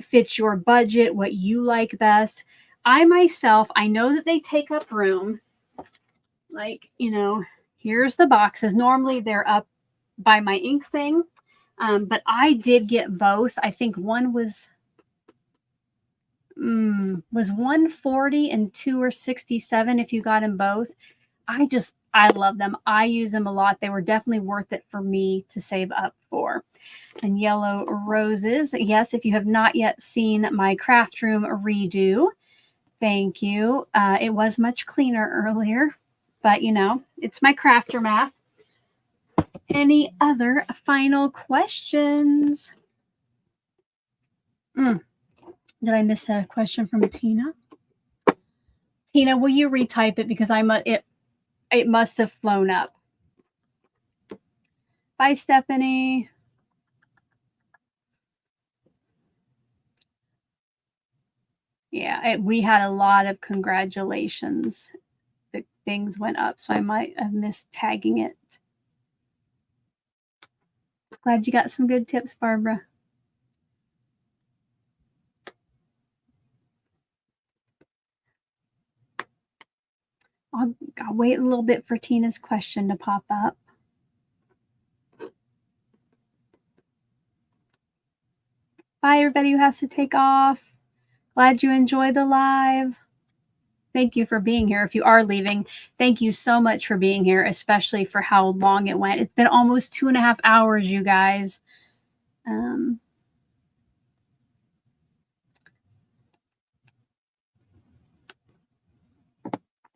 fits your budget, what you like best. I myself, I know that they take up room. Like, here's the boxes. Normally they're up by my ink thing. But I did get both. I think one was 140 and 2 or 67 if you got them both. I love them. I use them a lot. They were definitely worth it for me to save up for. And Yellow Roses. Yes, if you have not yet seen my craft room redo, thank you. It was much cleaner earlier, but it's my crafter math. Any other final questions? Did I miss a question from Tina? Tina, will you retype it because it must have flown up. Bye, Stephanie. Yeah, we had a lot of congratulations. The things went up, so I might have missed tagging it. Glad you got some good tips, Barbara. I'll wait a little bit for Tina's question to pop up. Bye, everybody who has to take off. Glad you enjoy the live. Thank you for being here. If you are leaving, thank you so much for being here, especially for how long it went. It's been almost 2.5 hours, you guys.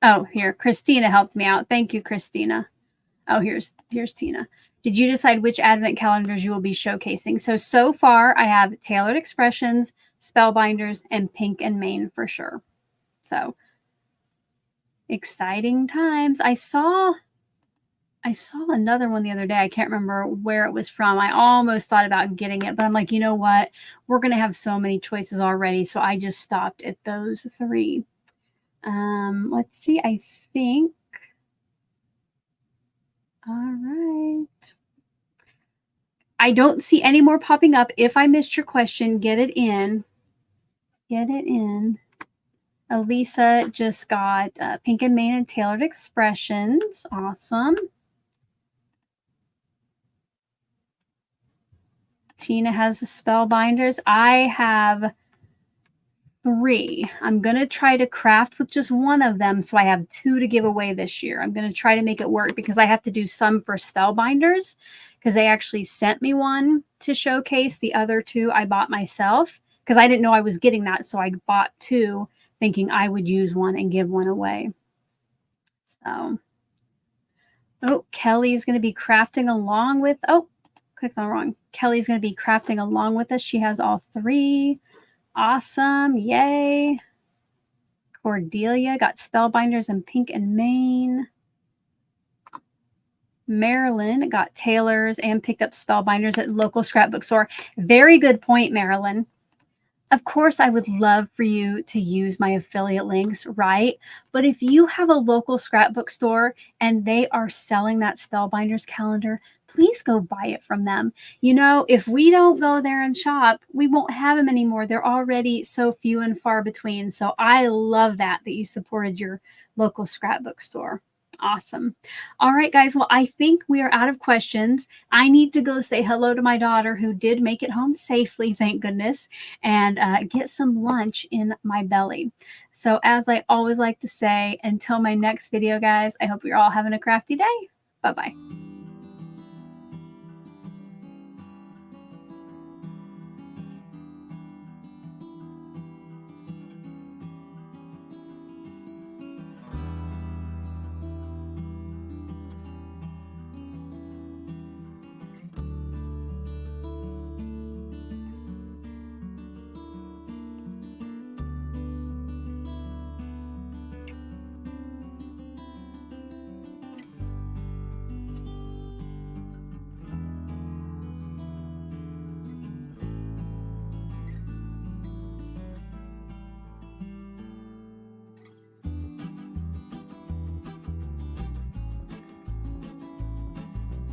Oh, here, Christina helped me out. Thank you, Christina. Oh, here's Tina. Did you decide which advent calendars you will be showcasing? So far, I have Tailored Expressions, Spellbinders, and Pink and Main for sure. So exciting times. I saw another one the other day. I can't remember where it was from. I almost thought about getting it, but I'm like, you know what? We're going to have so many choices already. So I just stopped at those 3. Let's see. I think. All right. I don't see any more popping up. If I missed your question, get it in. Get it in. Elisa just got Pink and Main and Tailored Expressions. Awesome. Tina has the Spellbinders. I have 3. I'm going to try to craft with just one of them, so I have 2 to give away this year. I'm going to try to make it work because I have to do some for Spellbinders because they actually sent me one to showcase. The other 2 I bought myself because I didn't know I was getting that, so I bought 2 thinking I would use one and give one away. So, oh, Kelly's going to be crafting along with, oh, clicked on the wrong. Kelly's going to be crafting along with us. She has all 3. Awesome. Yay. Cordelia got Spellbinders and Pink and Main. Marilyn got Tailors and picked up Spellbinders at local scrapbook store. Very good point, Marilyn. Of course, I would love for you to use my affiliate links, right? But if you have a local scrapbook store and they are selling that Spellbinders calendar, please go buy it from them. You know, if we don't go there and shop, we won't have them anymore. They're already so few and far between. So I love that you supported your local scrapbook store. Awesome. All right, guys. Well, I think we are out of questions. I need to go say hello to my daughter who did make it home safely, thank goodness, and get some lunch in my belly. So as I always like to say, until my next video, guys, I hope you're all having a crafty day. Bye-bye.